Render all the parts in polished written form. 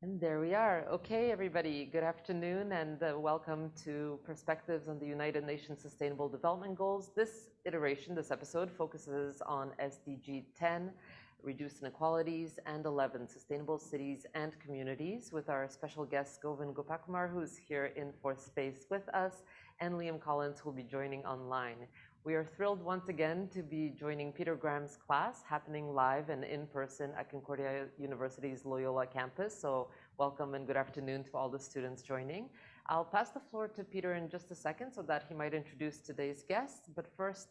And there we are. Okay, everybody, good afternoon and welcome to Perspectives on the United Nations Sustainable Development Goals. This iteration, this episode, focuses on SDG 10, Reduce Inequalities, and 11, Sustainable Cities and Communities, with our special guest, Govind Gopakumar, who's here in fourth space with us, and Liam Collins, who will be joining online. We are thrilled once again to be joining Peter Graham's class, happening live and in person at Concordia University's Loyola campus. So welcome and good afternoon to all the students joining. I'll pass the floor to Peter in just a second so that he might introduce today's guests. But first,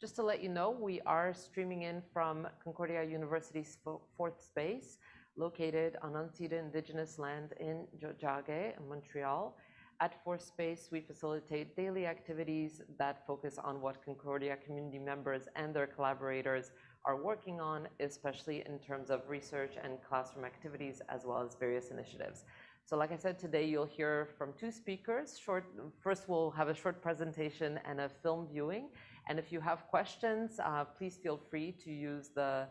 just to let you know, we are streaming in from Concordia University's fourth space, located on unceded Indigenous land in Tiohtià:ke, Montreal. At Fourth Space, we facilitate daily activities that focus on what Concordia community members and their collaborators are working on, especially in terms of research and classroom activities, as well as various initiatives. So like I said, today you'll hear from two speakers. First, we'll have a short presentation and a film viewing. And if you have questions, please feel free to use the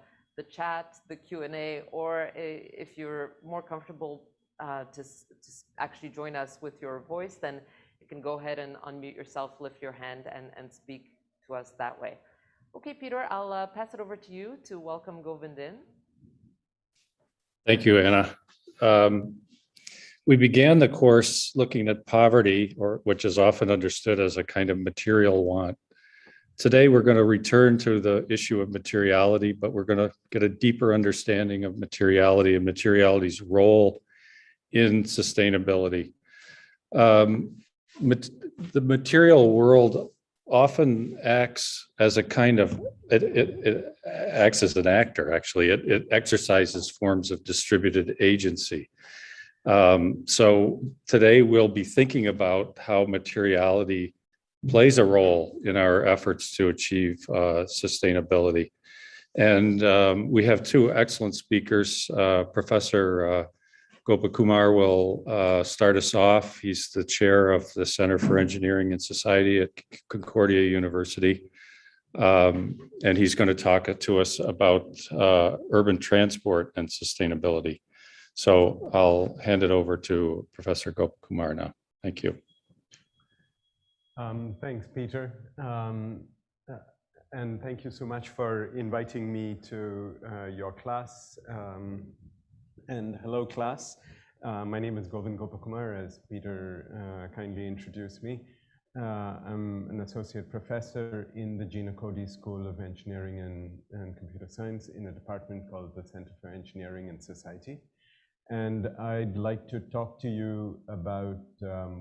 chat, the Q&A, or if you're more comfortable to actually join us with your voice, then you can go ahead and unmute yourself, lift your hand, and speak to us that way. Okay, Peter, I'll pass it over to you to welcome Govind in. Thank you, Anna. We began the course looking at poverty, which is often understood as a kind of material want. Today, we're going to return to the issue of materiality, but we're going to get a deeper understanding of materiality and materiality's role in sustainability. The material world often acts as a kind of, it acts as an actor, actually. It exercises forms of distributed agency. So today we'll be thinking about how materiality plays a role in our efforts to achieve sustainability. And we have two excellent speakers. Professor Gopakumar will start us off. He's the chair of the Center for Engineering and Society at Concordia University. And he's going to talk to us about urban transport and sustainability. So I'll hand it over to Professor Gopakumar now. Thank you. Thanks, Peter. And thank you so much for inviting me to your class. And hello, class. My name is Govind Gopakumar, as Peter kindly introduced me. I'm an associate professor in the Gina Cody School of Engineering and Computer Science in a department called the Center for Engineering and Society. And I'd like to talk to you about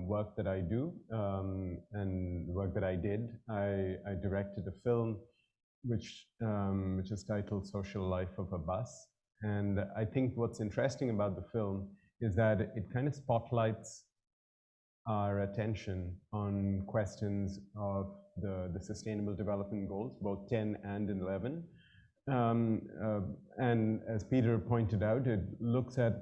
work that I do and work that I did. I directed a film which is titled Social Life of a Bus. And I think what's interesting about the film is that it kind of spotlights our attention on questions of the Sustainable Development Goals, both 10 and 11. And as Peter pointed out, it looks at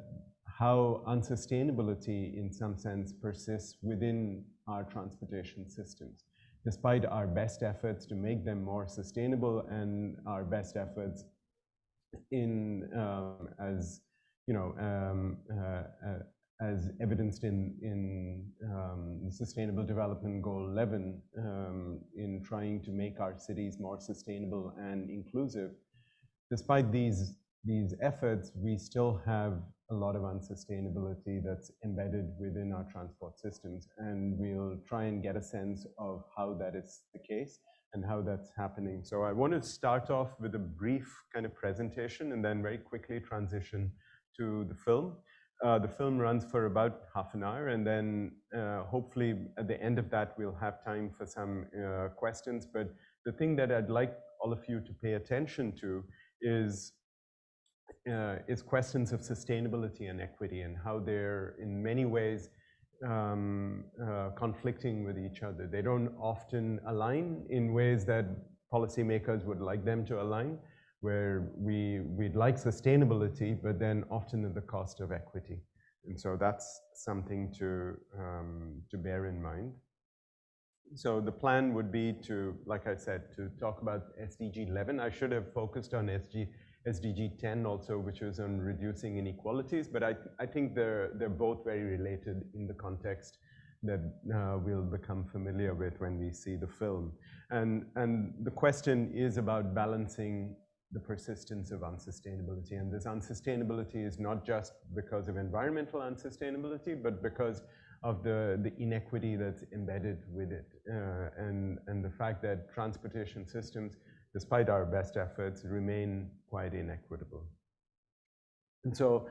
how unsustainability in some sense persists within our transportation systems, despite our best efforts to make them more sustainable and our best efforts in as evidenced in the Sustainable Development Goal 11 in trying to make our cities more sustainable and inclusive. Despite these efforts, we still have a lot of unsustainability that's embedded within our transport systems, and we'll try and get a sense of how that is the case and how that's happening. So I want to start off with a brief kind of presentation and then very quickly transition to the film. The film runs for about half an hour, and then hopefully at the end of that we'll have time for some questions. But the thing that I'd like all of you to pay attention to is questions of sustainability and equity and how they're in many ways conflicting with each other. They don't often align in ways that policymakers would like them to align, where we'd like sustainability, but then often at the cost of equity. And so that's something to bear in mind. So the plan would be to, like I said, to talk about SDG 11. I should have focused on SDG 10 also, which was on reducing inequalities, but I think they're both very related in the context that we'll become familiar with when we see the film. And the question is about balancing the persistence of unsustainability. And this unsustainability is not just because of environmental unsustainability, but because of the inequity that's embedded with it. And the fact that transportation systems, despite our best efforts, remain quite inequitable. And so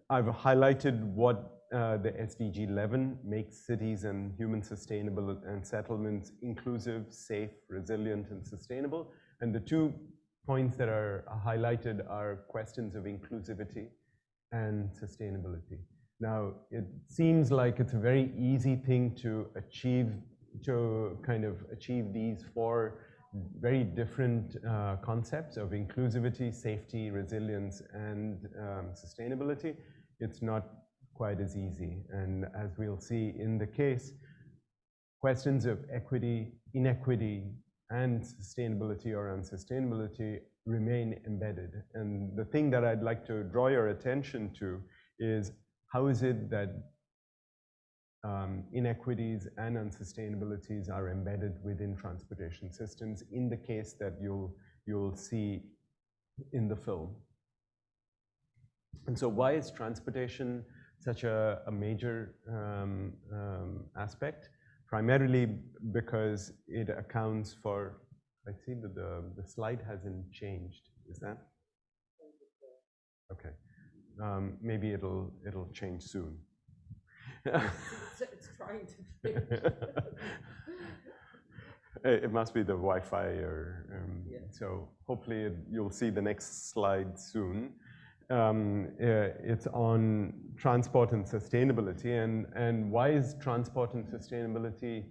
I've highlighted what the SDG 11 makes cities and human sustainable and settlements inclusive, safe, resilient, and sustainable. And the 2 points that are highlighted are questions of inclusivity and sustainability. Now, it seems like it's a very easy thing to achieve, to kind of achieve these 4 very different concepts of inclusivity, safety, resilience, and sustainability. It's not quite as easy. And as we'll see in the case, questions of equity, inequity, and sustainability or unsustainability remain embedded. And the thing that I'd like to draw your attention to is how is it that inequities and unsustainabilities are embedded within transportation systems in the case that you'll see in the film. And so why is transportation such a major aspect? Primarily because it accounts for, I see that the slide hasn't changed, is that? Okay, maybe it'll change soon. It's trying to change. It must be the Wi-Fi, or yeah. So hopefully you'll see the next slide soon. It's on transport and sustainability, and why is transport and sustainability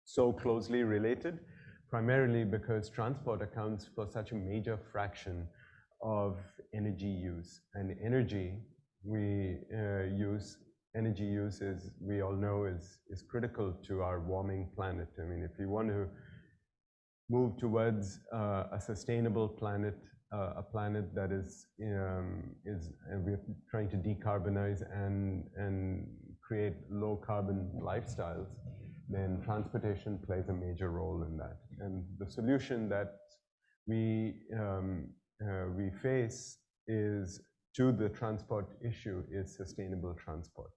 so closely related? Primarily because transport accounts for such a major fraction of energy use, and energy use, as we all know, is critical to our warming planet. I mean, if you want to move towards a sustainable planet, a planet that is we're trying to decarbonize and create low carbon lifestyles, then transportation plays a major role in that. And the solution that we face is to the transport issue is sustainable transport.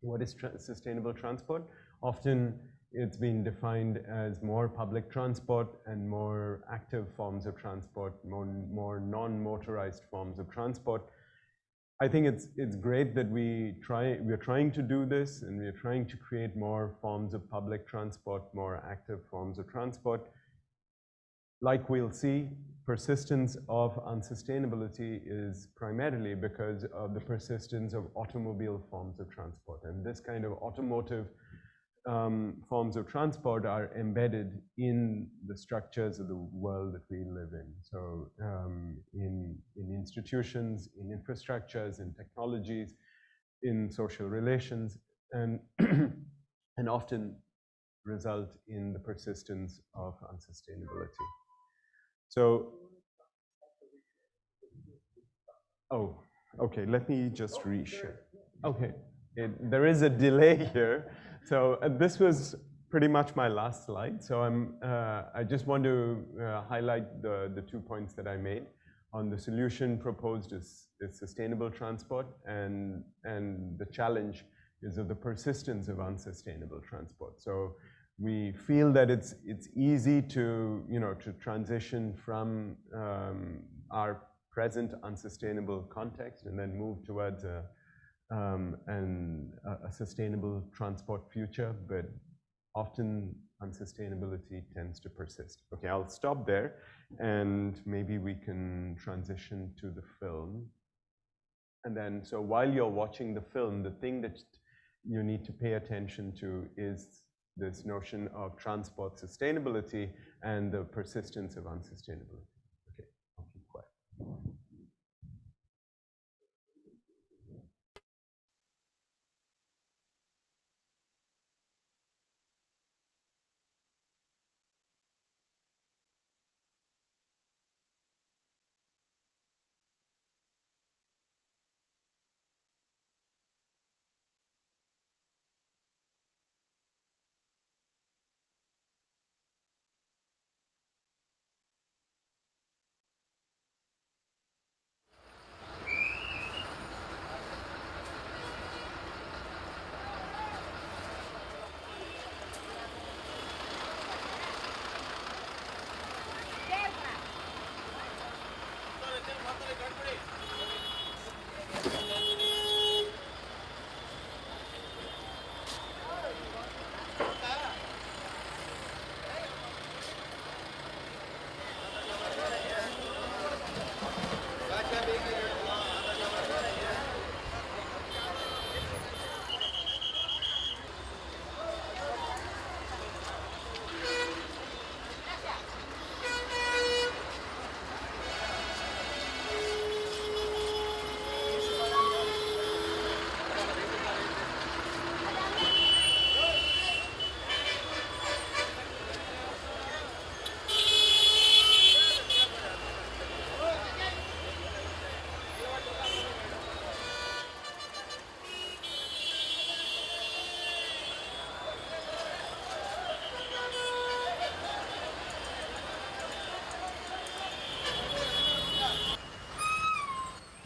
What is sustainable transport? Often it's been defined as more public transport and more active forms of transport, more non-motorized forms of transport. I think it's great that we're trying to do this, and we're trying to create more forms of public transport, more active forms of transport. Like we'll see, persistence of unsustainability is primarily because of the persistence of automobile forms of transport. And this kind of automotive forms of transport are embedded in the structures of the world that we live in. So in institutions, in infrastructures, in technologies, in social relations, and and often result in the persistence of unsustainability. So, oh, okay, let me just reshare. Okay, there is a delay here. So this was pretty much my last slide. So I just want to highlight the 2 points that I made on the solution proposed is sustainable transport, and the challenge is of the persistence of unsustainable transport. So we feel that it's easy to transition from our present unsustainable context and then move towards a sustainable transport future, but often unsustainability tends to persist. Okay, I'll stop there, and maybe we can transition to the film. And then, so while you're watching the film, the thing that you need to pay attention to is this notion of transport sustainability and the persistence of unsustainability. Okay, I'll keep quiet.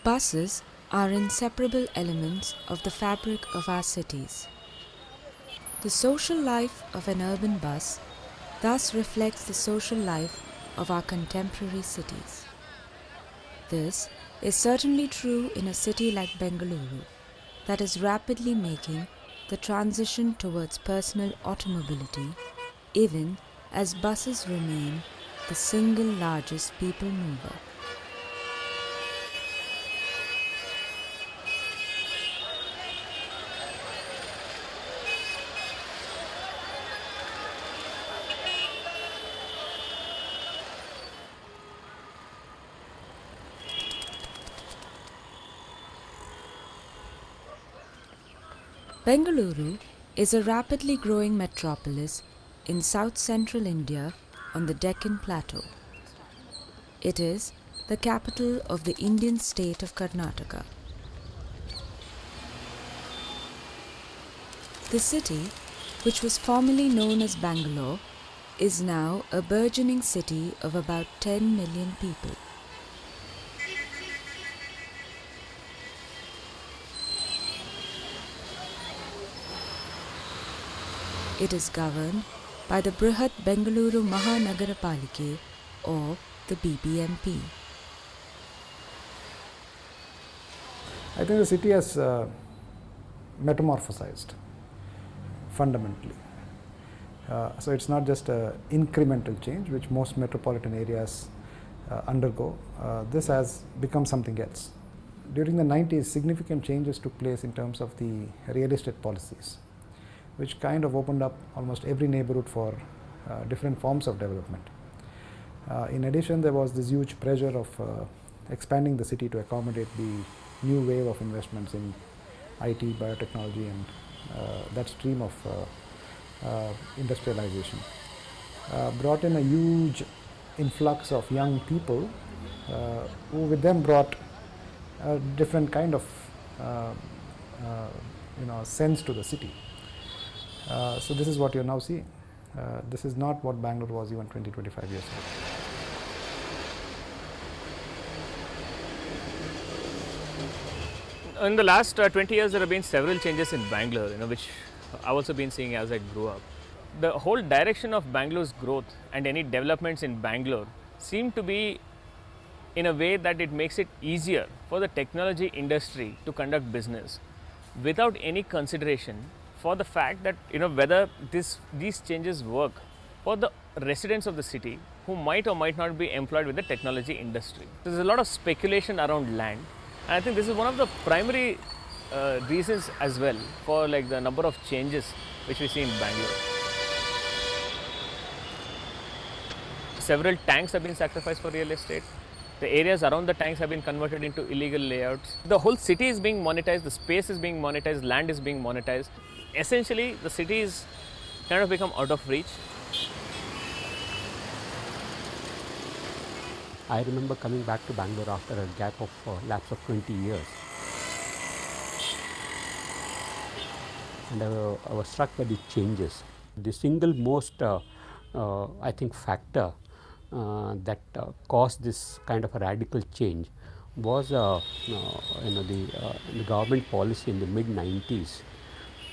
Buses are inseparable elements of the fabric of our cities. The social life of an urban bus thus reflects the social life of our contemporary cities. This is certainly true in a city like Bengaluru that is rapidly making the transition towards personal automobility, even as buses remain the single largest people mover. Bengaluru is a rapidly growing metropolis in south-central India on the Deccan Plateau. It is the capital of the Indian state of Karnataka. The city, which was formerly known as Bangalore, is now a burgeoning city of about 10 million people. It is governed by the Brihat Bengaluru Mahanagarapalikhe or the BBMP. I think the city has metamorphosized fundamentally. So it's not just an incremental change which most metropolitan areas undergo. This has become something else. During the 90s, significant changes took place in terms of the real estate policies, which kind of opened up almost every neighborhood for different forms of development. In addition, there was this huge pressure of expanding the city to accommodate the new wave of investments in IT, biotechnology, and that stream of industrialization. Brought in a huge influx of young people who with them brought a different kind of sense to the city. So this is what you're now seeing. This is not what Bangalore was even 20-25 years ago. In the last 20 years, there have been several changes in Bangalore, which I've also been seeing as I grew up. The whole direction of Bangalore's growth and any developments in Bangalore seem to be in a way that it makes it easier for the technology industry to conduct business without any consideration for the fact that whether these changes work for the residents of the city who might or might not be employed with the technology industry. There's a lot of speculation around land, and I think this is one of the primary reasons as well for the number of changes which we see in Bangalore. Several tanks have been sacrificed for real estate. The areas around the tanks have been converted into illegal layouts. The whole city is being monetized, the space is being monetized, land is being monetized. Essentially, the city is kind of become out of reach. I remember coming back to Bangalore after a gap of lapse of 20 years. And I was struck by the changes. The single most, I think, factor that caused this kind of a radical change was the government policy in the mid-90s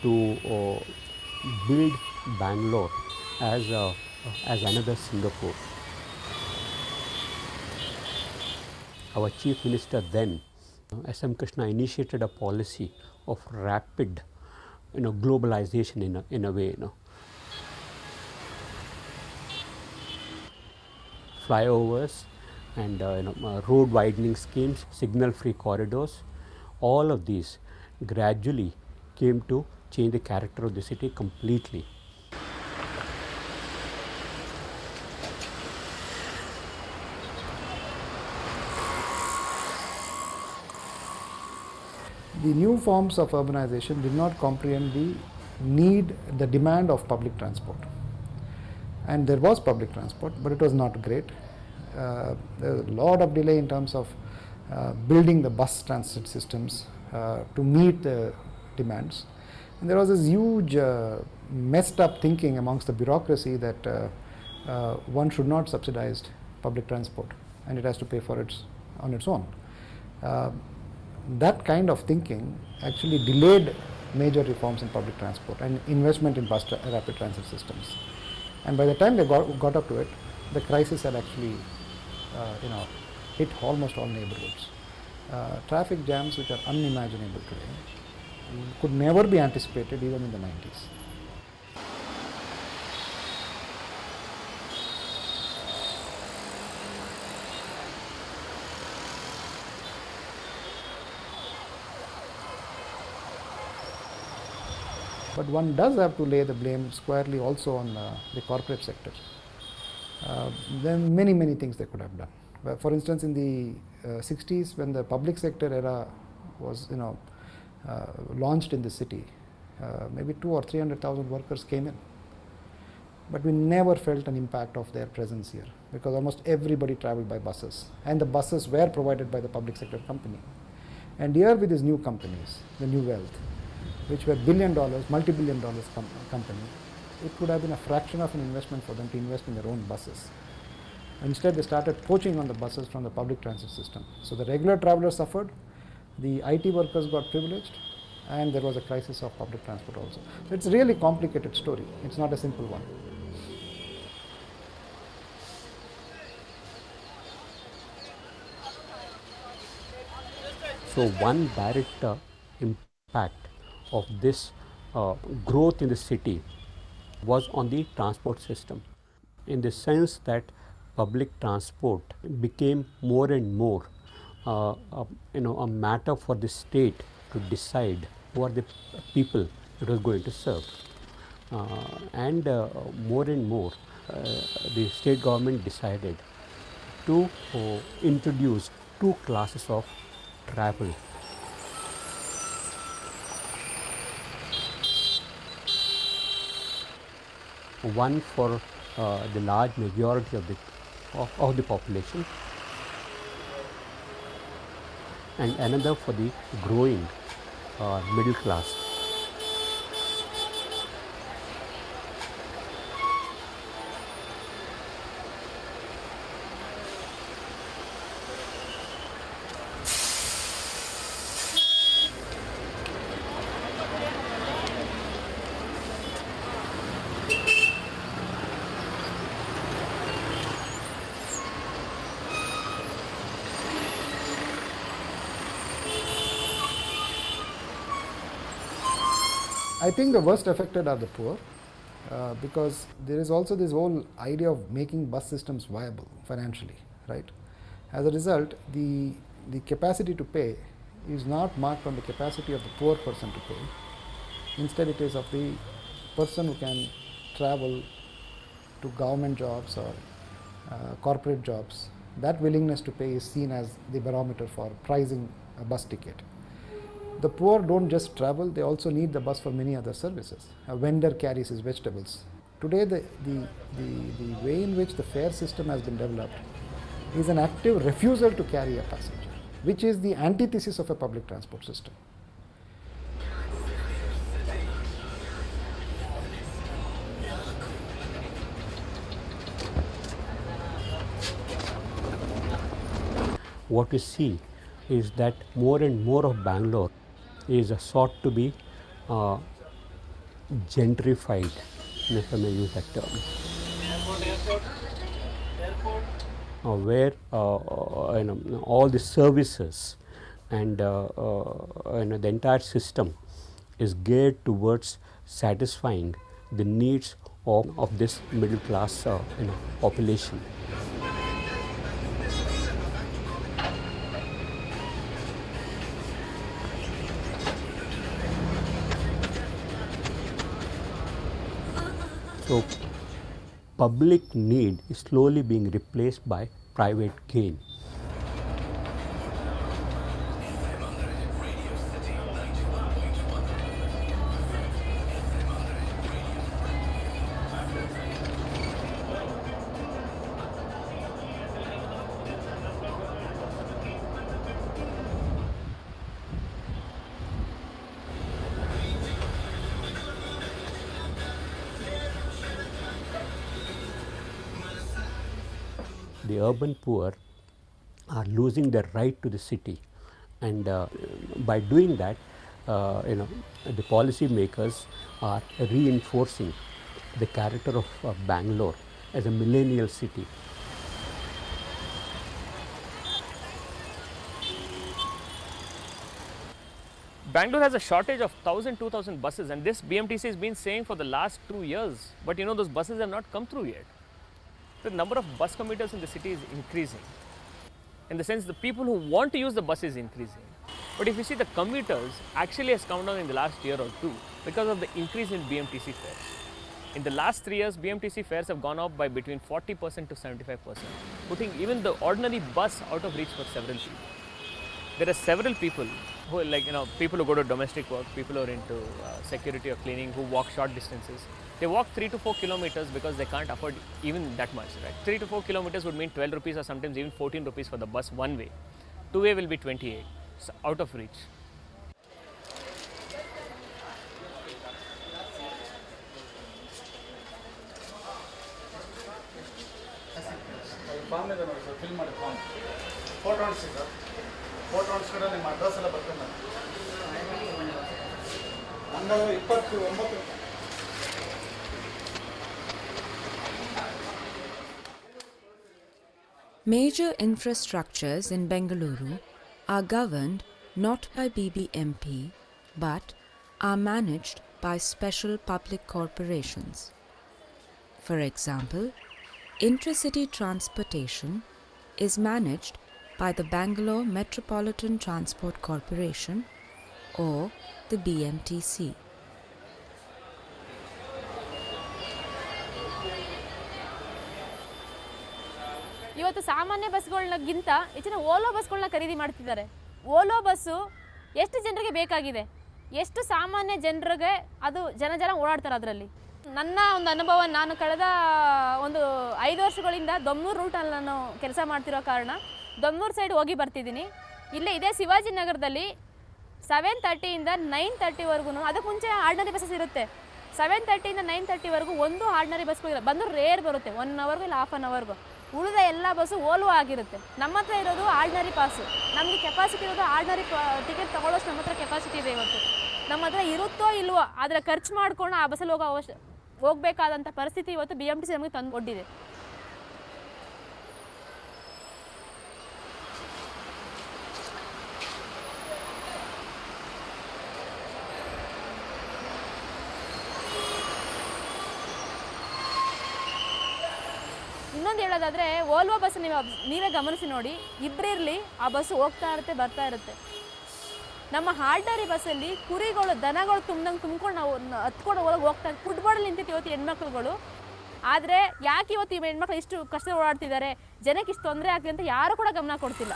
to build Bangalore as another Singapore. Our Chief Minister then, S.M. Krishna, initiated a policy of rapid, globalization in a way. Flyovers and road widening schemes, signal-free corridors, all of these gradually came to change the character of the city completely. The new forms of urbanization did not comprehend the demand of public transport. And there was public transport, but it was not great. There was a lot of delay in terms of building the bus transit systems to meet the demands. And there was this huge messed up thinking amongst the bureaucracy that one should not subsidize public transport and it has to pay for it on its own. that kind of thinking actually delayed major reforms in public transport and investment in rapid transit systems. And by the time they got up to it, the crisis had actually hit almost all neighborhoods. Traffic jams which are unimaginable today could never be anticipated even in the 90s. But one does have to lay the blame squarely also on the corporate sector. There are many things they could have done. For instance, in the 60s, when the public sector era was launched in the city, maybe 200,000 or 300,000 workers came in. But we never felt an impact of their presence here because almost everybody traveled by buses, and the buses were provided by the public sector company. And here with these new companies, the new wealth, which were multi-billion dollars company, it could have been a fraction of an investment for them to invest in their own buses. Instead, they started poaching on the buses from the public transit system. So the regular travelers suffered, the IT workers got privileged, and there was a crisis of public transport also. So it's a really complicated story. It's not a simple one. So one direct impact of this growth in the city was on the transport system, in the sense that public transport became more and more a matter for the state to decide who are the people it was going to serve. And more, the state government decided to introduce two classes of travel. One for the large majority of the population, and another for the growing middle class. I think the worst affected are the poor because there is also this whole idea of making bus systems viable financially, right? As a result, the capacity to pay is not marked on the capacity of the poor person to pay. Instead, it is of the person who can travel to government jobs or corporate jobs. That willingness to pay is seen as the barometer for pricing a bus ticket. The poor don't just travel, they also need the bus for many other services. A vendor carries his vegetables. Today, the way in which the fare system has been developed is an active refusal to carry a passenger, which is the antithesis of a public transport system. What we see is that more and more of Bangalore is sought to be gentrified, if I may use that term, where all the services and the entire system is geared towards satisfying the needs of this middle class population. So public need is slowly being replaced by private gain. The urban poor are losing their right to the city And by doing that, the policy makers are reinforcing the character of Bangalore as a millennial city. Bangalore has a shortage of 1,000-2,000 buses, and this BMTC has been saying for the last 2 years. But those buses have not come through yet. The number of bus commuters in the city is increasing. In the sense, the people who want to use the bus is increasing. But if you see, the commuters actually has come down in the last year or two because of the increase in BMTC fares. In the last 3 years, BMTC fares have gone up by between 40% to 75%, putting even the ordinary bus out of reach for several people. There are several people who, people who go to domestic work, people who are into security or cleaning, who walk short distances. They walk 3 to 4 kilometers because they can't afford even that much, right? 3 to 4 kilometers would mean 12 rupees or sometimes even 14 rupees for the bus one way. Two way will be 28, so out of reach. Major infrastructures in Bengaluru are governed not by BBMP but are managed by special public corporations. For example, intercity transportation is managed by the Bangalore Metropolitan Transport Corporation or the BMTC. ಇವತ್ತು ಸಾಮಾನ್ಯ ಬಸ್ಗಳನ್ನಗಿಂತ ಹೆಚ್ಚಿನ ಓಲೋ ಬಸ್ಗಳನ್ನ ಖರೀದಿ ಮಾಡ್ತಿದ್ದಾರೆ. Ola bus ಎಷ್ಟು ಜನರಿಗೆ ಬೇಕಾಗಿದೆ, ಎಷ್ಟು ಸಾಮಾನ್ಯ ಜನರಿಗೆ ಅದು ಜನ ಓಡಾಡ್ತಾರೆ ಅದರಲ್ಲಿ. ನನ್ನ ಒಂದು ಅನುಭವ, ನಾನು ಕಳೆದ ಒಂದು 5 ವರ್ಷಗಳಿಂದ ದೊಮ್ಮೂರು ರೂಟಲ್ಲಿ ನಾನು ಕೆಲಸ ಮಾಡ್ತಿರೋ ಕಾರಣ ದೊಮ್ಮೂರು ಸೈಡ್ ಹೋಗಿ ಬರ್ತಿದ್ದೀನಿ. ಇಲ್ಲೇ ಇದೇ ಶಿವಾಜಿನಗರದಲ್ಲಿ 7:30 ಇಂದ 9:30ವರೆಗೂ, ಅದಕ್ಕೆ ಮುಂಚೆ ಆರ್ಡಿನರಿ ಬಸ್ಸಸ್ ಇರುತ್ತೆ. 7:30 ಇಂದ 9:30ವರೆಗೂ ಒಂದು ಆರ್ಡಿನರಿ ಬಸ್ಗಳಿಲ್ಲ, ಬಂದು ರೇರ್ ಬರುತ್ತೆ 1 ಅವರ್ಗೂ ಇಲ್ಲ ಹಾಫ್ ಆನ್ ಅವರ್ಗೂ. ಉಳಿದ ಎಲ್ಲ ಬಸ್ಸು ಓಲ್ವೋ ಆಗಿರುತ್ತೆ. ನಮ್ಮ ಹತ್ರ ಇರೋದು ಆರ್ಡಿನರಿ ಪಾಸು. ನಮಗೆ ಕೆಪಾಸಿಟಿ ಇರೋದು ಆರ್ಡಿನರಿ ಟಿಕೆಟ್ ತೊಗೊಳ್ಳೋಷ್ಟು ನಮ್ಮ ಹತ್ರ ಕೆಪಾಸಿಟಿ ಇದೆ. ಇವತ್ತು ನಮ್ಮ ಹತ್ರ ಇರುತ್ತೋ ಇಲ್ವೋ, ಆದರೆ ಖರ್ಚು ಮಾಡ್ಕೊಂಡು ಆ ಬಸ್ಸಲ್ಲಿ ಹೋಗಬೇಕಾದಂಥ ಪರಿಸ್ಥಿತಿ ಇವತ್ತು BMTC ನಮಗೆ ತಂದು ಕೊಟ್ಟಿದೆ. ಇನ್ನೊಂದು ಹೇಳೋದಾದರೆ, ಓಲ್ವೋ ಬಸ್ ನೀವೇ ಗಮನಿಸಿ ನೋಡಿ, ಇಬ್ಬರಿರಲಿ ಆ ಬಸ್ಸು ಹೋಗ್ತಾ ಇರುತ್ತೆ ಬರ್ತಾ ಇರುತ್ತೆ. ನಮ್ಮ ಆರ್ಡಿನರಿ ಬಸ್ಸಲ್ಲಿ ಕುರಿಗಳು ದನಗಳು ತುಂಬ್ಕೊಂಡು ನಾವು ಹತ್ಕೊಂಡು ಹೋಗ್ತಾ ಫುಟ್ಬಾಲಲ್ಲಿ ನಿಂತಿತ್ತು ಇವತ್ತು ಹೆಣ್ಮಕ್ಳುಗಳು. ಆದರೆ ಯಾಕೆ ಇವತ್ತು ಈ ಹೆಣ್ಮಕ್ಳು ಇಷ್ಟು ಕಷ್ಟ ಓಡಾಡ್ತಿದ್ದಾರೆ, ಜನಕ್ಕೆ ಇಷ್ಟು ತೊಂದರೆ ಆಗ್ತಿದೆ ಅಂತ ಯಾರು ಕೂಡ ಗಮನ ಕೊಡ್ತಿಲ್ಲ.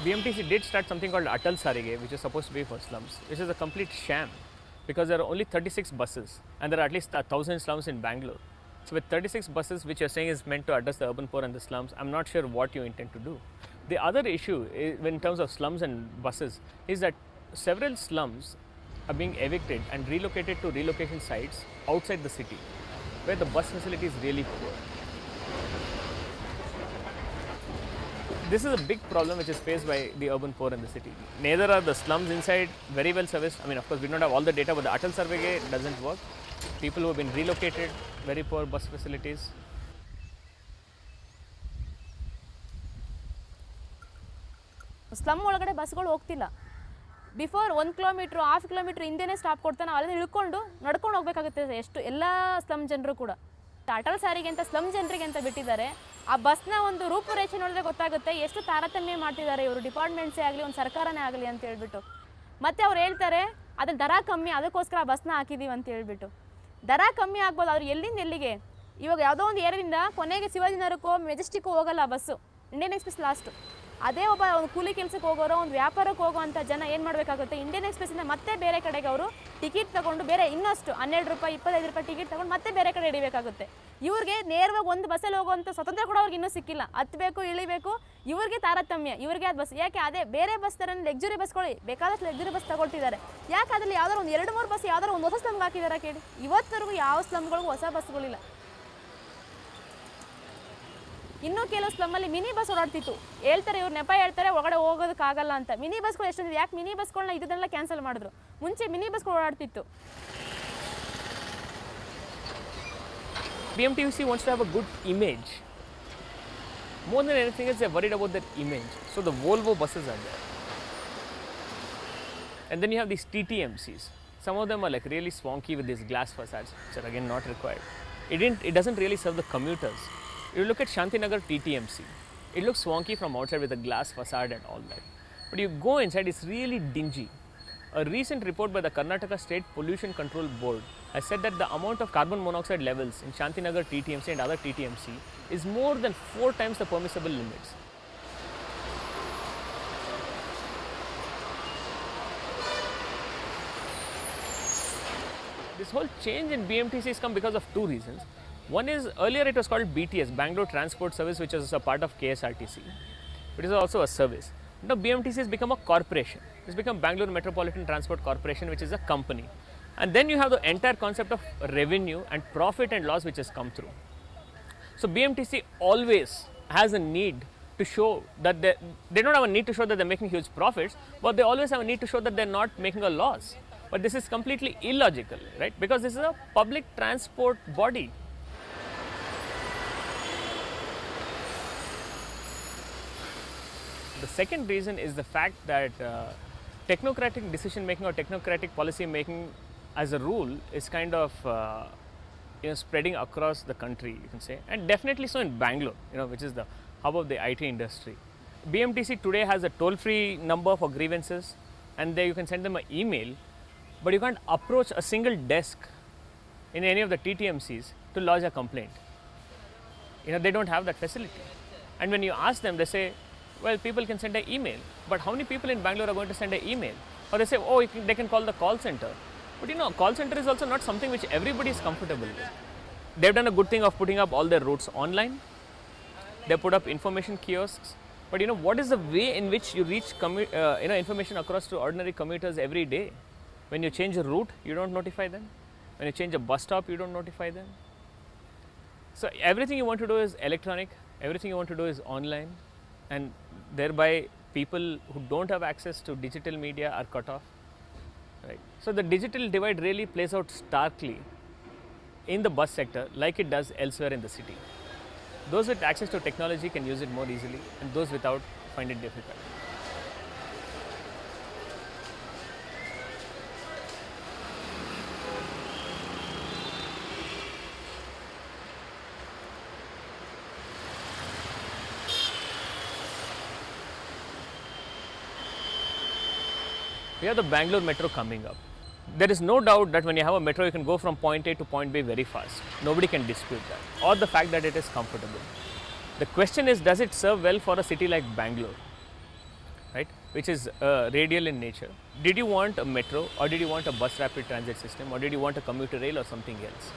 BMTC did start something called Atal Sarige, which is supposed to be for slums, which is a complete sham because there are only 36 buses and there are at least 1,000 slums in Bangalore. So with 36 buses, which you're saying is meant to address the urban poor and the slums, I'm not sure what you intend to do. The other issue in terms of slums and buses is that several slums are being evicted and relocated to relocation sites outside the city where the bus facility is really poor. This is a big problem which is faced by the urban poor in the city. Neither are the slums inside very well serviced. I mean, of course, we don't have all the data, but the Atal Survey doesn't work. People who have been relocated, very poor bus facilities. Slum ಒಳಗಡೆ ಬಸ್ಗಳು ಹೋಗ್ತಿಲ್ಲ. Before 1 kilometre 1/2 kilometre ಹಿಂದೆನೇ stop ಕೊಡ್ತಾನೆ, ಅಲ್ಲಿಂದ ಇಳ್ಕೊಂಡು ನಡ್ಕೊಂಡು ಹೋಗಬೇಕಾಗುತ್ತೆ ಎಷ್ಟು ಎಲ್ಲ ಸ್ಲಮ್ ಜನರು ಕೂಡ. ಅಟಲ್ ಸಾರಿಗೆ ಅಂತ ಸ್ಲಮ್ ಜನರಿಗೆ ಅಂತ ಬಿಟ್ಟಿದ್ದಾರೆ. ಆ ಬಸ್ನ ಒಂದು ರೂಪುರೇಷೆ ನೋಡಿದ್ರೆ ಗೊತ್ತಾಗುತ್ತೆ ಎಷ್ಟು ತಾರತಮ್ಯ ಮಾಡ್ತಿದ್ದಾರೆ ಇವರು, ಡಿಪಾರ್ಟ್ಮೆಂಟ್ಸೇ ಆಗಲಿ ಒಂದು ಸರ್ಕಾರನೇ ಆಗಲಿ ಅಂತ ಹೇಳ್ಬಿಟ್ಟು. ಮತ್ತು ಅವ್ರು ಹೇಳ್ತಾರೆ ಅದ್ರ ದರ ಕಮ್ಮಿ, ಅದಕ್ಕೋಸ್ಕರ ಆ ಬಸ್ನ ಹಾಕಿದ್ದೀವಿ ಅಂತ ಹೇಳ್ಬಿಟ್ಟು. ದರ ಕಮ್ಮಿ ಆಗ್ಬೋದು, ಅವ್ರು ಎಲ್ಲಿಂದ ಎಲ್ಲಿಗೆ. ಇವಾಗ ಯಾವುದೋ ಒಂದು ಏರಿಯಾದಿಂದ ಕೊನೆಗೆ ಶಿವಾಜಿನಗರಕ್ಕೋ ಮೆಜೆಸ್ಟಿಕ್ಕೋ ಹೋಗಲ್ಲ ಆ ಬಸ್ಸು, ಇಂಡಿಯನ್ ಎಕ್ಸ್ಪ್ರೆಸ್ ಲಾಸ್ಟು. ಅದೇ ಒಬ್ಬ ಒಂದು ಕೂಲಿ ಕೆಲಸಕ್ಕೆ ಹೋಗೋರು, ಒಂದು ವ್ಯಾಪಾರಕ್ಕೆ ಹೋಗುವಂಥ ಜನ ಏನು ಮಾಡಬೇಕಾಗುತ್ತೆ, ಇಂಡಿಯನ್ ಎಕ್ಸ್ಪ್ರೆಸ್ಸಿಂದ ಮತ್ತೆ ಬೇರೆ ಕಡೆಗೆ ಅವರು ಟಿಕೆಟ್ ತೊಗೊಂಡು ಬೇರೆ ಇನ್ನಷ್ಟು 12 ರೂಪಾಯಿ 25 ರೂಪಾಯಿ ಟಿಕೆಟ್ ತೊಗೊಂಡು ಮತ್ತೆ ಬೇರೆ ಕಡೆ ಹಿಡಿಬೇಕಾಗುತ್ತೆ. ಇವ್ರಿಗೆ ನೇರವಾಗಿ ಒಂದು ಬಸ್ಸಲ್ಲಿ ಹೋಗುವಂಥ ಸ್ವತಂತ್ರ ಕೂಡ ಅವ್ರಿಗೆ ಇನ್ನೂ ಸಿಕ್ಕಿಲ್ಲ. ಹತ್ತಬೇಕು, ಇಳಿಬೇಕು, ಇವ್ರಿಗೆ ತಾರತಮ್ಯ, ಇವ್ರಿಗೆ ಅದು ಬಸ್. ಯಾಕೆ ಅದೇ ಬೇರೆ ಬಸ್ ಥರ ಲಕ್ಸುರಿ ಬಸ್ಗಳು ಬೇಕಾದಷ್ಟು ಲಕ್ಸುರಿ ಬಸ್ ತಗೊಳ್ತಿದ್ದಾರೆ. ಯಾಕೆ ಅದರಲ್ಲಿ ಯಾವ್ದಾರು ಒಂದು 2-3 ಬಸ್ ಯಾವ್ದಾರು ಒಂದು ಹೊಸ ಸ್ಲಮ್ಗೆ ಹಾಕಿದ್ದಾರೆ ಕೇಳಿ. ಇವತ್ತರೆಗೂ ಯಾವ ಸ್ಲಮ್ಗಳಿಗೂ ಹೊಸ ಬಸ್ಗಳಿಲ್ಲ. ಇನ್ನೂ ಕೆಲವು ಸ್ಲಮ್ಮಲ್ಲಿ ಮಿನಿ ಬಸ್ ಓಡಾಡ್ತಿತ್ತು. ಹೇಳ್ತಾರೆ ಇವ್ರು ನೆಪ ಹೇಳ್ತಾರೆ ಒಳಗಡೆ ಹೋಗೋದಕ್ಕಾಗಲ್ಲ ಅಂತ. ಮಿನಿ ಬಸ್ಗಳು ಎಷ್ಟೊಂದಿದೆ, ಯಾಕೆ ಮಿನಿ ಬಸ್ಗಳನ್ನ ಇದನ್ನೆಲ್ಲ ಕ್ಯಾನ್ಸಲ್ ಮಾಡಿದ್ರು? ಮುಂಚೆ ಮಿನಿ ಬಸ್ಗಳು ಓಡಾಡ್ತಿತ್ತು. BMTC wants to have a good image. More than anything else, they're worried about that image. So the Volvo buses are there. And then you have these TTMCs. Some of them are like really swanky with these glass facades, which are again not required. It doesn't really serve the commuters. You look at Shantinagar TTMC. It looks swanky from outside with a glass facade and all that. But you go inside, it's really dingy. A recent report by the Karnataka State Pollution Control Board has said that the amount of carbon monoxide levels in Shantinagar TTMC and other TTMC is more than 4 times the permissible limits. This whole change in BMTC has come because of 2 reasons. One is, earlier it was called BTS, Bangalore Transport Service, which is a part of KSRTC. It is also a service. Now BMTC has become a corporation. It's become Bangalore Metropolitan Transport Corporation, which is a company. And then you have the entire concept of revenue and profit and loss which has come through. So BMTC always has a need to show that they don't have a need to show that they're making huge profits, but they always have a need to show that they're not making a loss. But this is completely illogical, right? Because this is a public transport body. The second reason is the fact that technocratic decision making or technocratic policy making as a rule is kind of spreading across the country, you can say, and definitely so in Bangalore, which is the hub of the IT industry. BMTC today has a toll-free number for grievances, and there you can send them an email, but you can't approach a single desk in any of the TTMCs to lodge a complaint. They don't have that facility. And when you ask them, they say, well, people can send an email, but how many people in Bangalore are going to send an email? Or they say, oh, they can call the call center. But call center is also not something which everybody is comfortable with. They've done a good thing of putting up all their routes online. They put up information kiosks. But what is the way in which you reach information across to ordinary commuters every day? When you change a route, you don't notify them. When you change a bus stop, you don't notify them. So everything you want to do is electronic. Everything you want to do is online. And thereby people who don't have access to digital media are cut off, right? So the digital divide really plays out starkly in the bus sector like it does elsewhere in the city. Those with access to technology can use it more easily, and those without find it difficult. We have the Bangalore Metro coming up. There is no doubt that when you have a metro, you can go from point A to point B very fast. Nobody can dispute that, or the fact that it is comfortable. The question is, does it serve well for a city like Bangalore, right, which is radial in nature? Did you want a metro, or did you want a bus rapid transit system, or did you want a commuter rail or something else?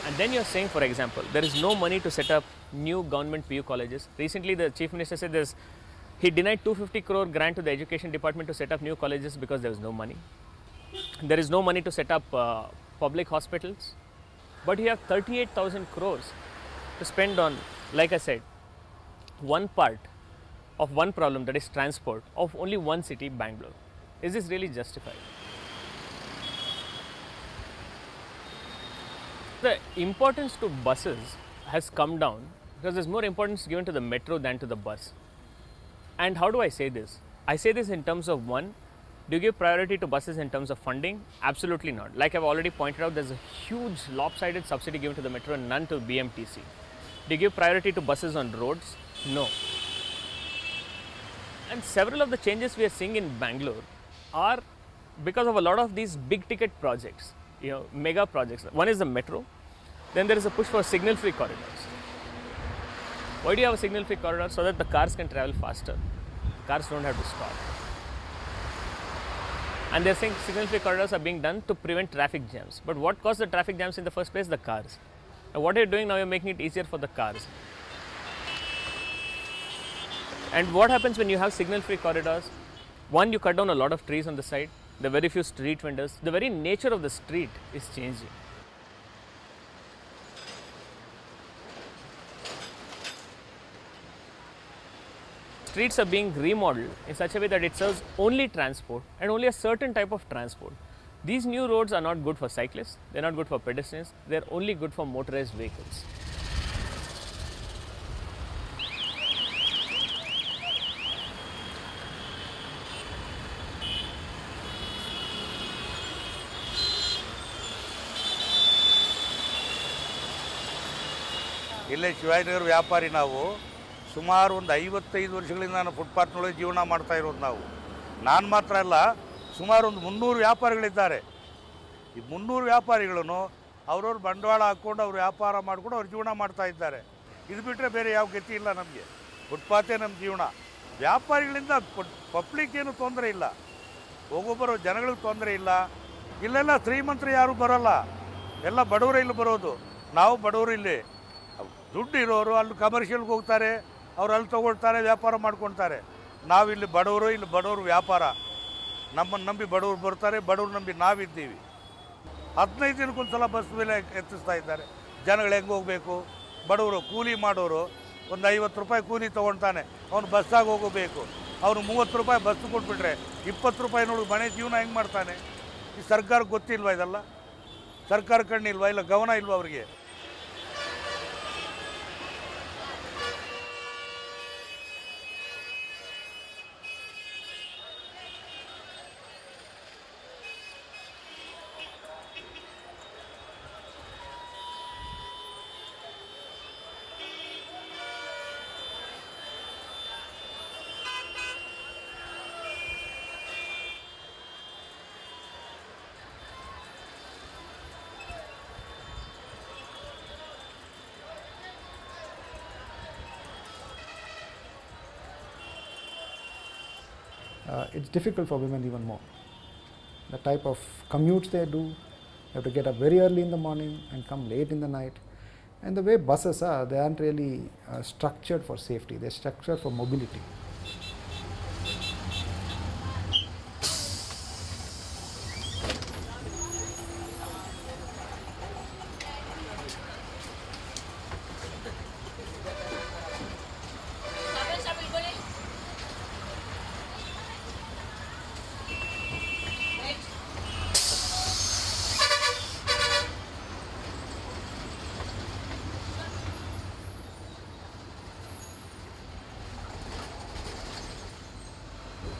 And then you're saying, for example, there is no money to set up new government PU colleges. Recently, the Chief Minister said he denied 250 crore grant to the Education Department to set up new colleges because there was no money. There is no money to set up public hospitals, but you have 38,000 crores to spend on, like I said, one part of one problem, that is transport, of only one city, Bangalore. Is this really justified? The importance to buses has come down because there's more importance given to the metro than to the bus. And how do I say this? I say this in terms of, one, do you give priority to buses in terms of funding? Absolutely not. Like I've already pointed out, there's a huge lopsided subsidy given to the metro and none to BMTC. Do you give priority to buses on roads? No. And several of the changes we are seeing in Bangalore are because of a lot of these big ticket projects, mega projects. One is the metro, then there is a push for signal free corridors. Why do you have a signal-free corridor? So that the cars can travel faster. Cars don't have to stop. And they're saying signal-free corridors are being done to prevent traffic jams. But what caused the traffic jams in the first place? The cars. And what you're doing now, you're making it easier for the cars. And what happens when you have signal-free corridors? One, you cut down a lot of trees on the side. There are very few street vendors. The very nature of the street is changing. Streets are being remodeled in such a way that it serves only transport and only a certain type of transport. These new roads are not good for cyclists, they're not good for pedestrians, they're only good for motorized vehicles. ಇಲ್ಲೇ ಶಿವಾಜಿನಗರ ವ್ಯಾಪಾರಿ ನಾವು ಸುಮಾರು ಒಂದು 55 ವರ್ಷಗಳಿಂದ ನಾನು ಫುಟ್ಪಾತ್ನೊಳಗೆ ಜೀವನ ಮಾಡ್ತಾ ಇರೋದು ನಾವು. ನಾನು ಮಾತ್ರ ಅಲ್ಲ, ಸುಮಾರು ಒಂದು 300 ವ್ಯಾಪಾರಿಗಳಿದ್ದಾರೆ. ಈ 300 ವ್ಯಾಪಾರಿಗಳನ್ನು ಅವ್ರವ್ರ ಬಂಡವಾಳ ಹಾಕ್ಕೊಂಡು ಅವ್ರು ವ್ಯಾಪಾರ ಮಾಡಿಕೊಂಡು ಅವ್ರು ಜೀವನ ಮಾಡ್ತಾ ಇದ್ದಾರೆ. ಇದು ಬಿಟ್ಟರೆ ಬೇರೆ ಯಾವ ಗತಿ ಇಲ್ಲ ನಮಗೆ. ಫುಟ್ಪಾತೇ ನಮ್ಮ ಜೀವನ. ವ್ಯಾಪಾರಿಗಳಿಂದ ಪಬ್ಲಿಕ್ ಏನು ತೊಂದರೆ ಇಲ್ಲ, ಹೋಗೋಬರೋ ಜನಗಳಿಗೆ ತೊಂದರೆ ಇಲ್ಲ. ಇಲ್ಲೆಲ್ಲ ಶ್ರೀಮಂತರು ಯಾರೂ ಬರೋಲ್ಲ, ಎಲ್ಲ ಬಡವರು ಇಲ್ಲಿ ಬರೋದು. ನಾವು ಬಡವರು ಇಲ್ಲಿ. ದುಡ್ಡು ಇರೋರು ಅಲ್ಲಿ ಕಮರ್ಷಿಯಲ್ಗೆ ಹೋಗ್ತಾರೆ, ಅವ್ರು ಅಲ್ಲಿ ತೊಗೊಳ್ತಾರೆ, ವ್ಯಾಪಾರ ಮಾಡ್ಕೊಳ್ತಾರೆ. ನಾವಿಲ್ಲಿ ಬಡವರು, ಇಲ್ಲಿ ಬಡವರು ವ್ಯಾಪಾರ. ನಮ್ಮನ್ನು ನಂಬಿ ಬಡವರು ಬರ್ತಾರೆ, ಬಡವರು ನಂಬಿ ನಾವಿದ್ದೀವಿ. 15 ದಿನಕ್ಕೊಂದು ಸಲ ಬಸ್ ಮೇಲೆ ಎತ್ತಿಸ್ತಾ ಇದ್ದಾರೆ. ಜನಗಳು ಹೆಂಗೆ ಹೋಗಬೇಕು? ಬಡವರು ಕೂಲಿ ಮಾಡೋರು ಒಂದು 50 ರೂಪಾಯಿ ಕೂಲಿ ತೊಗೊಳ್ತಾನೆ, ಅವನು ಬಸ್ಸಾಗಿ ಹೋಗಬೇಕು. ಅವನು 30 ರೂಪಾಯಿ ಬಸ್ ಕೊಟ್ಬಿಟ್ರೆ 20 ರೂಪಾಯಿ ನೋಡಿ ಮನೆ ಜೀವನ ಹೆಂಗೆ ಮಾಡ್ತಾನೆ? ಈ ಸರ್ಕಾರಕ್ಕೆ ಗೊತ್ತಿಲ್ವಾ ಇದೆಲ್ಲ? ಸರ್ಕಾರ ಕಣ್ಣಿಲ್ವಾ? ಇಲ್ಲ ಗಮನ ಇಲ್ವಾ ಅವ್ರಿಗೆ? It's difficult for women even more. The type of commutes they do, they have to get up very early in the morning and come late in the night. And the way buses are, they aren't really structured for safety, they're structured for mobility.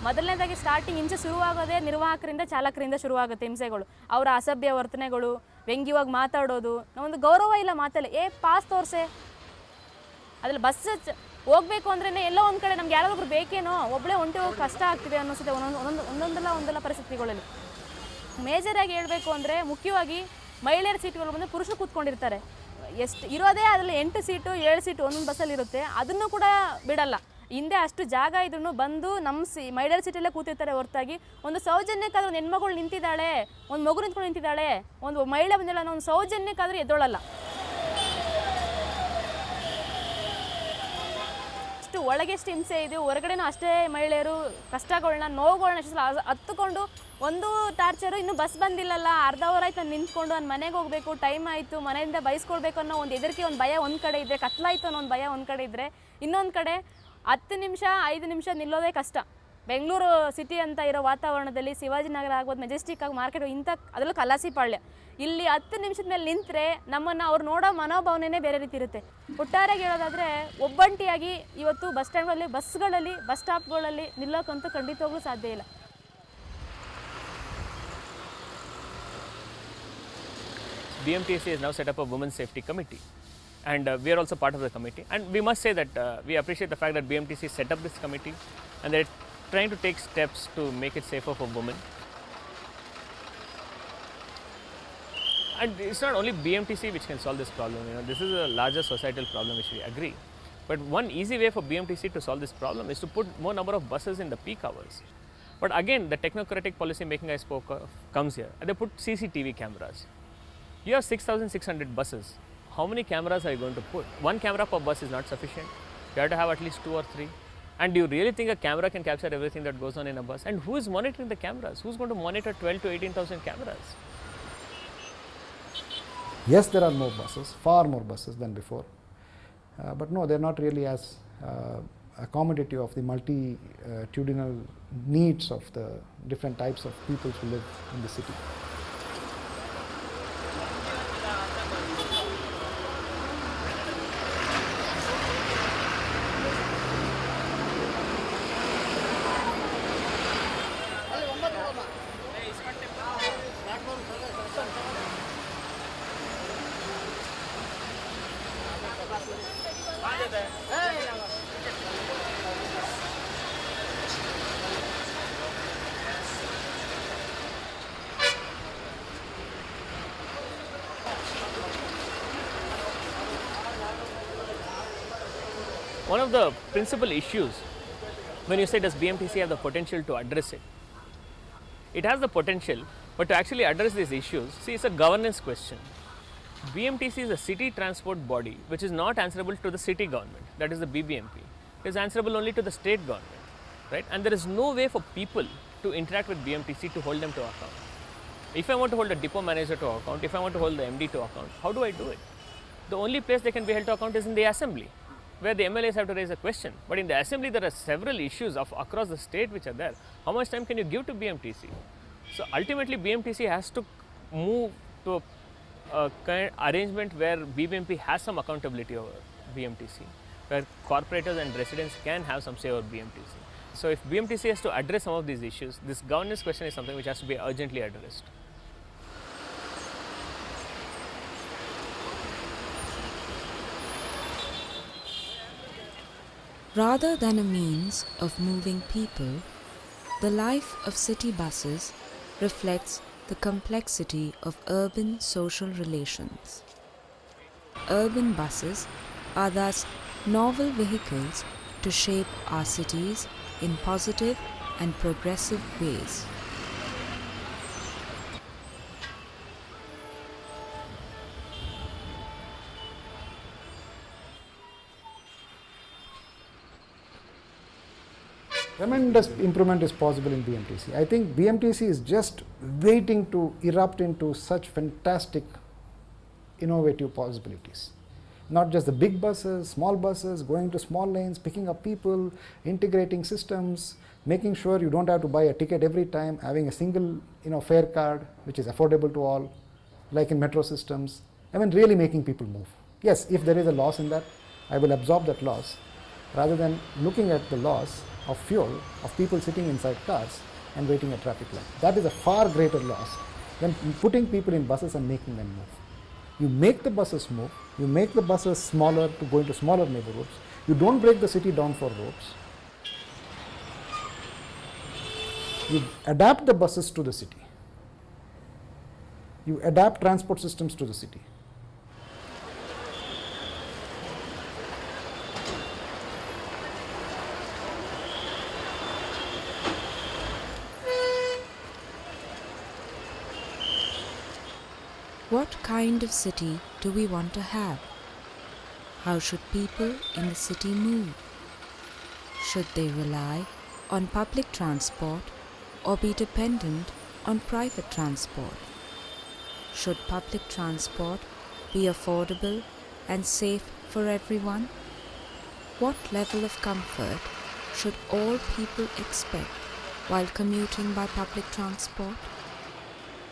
ಮೊದಲನೇದಾಗಿ starting ಹಿಂಸೆ ಶುರುವಾಗೋದೇ ನಿರ್ವಾಹಕರಿಂದ, ಚಾಲಕರಿಂದ ಶುರುವಾಗುತ್ತೆ ಹಿಂಸೆಗಳು. ಅವರ ಅಸಭ್ಯ ವರ್ತನೆಗಳು, ವ್ಯಂಗ್ಯವಾಗಿ ಮಾತಾಡೋದು, ಒಂದು ಗೌರವ ಇಲ್ಲ ಮಾತಲ್ಲಿ. ಪಾಸ್ ತೋರಿಸೆ, ಅದ್ರಲ್ಲಿ ಬಸ್ ಹೋಗ್ಬೇಕು ಅಂದ್ರೇ ಎಲ್ಲೋ ಒಂದು ಕಡೆ ನಮ್ಗೆ ಯಾರಾದ್ರೂ ಬೇಕೇನೋ, ಒಬ್ಬಳೇ ಹೊಂಟಿ ಹೋಗಿ ಕಷ್ಟ ಆಗ್ತಿದೆ ಅನ್ನಿಸುತ್ತೆ ಒಂದೊಂದಲ್ಲ ಪರಿಸ್ಥಿತಿಗಳಲ್ಲಿ. ಮೇಜರಾಗಿ ಹೇಳಬೇಕು ಅಂದರೆ ಮುಖ್ಯವಾಗಿ ಮಹಿಳೆಯರ ಸೀಟ್ಗಳು ಬಂದು ಪುರುಷರು ಕೂತ್ಕೊಂಡಿರ್ತಾರೆ. ಎಷ್ಟು ಇರೋದೇ ಅದರಲ್ಲಿ 8 ಸೀಟು 7 ಸೀಟು ಒಂದೊಂದು ಬಸ್ಸಲ್ಲಿ ಇರುತ್ತೆ, ಅದನ್ನು ಕೂಡ ಬಿಡಲ್ಲ. ಹಿಂದೆ ಅಷ್ಟು ಜಾಗ ಇದ್ರೂ ಬಂದು ನಮ್ಮ ಮಹಿಳೆಯರ ಸೀಟಲ್ಲೇ ಕೂತಿರ್ತಾರೆ ಹೊರತಾಗಿ ಒಂದು ಸೌಜನ್ಯಕ್ಕಾದ್ರೂ ಒಂದು ಹೆಣ್ಮಗಳು ನಿಂತಿದ್ದಾಳೆ, ಒಂದು ಮಗು ನಿಂತ್ಕೊಂಡು ನಿಂತಿದ್ದಾಳೆ, ಒಂದು ಮಹಿಳೆ ಬಂದಿಲ್ಲ ಅನ್ನೋ ಒಂದು ಸೌಜನ್ಯಕ್ಕಾದ್ರೂ ಎದ್ದೊಳಲ್ಲ. ಅಷ್ಟು ಒಳಗೆಷ್ಟು ಹಿಂಸೆ ಇದೆ, ಹೊರಗಡೆನೂ ಅಷ್ಟೇ ಮಹಿಳೆಯರು ಕಷ್ಟಗಳನ್ನ ನೋವುಗಳನ್ನ ಹತ್ತುಕೊಂಡು ಒಂದು ಟಾರ್ಚರು. ಇನ್ನು ಬಸ್ ಬಂದಿಲ್ಲಲ್ಲ, ಅರ್ಧ ಅವರ್ ಆಯ್ತು ನಾನು ನಿಂತ್ಕೊಂಡು ನಾನು ಮನೆಗೆ ಹೋಗಬೇಕು, ಟೈಮ್ ಆಯಿತು, ಮನೆಯಿಂದ ಬಯಸ್ಕೊಳ್ಬೇಕು ಅನ್ನೋ ಒಂದು ಹೆದರಿಕೆ, ಒಂದು ಭಯ ಒಂದು ಕಡೆ ಇದ್ದರೆ, ಕತ್ಲಾಯಿತು ಅನ್ನೋ ಒಂದು ಭಯ ಒಂದು ಕಡೆ ಇದ್ದರೆ, ಇನ್ನೊಂದು ಕಡೆ 10 ನಿಮಿಷ 5 ನಿಮಿಷ ನಿಲ್ಲೋದೇ ಕಷ್ಟ. ಬೆಂಗಳೂರು ಸಿಟಿ ಅಂತ ಇರೋ ವಾತಾವರಣದಲ್ಲಿ ಶಿವಾಜಿನಗರ ಆಗ್ಬೋದು, ಮೆಜೆಸ್ಟಿಕ್ ಆಗಿ ಮಾರ್ಕೆಟ್ ಇಂಥ ಅದರಲ್ಲೂ ಕಲಾಸಿಪಾಳ್ಯ, ಇಲ್ಲಿ 10 ನಿಮಿಷದ ಮೇಲೆ ನಿಂತರೆ ನಮ್ಮನ್ನು ಅವ್ರು ನೋಡೋ ಮನೋಭಾವನೆ ಬೇರೆ ರೀತಿ ಇರುತ್ತೆ. ಒಟ್ಟಾರೆಯಾಗಿ ಹೇಳೋದಾದರೆ ಒಬ್ಬಂಟಿಯಾಗಿ ಇವತ್ತು ಬಸ್ ಸ್ಟ್ಯಾಂಡ್ಗಳಲ್ಲಿ, ಬಸ್ಗಳಲ್ಲಿ, ಬಸ್ ಸ್ಟಾಪ್ಗಳಲ್ಲಿ ನಿಲ್ಲೋಕ್ಕಂತೂ ಖಂಡಿತವಾಗ್ಲೂ ಸಾಧ್ಯ ಇಲ್ಲ. BMTC has now set up a women's safety committee, and we are also part of the committee. And we must say that we appreciate the fact that BMTC set up this committee and they're trying to take steps to make it safer for women. And it's not only BMTC which can solve this problem. This is a larger societal problem which we agree. But one easy way for BMTC to solve this problem is to put more number of buses in the peak hours. But again, the technocratic policy making I spoke of comes here. They put CCTV cameras. You have 6,600 buses. How many cameras are you going to put? One camera per bus is not sufficient. You have to have at least 2 or 3. And do you really think a camera can capture everything that goes on in a bus? And who is monitoring the cameras? Who's going to monitor 12 to 18,000 cameras? Yes, there are more buses, far more buses than before. But no, they're not really as accommodative of the multitudinal needs of the different types of people who live in the city. One of the principal issues when you say does BMTC have the potential to address it, it has the potential, but to actually address these issues, see, it's a governance question. BMTC is a city transport body which is not answerable to the city government, that is the BBMP. It is answerable only to the state government, right? And there is no way for people to interact with BMTC to hold them to account. If I want to hold a depot manager to account, if I want to hold the MD to account, how do I do it? The only place they can be held to account is in the assembly, where the MLAs have to raise a question. But in the assembly, there are several issues across the state which are there. How much time can you give to BMTC? So ultimately, BMTC has to move to a kind of arrangement where BBMP has some accountability over BMTC, where corporators and residents can have some say over BMTC. So if BMTC has to address some of these issues, this governance question is something which has to be urgently addressed. Rather than a means of moving people, the life of city buses reflects the complexity of urban social relations. Urban buses are thus novel vehicles to shape our cities in positive and progressive ways. Tremendous improvement is possible in BMTC. I think BMTC is just waiting to erupt into such fantastic innovative possibilities. Not just the big buses, small buses, going to small lanes, picking up people, integrating systems, making sure you don't have to buy a ticket every time, having a single fare card which is affordable to all, like in metro systems. I mean, really making people move. Yes, if there is a loss in that, I will absorb that loss rather than looking at the loss of fuel, of people sitting inside cars and waiting at traffic light. That is a far greater loss than putting people in buses and making them move. You make the buses move, you make the buses smaller to go into smaller neighborhoods, you don't break the city down for roads. You adapt the buses to the city. You adapt transport systems to the city. What kind of city do we want to have? How should people in the city move? Should they rely on public transport or be dependent on private transport? Should public transport be affordable and safe for everyone? What level of comfort should all people expect while commuting by public transport?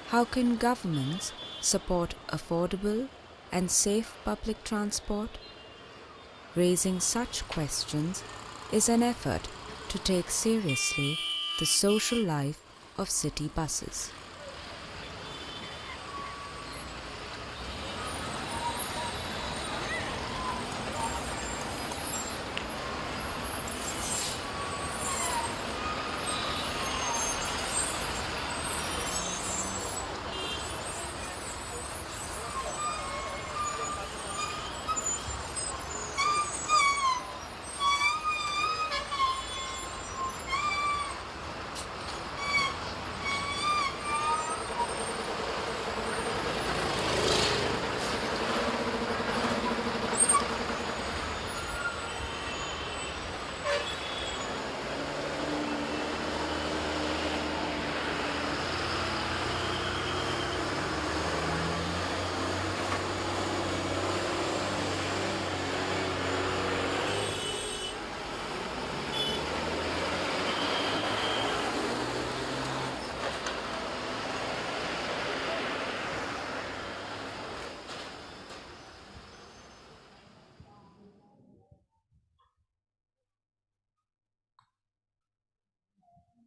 How can governments support affordable and safe public transport? Raising such questions is an effort to take seriously the social life of city buses.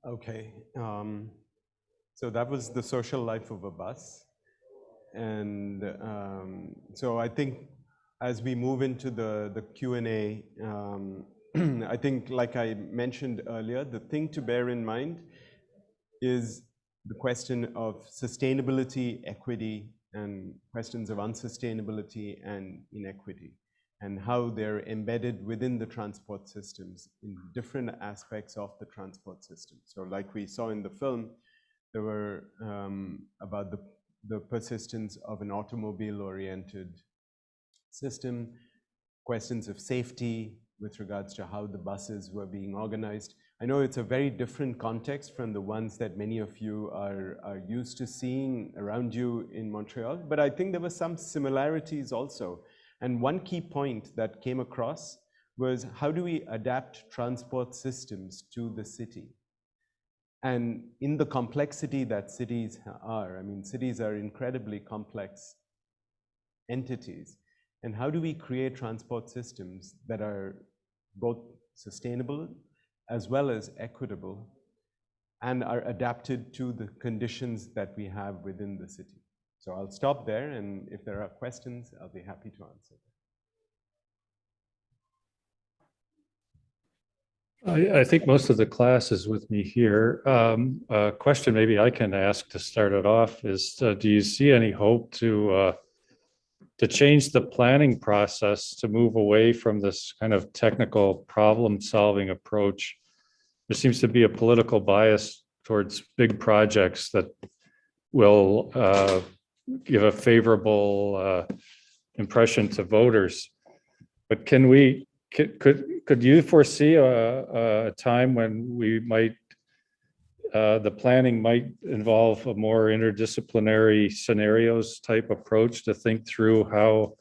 Okay, so that was the social life of a bus. And so I think as we move into the Q&A, I think like I mentioned earlier, the thing to bear in mind is the question of sustainability, equity, and questions of unsustainability and inequity, and how they're embedded within the transport systems in different aspects of the transport system. So like we saw in the film, there were about the persistence of an automobile-oriented system, questions of safety with regards to how the buses were being organized. I know it's a very different context from the ones that many of you are used to seeing around you in Montreal, but I think there were some similarities also. And one key point that came across was, how do we adapt transport systems to the city? And in the complexity that cities are, I mean, cities are incredibly complex entities. And how do we create transport systems that are both sustainable as well as equitable and are adapted to the conditions that we have within the city? So I'll stop there, and if there are questions, I'll be happy to answer them. I think most of the class is with me here. A question maybe I can ask to start it off is, do you see any hope to change the planning process to move away from this kind of technical problem-solving approach? There seems to be a political bias towards big projects that will give a favorable impression to voters. But could you foresee a time when we might, the planning might involve a more interdisciplinary scenarios type approach to think through how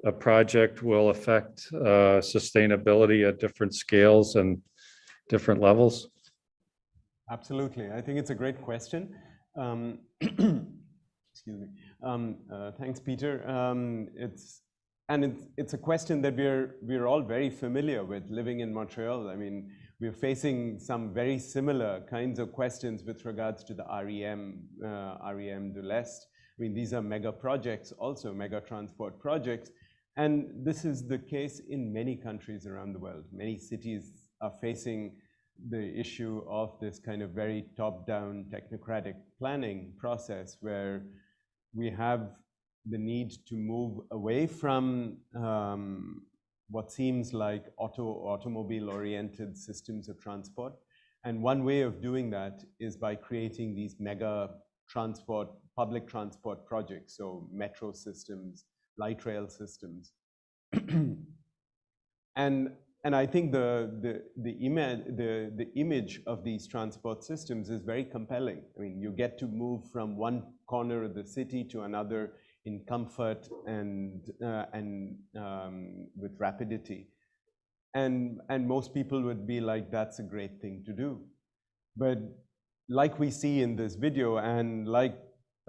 a project will affect sustainability at different scales and different levels? Absolutely. I think it's a great question. Excuse me. Thanks, Peter. It's a question that we're all very familiar with living in Montreal. I mean, we're facing some very similar kinds of questions with regards to the REM de l'Est. I mean, these are mega projects, also mega transport projects. And this is the case in many countries around the world. Many cities are facing the issue of this kind of very top-down technocratic planning process, where we have the need to move away from what seems like automobile-oriented systems of transport. And one way of doing that is by creating these mega transport, public transport projects, so metro systems, light rail systems. And I think the image of these transport systems is very compelling. I mean, you get to move from one corner of the city to another in comfort and with rapidity. And most people would be like, that's a great thing to do. But like we see in this video, and like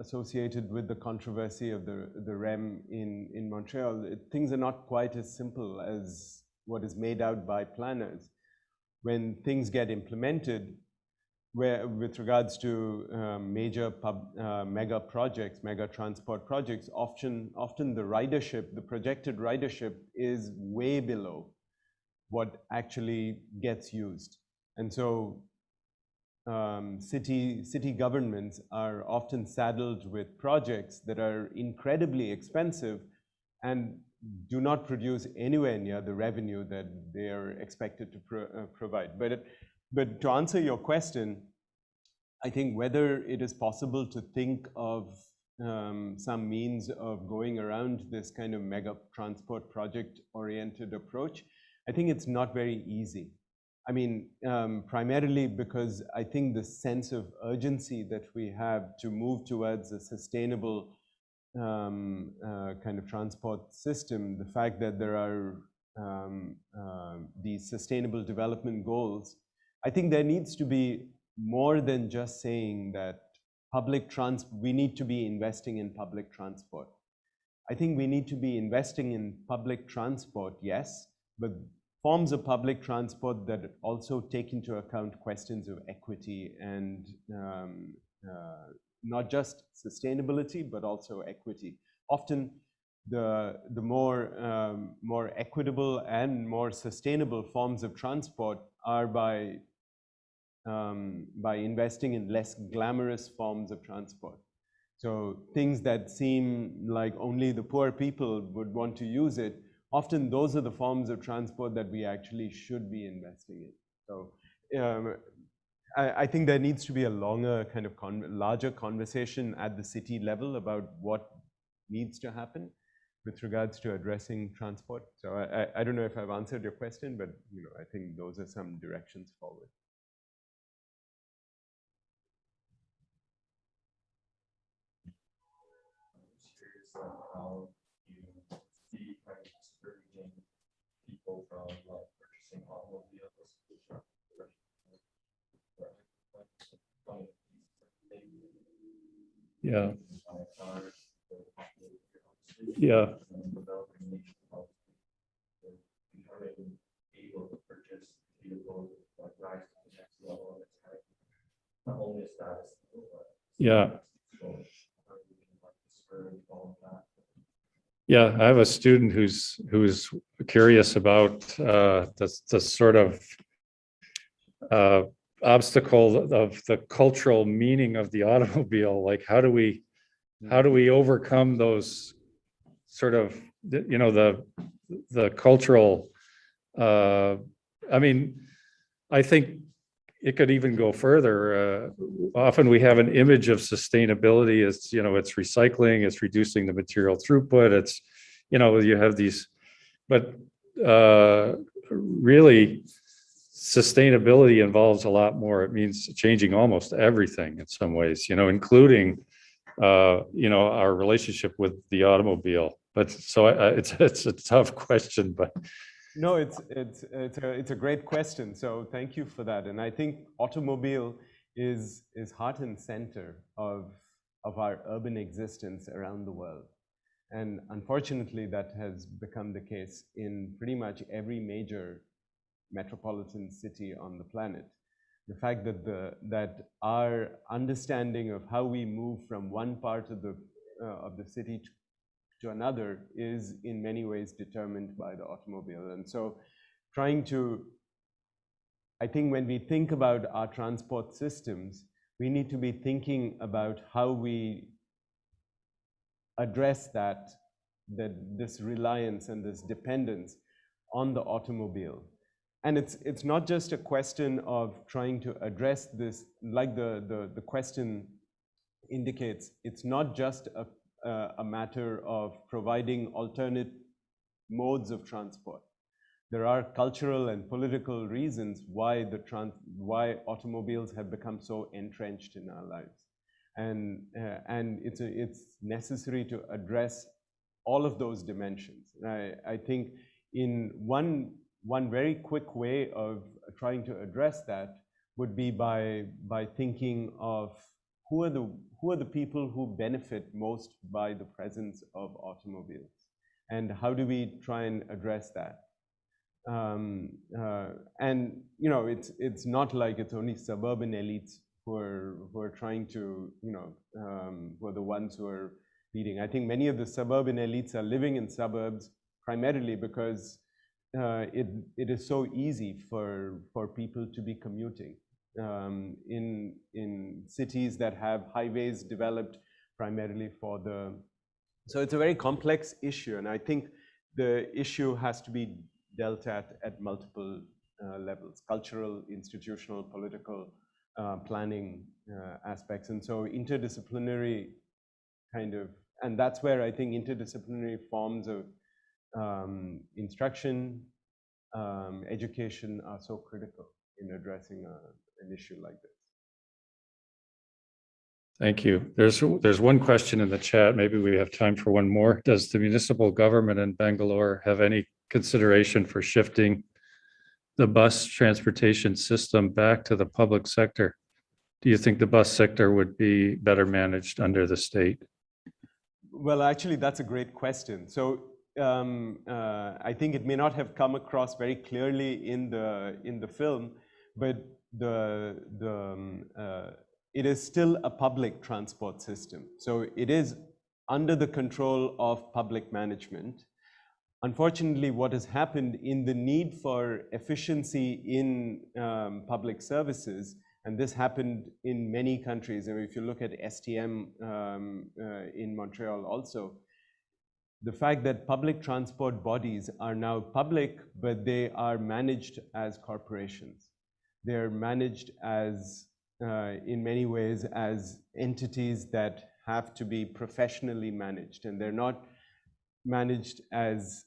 associated with the controversy of the REM in Montreal, things are not quite as simple as what is made out by planners. When things get implemented, with regards to major mega projects, mega transport projects, often the ridership, the projected ridership is way below what actually gets used. And so city governments are often saddled with projects that are incredibly expensive and do not produce anywhere near the revenue that they are expected to provide. But to answer your question, I think whether it is possible to think of some means of going around this kind of mega transport project-oriented approach, I think it's not very easy. I mean, primarily because I think the sense of urgency that we have to move towards a sustainable kind of transport system, the fact that there are these sustainable development goals, I think there needs to be more than just saying that we need to be investing in public transport. I think we need to be investing in public transport, yes, but forms of public transport that also take into account questions of equity and not just sustainability, but also equity. Often the more equitable and more sustainable forms of transport are by investing in less glamorous forms of transport. So things that seem like only the poor people would want to use it, often those are the forms of transport that we actually should be investing in. So I think there needs to be a longer kind of larger conversation at the city level about what needs to happen with regards to addressing transport. So I don't know if I've answered your question, but I think those are some directions forward. How you see discouraging people from purchasing automobiles, Yeah. Yeah. Able to purchase vehicles rise to the next level of its not only a status, yeah. Yeah, I have a student who's curious about the sort of obstacle of the cultural meaning of the automobile. Like, how do we overcome those sort of the cultural? I mean, I think it could even go further. Often we have an image of sustainability as, it's recycling, it's reducing the material throughput, it's, you have these, but really sustainability involves a lot more. It means changing almost everything in some ways, including, our relationship with the automobile. But so it's a tough question, but. No, it's a great question. So thank you for that. And I think automobile is heart and center of our urban existence around the world. And unfortunately, that has become the case in pretty much every major metropolitan city on the planet. The fact that our understanding of how we move from one part of the city to another is in many ways determined by the automobile. And so I think when we think about our transport systems, we need to be thinking about how we address this reliance and this dependence on the automobile. And it's not just a question of trying to address this, like the question indicates, it's not just a matter of providing alternate modes of transport. There are cultural and political reasons why automobiles have become so entrenched in our lives, and it's necessary to address all of those dimensions. I think in one very quick way of trying to address that would be by thinking of who are the people who benefit most by the presence of automobiles, and how do we try and address that? And it's not like it's only suburban elites who are trying to who are the ones who are leading. I think many of the suburban elites are living in suburbs primarily because it is so easy for people to be commuting. In cities that have highways developed primarily so it's a very complex issue, and I think the issue has to be dealt at multiple levels: cultural, institutional, political, planning aspects. And so interdisciplinary and that's where I think interdisciplinary forms of instruction, education are so critical in addressing an issue like this. Thank you. There's one question in the chat. Maybe we have time for one more. Does the municipal government in Bangalore have any consideration for shifting the bus transportation system back to the public sector? Do you think the bus sector would be better managed under the state? Well, actually, that's a great question. So I think it may not have come across very clearly in the film, but it is still a public transport system. So it is under the control of public management. Unfortunately, what has happened in the need for efficiency in public services, and this happened in many countries. I mean, if you look at STM in Montreal also, the fact that public transport bodies are now public, but they are managed as corporations. They're managed as, in many ways, as entities that have to be professionally managed, and they're not managed as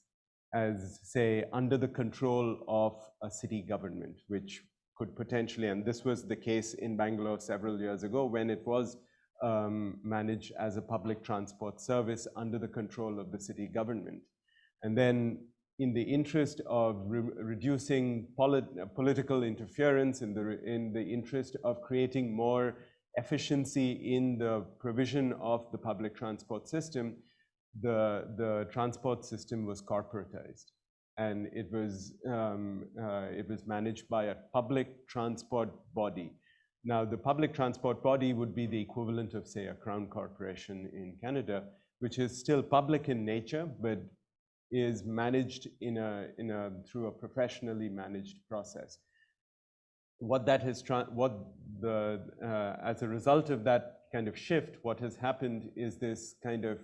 say, under the control of a city government, which could potentially, and this was the case in Bangalore several years ago when it was managed as a public transport service under the control of the city government. And then in the interest of reducing political interference, in the interest of creating more efficiency in the provision of the public transport system, the transport system was corporatized, and it was managed by a public transport body. Now, the public transport body would be the equivalent of, say, a crown corporation in Canada, which is still public in nature, but is managed through a professionally managed process. What that has, as a result of that kind of shift, what has happened is this kind of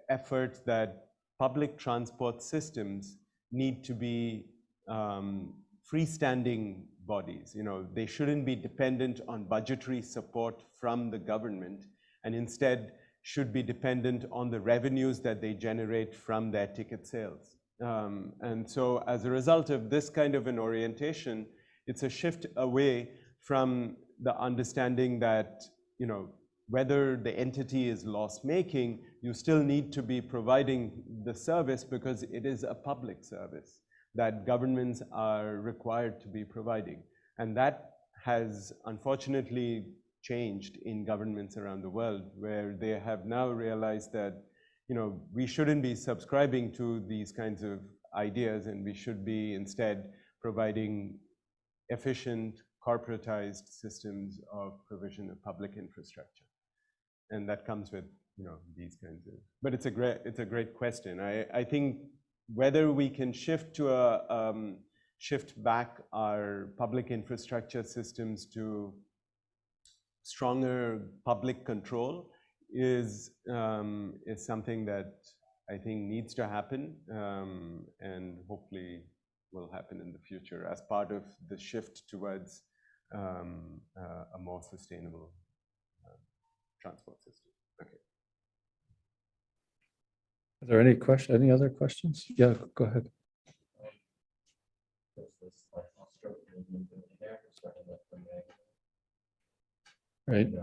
effort that public transport systems need to be freestanding bodies. You know, they shouldn't be dependent on budgetary support from the government, and instead should be dependent on the revenues that they generate from their ticket sales. And so as a result of this kind of an orientation, it's a shift away from the understanding that, you know, whether the entity is loss-making, you still need to be providing the service because it is a public service that governments are required to be providing. And that has unfortunately changed in governments around the world, where they have now realized that, you know, we shouldn't be subscribing to these kinds of ideas, and we should be instead providing efficient, corporatized systems of provision of public infrastructure. And that comes with, you know, these kinds of, but it's a great question. I think whether we can shift back our public infrastructure systems to stronger public control is something that I think needs to happen, and hopefully will happen in the future as part of the shift towards a more sustainable transport system. Okay. Are there any other questions? Yeah, go ahead. Right.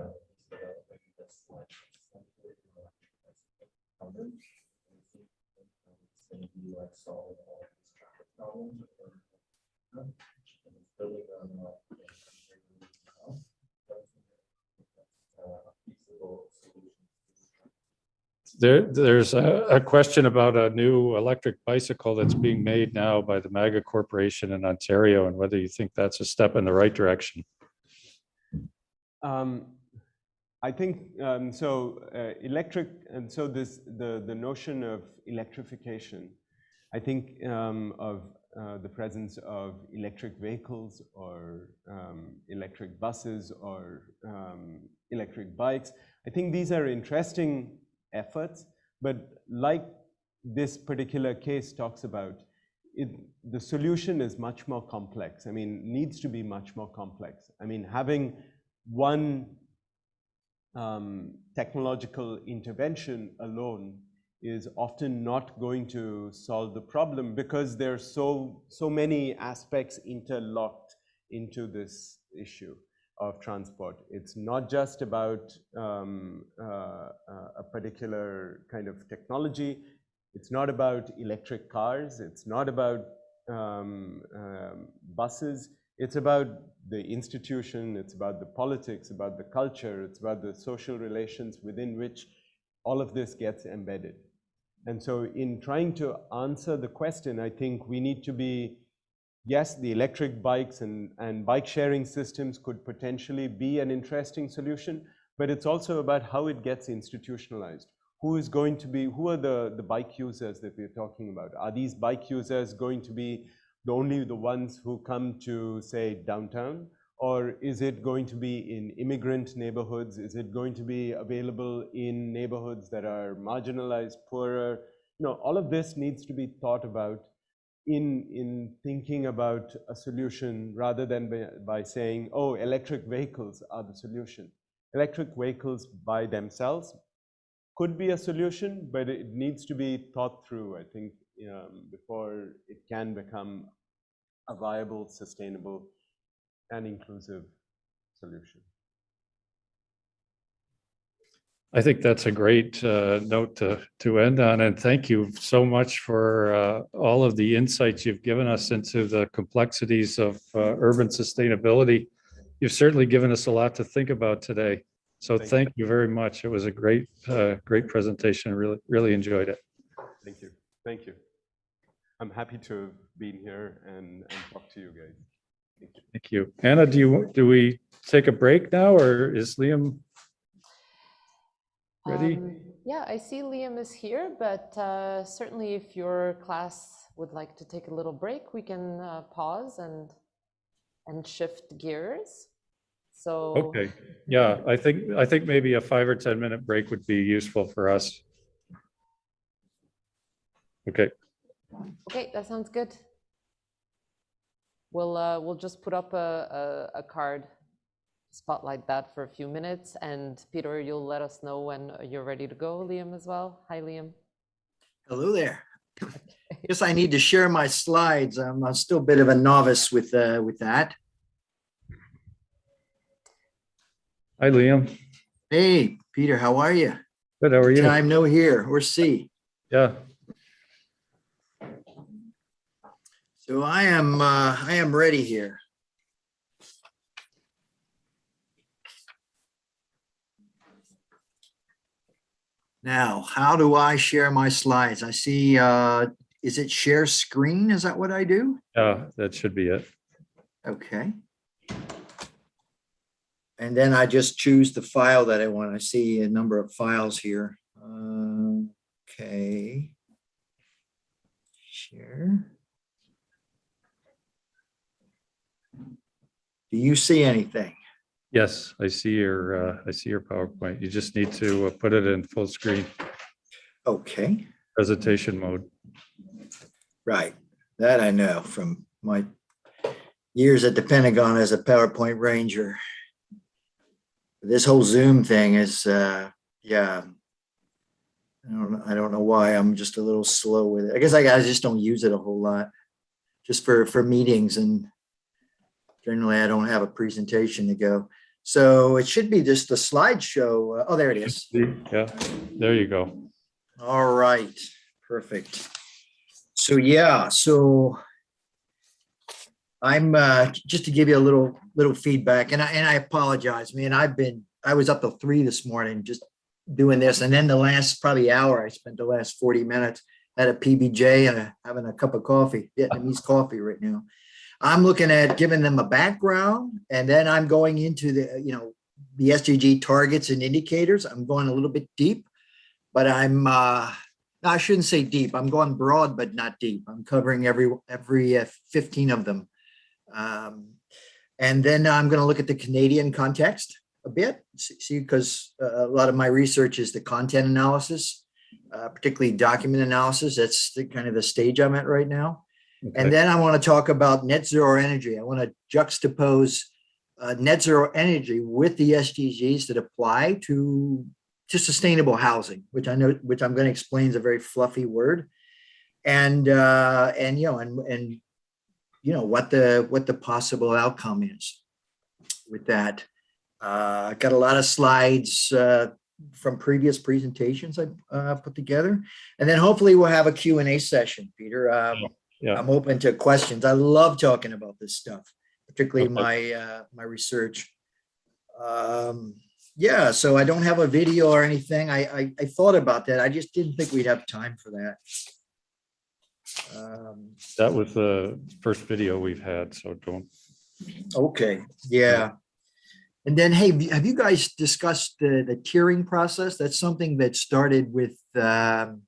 There's a question about a new electric bicycle that's being made now by the MAGA Corporation in Ontario, and whether you think that's a step in the right direction. I think electric, and so the notion of electrification, I think of the presence of electric vehicles or electric buses or electric bikes. I think these are interesting efforts, but like this particular case talks about, the solution is much more complex. I mean, needs to be much more complex. I mean, having one technological intervention alone is often not going to solve the problem, because there are so many aspects interlocked into this issue of transport. It's not just about a particular kind of technology. It's not about electric cars. It's not about buses. It's about the institution. It's about the politics, about the culture. It's about the social relations within which all of this gets embedded. And so in trying to answer the question, I think we need to be, yes, the electric bikes and bike sharing systems could potentially be an interesting solution, but it's also about how it gets institutionalized. Who are the bike users that we're talking about? Are these bike users going to be only the ones who come to, say, downtown? Or is it going to be in immigrant neighborhoods? Is it going to be available in neighborhoods that are marginalized, poorer? All of this needs to be thought about in thinking about a solution, rather than by saying, oh, electric vehicles are the solution. Electric vehicles by themselves could be a solution, but it needs to be thought through, I think, before it can become a viable, sustainable, and inclusive solution. I think that's a great note to end on, and thank you so much for all of the insights you've given us into the complexities of urban sustainability. You've certainly given us a lot to think about today. So thank you very much. It was a great presentation. Really enjoyed it. Thank you. Thank you. I'm happy to have been here and talk to you guys. Thank you. Thank you. Anna, do we take a break now, or is Liam ready? Yeah, I see Liam is here, but certainly if your class would like to take a little break, we can pause and shift gears. So Okay. Yeah, I think maybe a 5 or 10 minute break would be useful for us. Okay. Okay, that sounds good. We'll just put up a card, spotlight that for a few minutes, and Peter, you'll let us know when you're ready to go. Liam as well. Hi, Liam. Hello there. Guess I need to share my slides. I'm still a bit of a novice with that. Hi, Liam. Hey, Peter, how are you? Good. How are you? Time no hear or see. Yeah. So I am ready here. Now, how do I share my slides? I see, is it share screen? Is that what I do? Yeah, that should be it. Okay. And then I just choose the file that I want. I see a number of files here. Okay. Share. Do you see anything? Yes, I see your PowerPoint. You just need to put it in full screen. Okay. Presentation mode. Right. That I know from my years at the Pentagon as a PowerPoint ranger. This whole Zoom thing is, yeah. I don't know why. I'm just a little slow with it. I guess I just don't use it a whole lot, just for meetings, and generally I don't have a presentation to go. So it should be just a slideshow. Oh, there it is. Yeah, there you go. All right, perfect. So yeah, so I'm just to give you a little feedback, and I apologize, man. I was up till 3 this morning just doing this, and then the last probably hour I spent the last 40 minutes at a PBJ and having a cup of coffee, Vietnamese coffee right now. I'm looking at giving them a background, and then I'm going into the SDG targets and indicators. I'm going a little bit deep, but I shouldn't say deep. I'm going broad, but not deep. I'm covering every 15 of them. And then I'm going to look at the Canadian context a bit, see, because a lot of my research is the content analysis, particularly document analysis. That's kind of the stage I'm at right now. Okay. And then I want to talk about net zero energy. I want to juxtapose net zero energy with the SDGs that apply to sustainable housing, which I'm going to explain is a very fluffy word, and what the possible outcome is with that. I've got a lot of slides from previous presentations I put together, and then hopefully we'll have a Q&A session, Peter. Yeah. I'm open to questions. I love talking about this stuff, particularly my research. Yeah, so I don't have a video or anything. I thought about that. I just didn't think we'd have time for that. That was the first video we've had, so don't. Okay, yeah. And then, hey, have you guys discussed the tiering process? That's something that started with the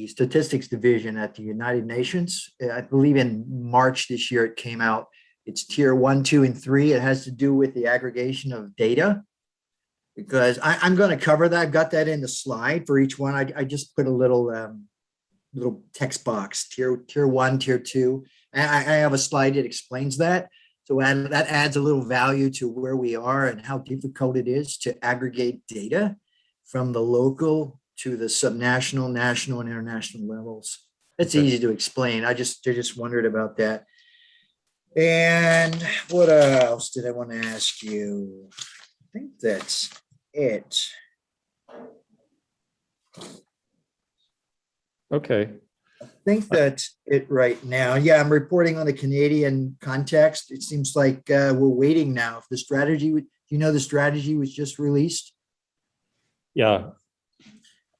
Statistics Division at the United Nations. I believe in March this year it came out. It's tier 1, 2, and 3. It has to do with the aggregation of data. Because I'm going to cover that. I've got that in the slide for each one. I just put a little text box, tier 1, tier 2. And I have a slide that explains that. So that adds a little value to where we are and how difficult it is to aggregate data from the local to the subnational, national, and international levels. It's easy to explain. I just wondered about that. And what else did I want to ask you? I think that's it. Okay. I think that's it right now. Yeah, I'm reporting on the Canadian context. It seems like we're waiting now. If the strategy, the strategy was just released? Yeah.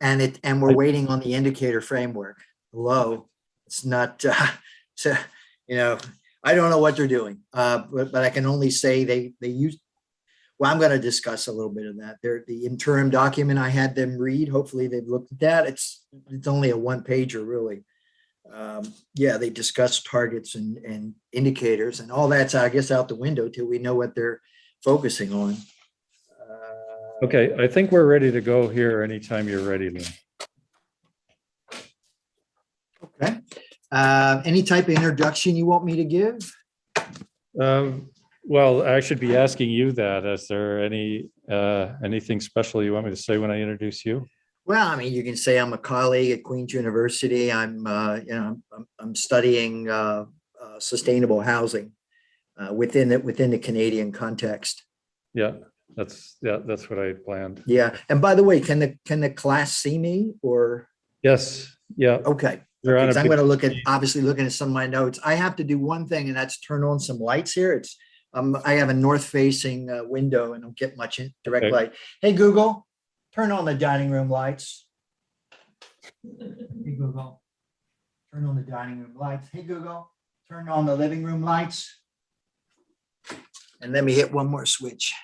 And we're waiting on the indicator framework. Hello, it's not, so, I don't know what they're doing, but I can only say they use, well, I'm going to discuss a little bit of that. The interim document I had them read, hopefully they've looked at that. It's only a one-pager, really. Yeah, they discuss targets and indicators, and all that's, I guess, out the window till we know what they're focusing on. Okay, I think we're ready to go here anytime you're ready, Lynn. Okay. Any type of introduction you want me to give? Well, I should be asking you that. Is there anything special you want me to say when I introduce you? Well, I mean, you can say I'm a colleague at Queen's University. I'm studying sustainable housing within the Canadian context. Yeah, that's what I planned. Yeah, and by the way, can the class see me or? Yes. Yeah. Okay. You're on I'm going to obviously looking at some of my notes. I have to do one thing, and that's turn on some lights here. It's I have a north-facing window, and don't get much direct light. Hey, Google, turn on the dining room lights. Hey, Google, turn on the dining room lights. Hey, Google, turn on the living room lights. And let me hit one more switch.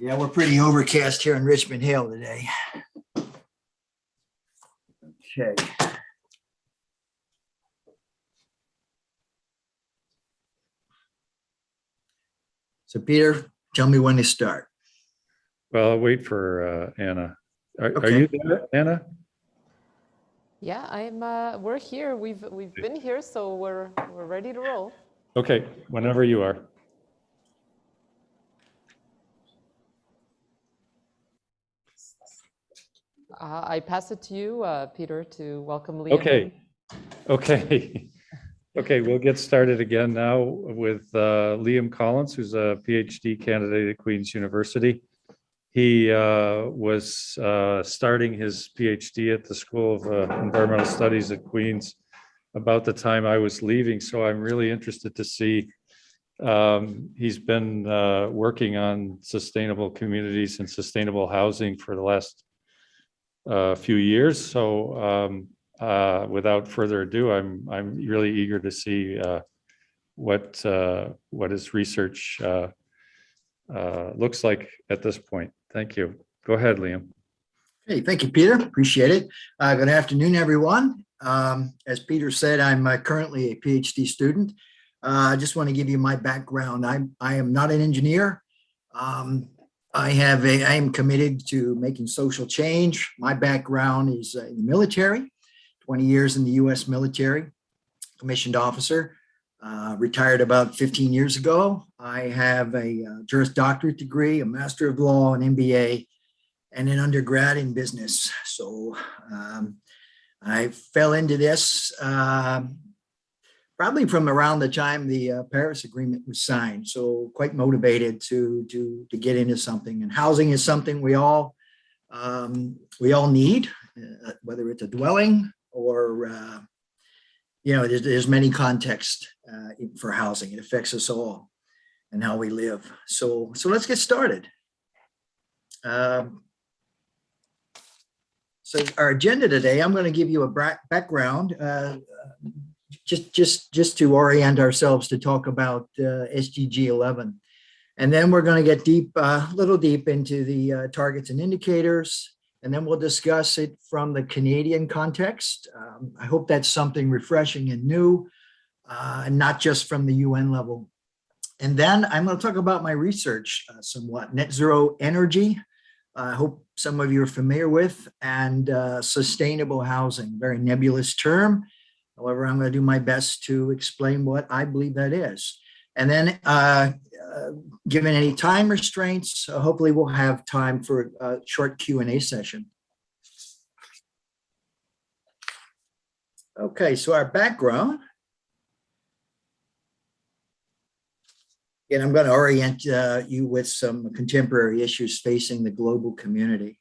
Yeah, we're pretty overcast here in Richmond Hill today. Okay. So Peter, tell me when to start. Well, I'll wait for Anna. Are you there, Anna? Yeah, we're here. We've been here, so we're ready to roll. Okay, whenever you are. I pass it to you, Peter, to welcome Liam. Okay, we'll get started again now with Liam Collins, who's a PhD candidate at Queen's University. He was starting his PhD at the School of Environmental Studies at Queen's about the time I was leaving, so I'm really interested to see. He's been working on sustainable communities and sustainable housing for the last few years. So without further ado, I'm really eager to see what his research looks like at this point. Thank you. Go ahead, Liam. Hey, thank you, Peter. Appreciate it. Good afternoon, everyone. As Peter said, I'm currently a PhD student. I just want to give you my background. I am not an engineer. I am committed to making social change. My background is in the military, 20 years in the U.S. military, commissioned officer, retired about 15 years ago. I have a Juris Doctorate degree, a Master of Law, an MBA, and an undergrad in business. So I fell into this probably from around the time the Paris Agreement was signed. So quite motivated to get into something. And housing is something we all need, whether it's a dwelling or there's many contexts for housing. It affects us all and how we live. So let's get started. So our agenda today, I'm going to give you a background, just to orient ourselves to talk about SDG 11. And then we're going to get a little deep into the targets and indicators, and then we'll discuss it from the Canadian context. I hope that's something refreshing and new, and not just from the UN level. And then I'm going to talk about my research somewhat, net zero energy. I hope some of you are familiar with, and sustainable housing, very nebulous term. However, I'm going to do my best to explain what I believe that is. And then, given any time restraints, hopefully we'll have time for a short Q&A session. Okay, so our background. And I'm going to orient you with some contemporary issues facing the global community.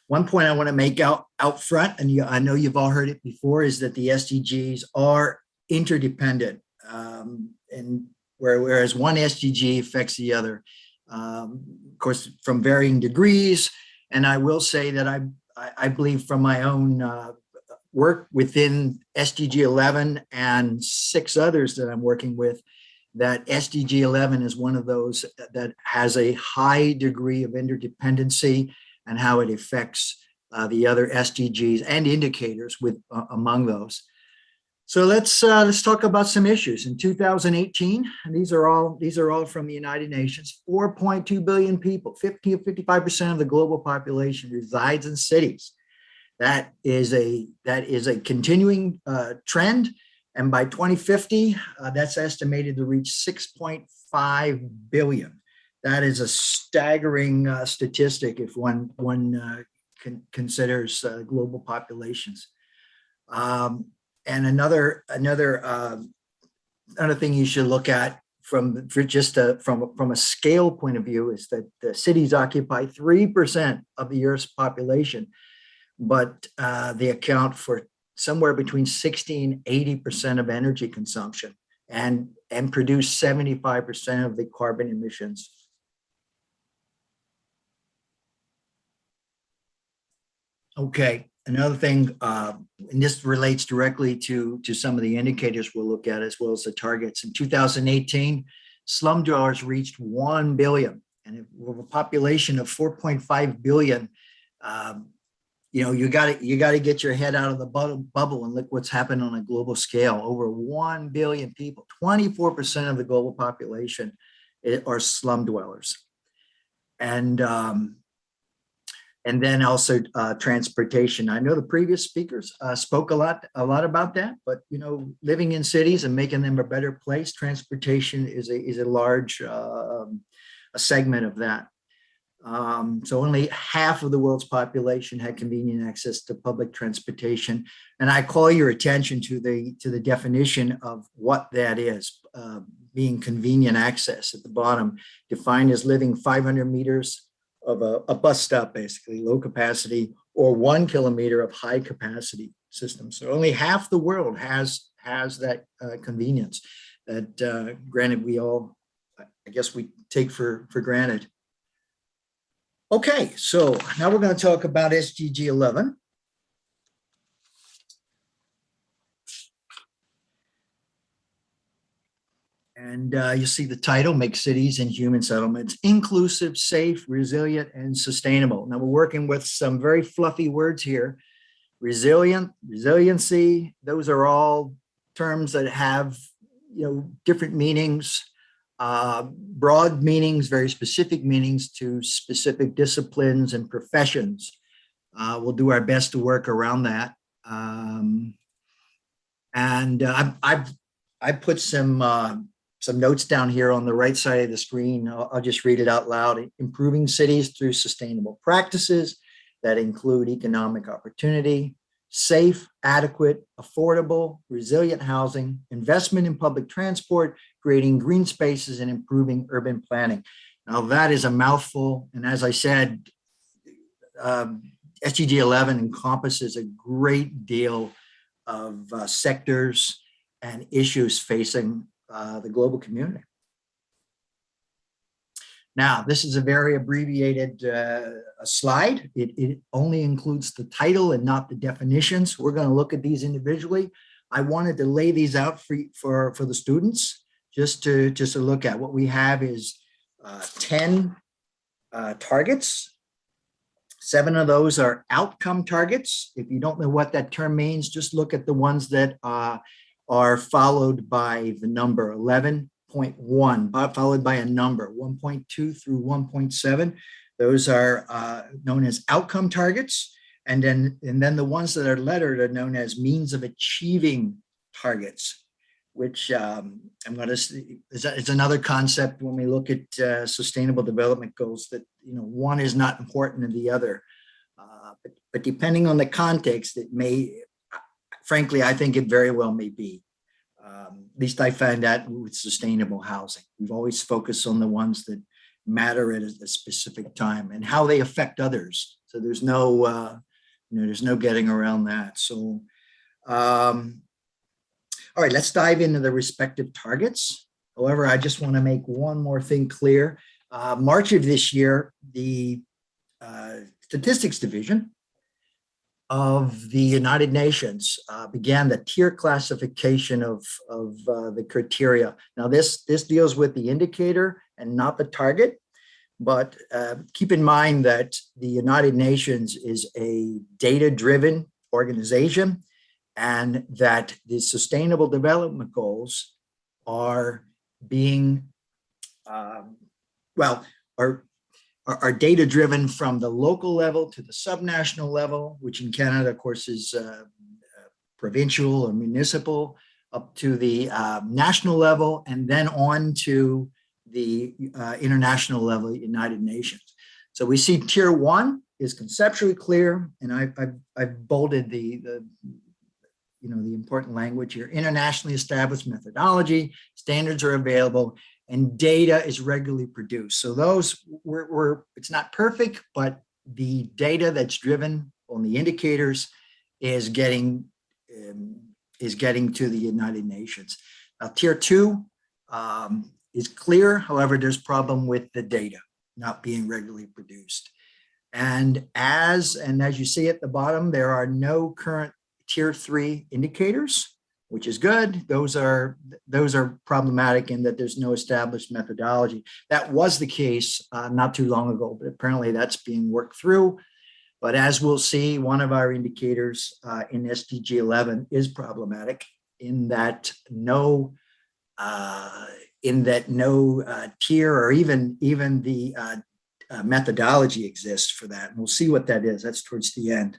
One point I want to make out front, and I know you've all heard it before, is that the SDGs are interdependent, and whereas one SDG affects the other, of course, from varying degrees. And I will say that I believe from my own work within SDG 11 and 6 others that I'm working with, that SDG 11 is one of those that has a high degree of interdependency and how it affects the other SDGs and indicators among those. So let's talk about some issues. In 2018, and these are all from the United Nations, 4.2 billion people, 55% of the global population resides in cities. That is a continuing trend. And by 2050, that's estimated to reach 6.5 billion. That is a staggering statistic if one considers global populations. And another thing you should look at from a scale point of view is that the cities occupy 3% of the Earth's population, but they account for somewhere between 60 and 80% of energy consumption and produce 75% of the carbon emissions. Okay, another thing, and this relates directly to some of the indicators we'll look at as well as the targets. In 2018, slum dwellers reached 1 billion, and with a population of 4.5 billion, you got to get your head out of the bubble and look what's happened on a global scale. Over 1 billion people, 24% of the global population are slum dwellers. And then also transportation. I know the previous speakers spoke a lot about that, but living in cities and making them a better place, transportation is a large a segment of that. So only half of the world's population had convenient access to public transportation. And I call your attention to the definition of what that is, being convenient access at the bottom, defined as living 500 meters of a bus stop, basically low capacity, or 1 kilometer of high capacity system. So only half the world has that convenience that granted we all, I guess we take for granted. Okay, so now we're going to talk about SDG 11. And you see the title, Make Cities and Human Settlements Inclusive, Safe, Resilient, and Sustainable. Now we're working with some very fluffy words here. Resilient, resiliency, those are all terms that have different meanings. Broad meanings, very specific meanings to specific disciplines and professions. We'll do our best to work around that. I put some notes down here on the right side of the screen. I'll just read it out loud. Improving cities through sustainable practices that include economic opportunity, safe, adequate, affordable, resilient housing, investment in public transport, creating green spaces, and improving urban planning. Now that is a mouthful. And as I said, SDG 11 encompasses a great deal sectors and issues facing the global community. Now, this is a very abbreviated slide. It only includes the title and not the definitions. We're going to look at these individually. I wanted to lay these out for the students just to look at. What we have is 10 targets. 7 of those are outcome targets. If you don't know what that term means, just look at the ones that are followed by the number 11.1, followed by a number 1.2 through 1.7. Those are known as outcome targets. And then the ones that are lettered are known as means of achieving targets, which I'm going to see is another concept when we look at sustainable development goals, that one is not important than the other. But depending on the context, it may, frankly, I think it very well may be. At least I find that with sustainable housing. We've always focused on the ones that matter at a specific time and how they affect others. So there's no, there's no getting around that. So, all right, let's dive into the respective targets. However, I just want to make one more thing clear. March of this year, the Statistics Division of the United Nations began the tier classification of the criteria. Now, this deals with the indicator and not the target, but keep in mind that the United Nations is a data-driven organization, and that the Sustainable Development Goals are being, are data-driven from the local level to the subnational level, which in Canada, of course, is provincial or municipal, up to the national level, and then on to the international level, United Nations. So we see tier 1 is conceptually clear, and I've bolded the important language here. Internationally established methodology, standards are available, and data is regularly produced. So those it's not perfect, but the data that's driven on the indicators is getting to the United Nations. Now, tier 2 is clear. However, there's problem with the data not being regularly produced. And as you see at the bottom, there are no current tier 3 indicators, which is good. Those are problematic in that there's no established methodology. That was the case not too long ago, but apparently that's being worked through. But as we'll see, one of our indicators in SDG 11 is problematic in that no tier or even the methodology exists for that. And we'll see what that is. That's towards the end.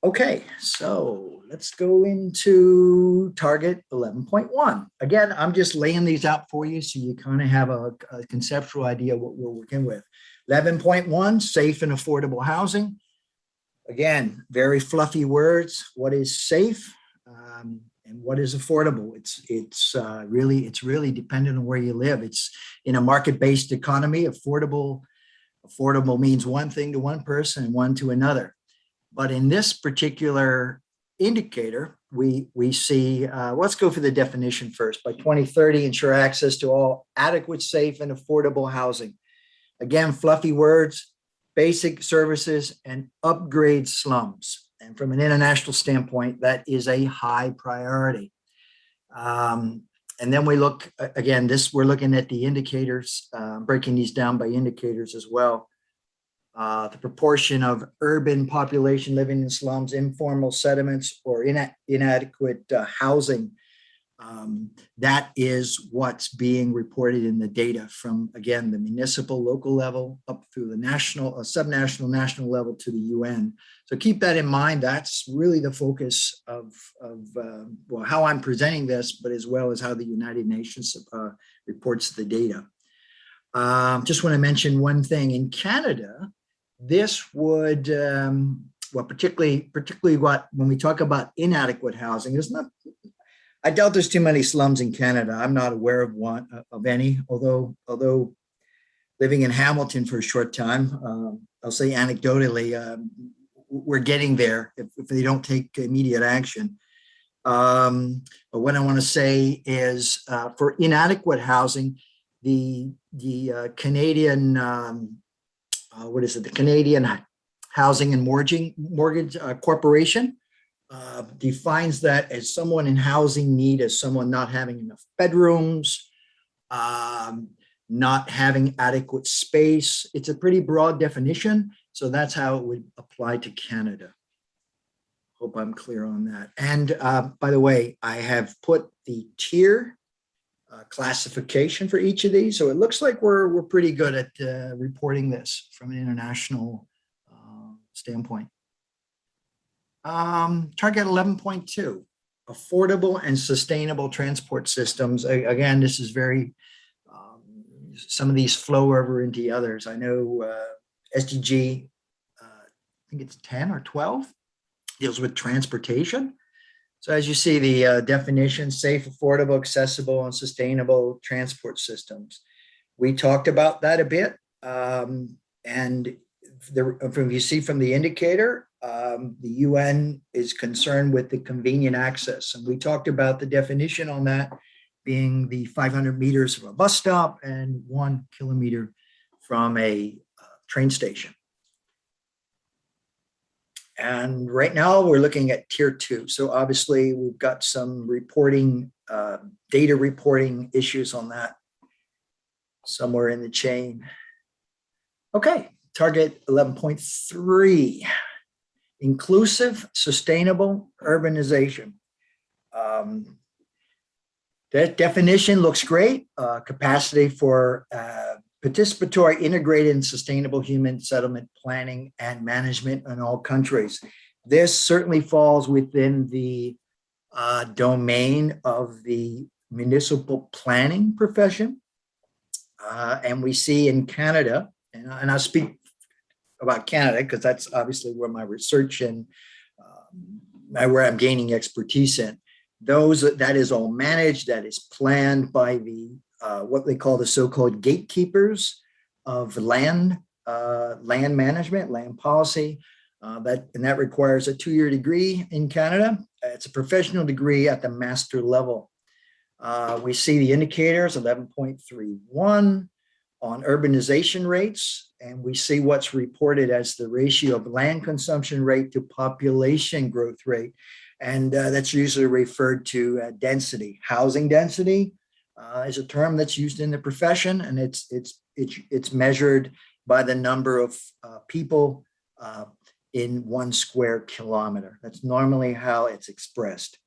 Okay, so let's go into target 11.1. Again, I'm just laying these out for you so you kind of have a conceptual idea what we're working with. 11.1, safe and affordable housing. Again, very fluffy words. What is safe and what is affordable? It's really dependent on where you live. It's in a market-based economy. Affordable means one thing to one person and one to another. But in this particular indicator, we see, let's go for the definition first. By 2030, ensure access to all adequate, safe, and affordable housing. Again, fluffy words, basic services, and upgrade slums. And from an international standpoint, that is a high priority. And then we look, again, we're looking at the indicators, breaking these down by indicators as well. The proportion of urban population living in slums, informal settlements, or inadequate housing. That is what's being reported in the data from, again, the municipal, local level up through the national, subnational, national level to the UN. So keep that in mind. That's really the focus of how I'm presenting this, but as well as how the United Nations reports the data. Just want to mention one thing. In Canada, this would, particularly when we talk about inadequate housing, I doubt there's too many slums in Canada. I'm not aware of any, although living in Hamilton for a short time, I'll say anecdotally, we're getting there if they don't take immediate action. But what I want to say is for inadequate housing, the Canadian, what is it? The Canadian Housing and Mortgage Corporation defines that as someone in housing need as someone not having enough bedrooms, not having adequate space. It's a pretty broad definition. So that's how it would apply to Canada. Hope I'm clear on that. And by the way, I have put the tier classification for each of these. So it looks like we're pretty good at reporting this from an international standpoint. Target 11.2, affordable and sustainable transport systems. Again, this is very, some of these flow over into the others. I know SDG, I think it's 10 or 12, deals with transportation. So as you see, the definition, safe, affordable, accessible, and sustainable transport systems. We talked about that a bit. And from you see from the indicator, the UN is concerned with the convenient access. And we talked about the definition on that being the 500 meters from a bus stop and 1 kilometer from a train station. And right now we're looking at tier 2. So obviously we've got some reporting, data reporting issues on that somewhere in the chain. Okay, target 11.3, inclusive, sustainable urbanization. That definition looks great. Capacity for participatory, integrated, and sustainable human settlement planning and management in all countries. This certainly falls within the domain of the municipal planning profession. And we see in Canada, and I'll speak about Canada because that's obviously where my research and where I'm gaining expertise in. That is all managed, that is planned by the what they call the so-called gatekeepers of land management, land policy. That requires a 2-year degree in Canada. It's a professional degree at the master level. We see the indicators 11.31 on urbanization rates, and we see what's reported as the ratio of land consumption rate to population growth rate. And that's usually referred to density. Housing density is a term that's used in the profession, and it's measured by the number of people in 1 square kilometer. That's normally how it's expressed.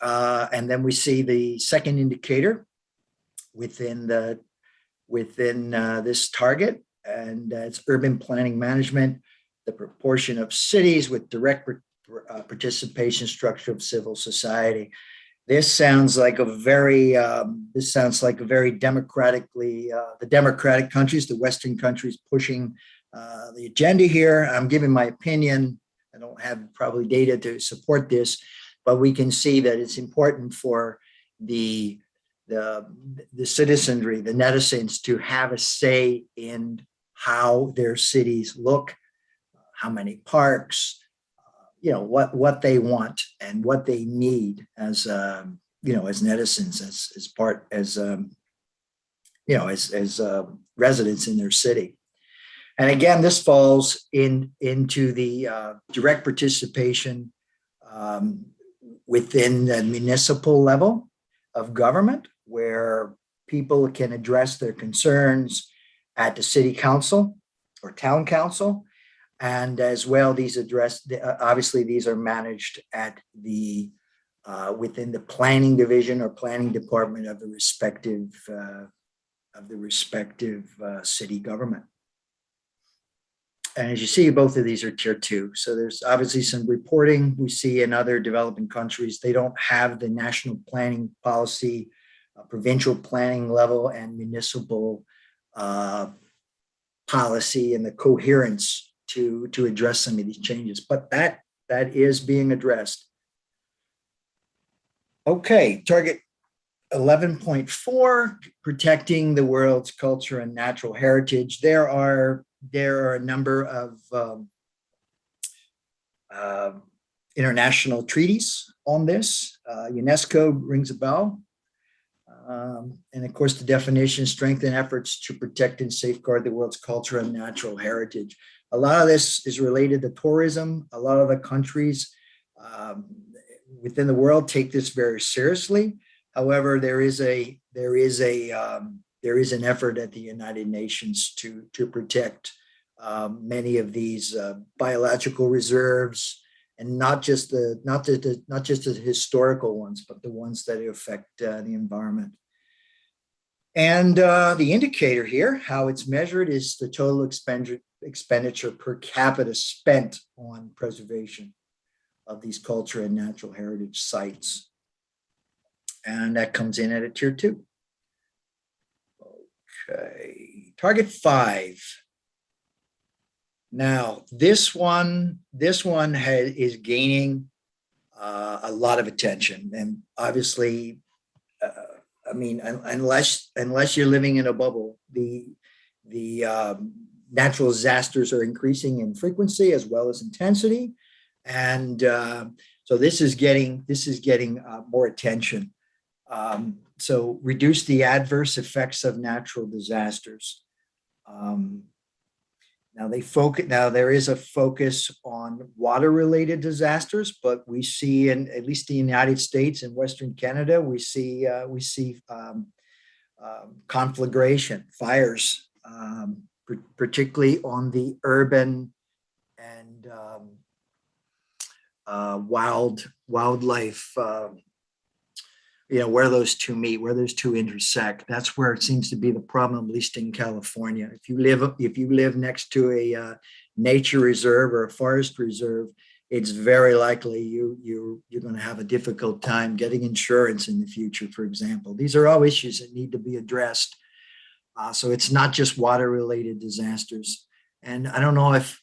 And then we see the second indicator within this target, and it's urban planning management, the proportion of cities with direct participation structure of civil society. This sounds like a very democratically, the democratic countries, the Western countries pushing the agenda here. I'm giving my opinion. I don't have probably data to support this, but we can see that it's important for the citizenry, the netizens, to have a say in how their cities look, how many parks, what they want and what they need as as netizens, as residents in their city. And again, this falls into the direct participation within the municipal level of government, where people can address their concerns at the city council or town council. And as well, obviously these are managed at the within the planning division or planning department of the respective city government. And as you see, both of these are tier 2. So there's obviously some reporting we see in other developing countries. They don't have the national planning policy, provincial planning level, and municipal policy and the coherence to address some of these changes, but that is being addressed. Okay, target 11.4, protecting the world's culture and natural heritage. There are a number of international treaties on this. UNESCO rings a bell. And of course, the definition, strengthen efforts to protect and safeguard the world's cultural and natural heritage. A lot of this is related to tourism. A lot of the countries within the world take this very seriously. However, there is an effort at the United Nations to protect many of these biological reserves, and not just the historical ones, but the ones that affect the environment. And the indicator here, how it's measured, is the total expenditure per capita spent on preservation of these cultural and natural heritage sites. And that comes in at a tier 2. Okay, target 5. Now, this one is gaining a lot of attention, and obviously, I mean, unless you're living in a bubble, the natural disasters are increasing in frequency as well as intensity, and so this is getting more attention. So reduce the adverse effects of natural disasters. Now there is a focus on water-related disasters, but we see in at least the United States and Western Canada, we see conflagration, fires, particularly on the urban and wildlife. Where those two meet, where those two intersect. That's where it seems to be the problem, at least in California. If you live next to a nature reserve or a forest reserve, it's very likely you're going to have a difficult time getting insurance in the future, for example. These are all issues that need to be addressed. So it's not just water-related disasters. And I don't know if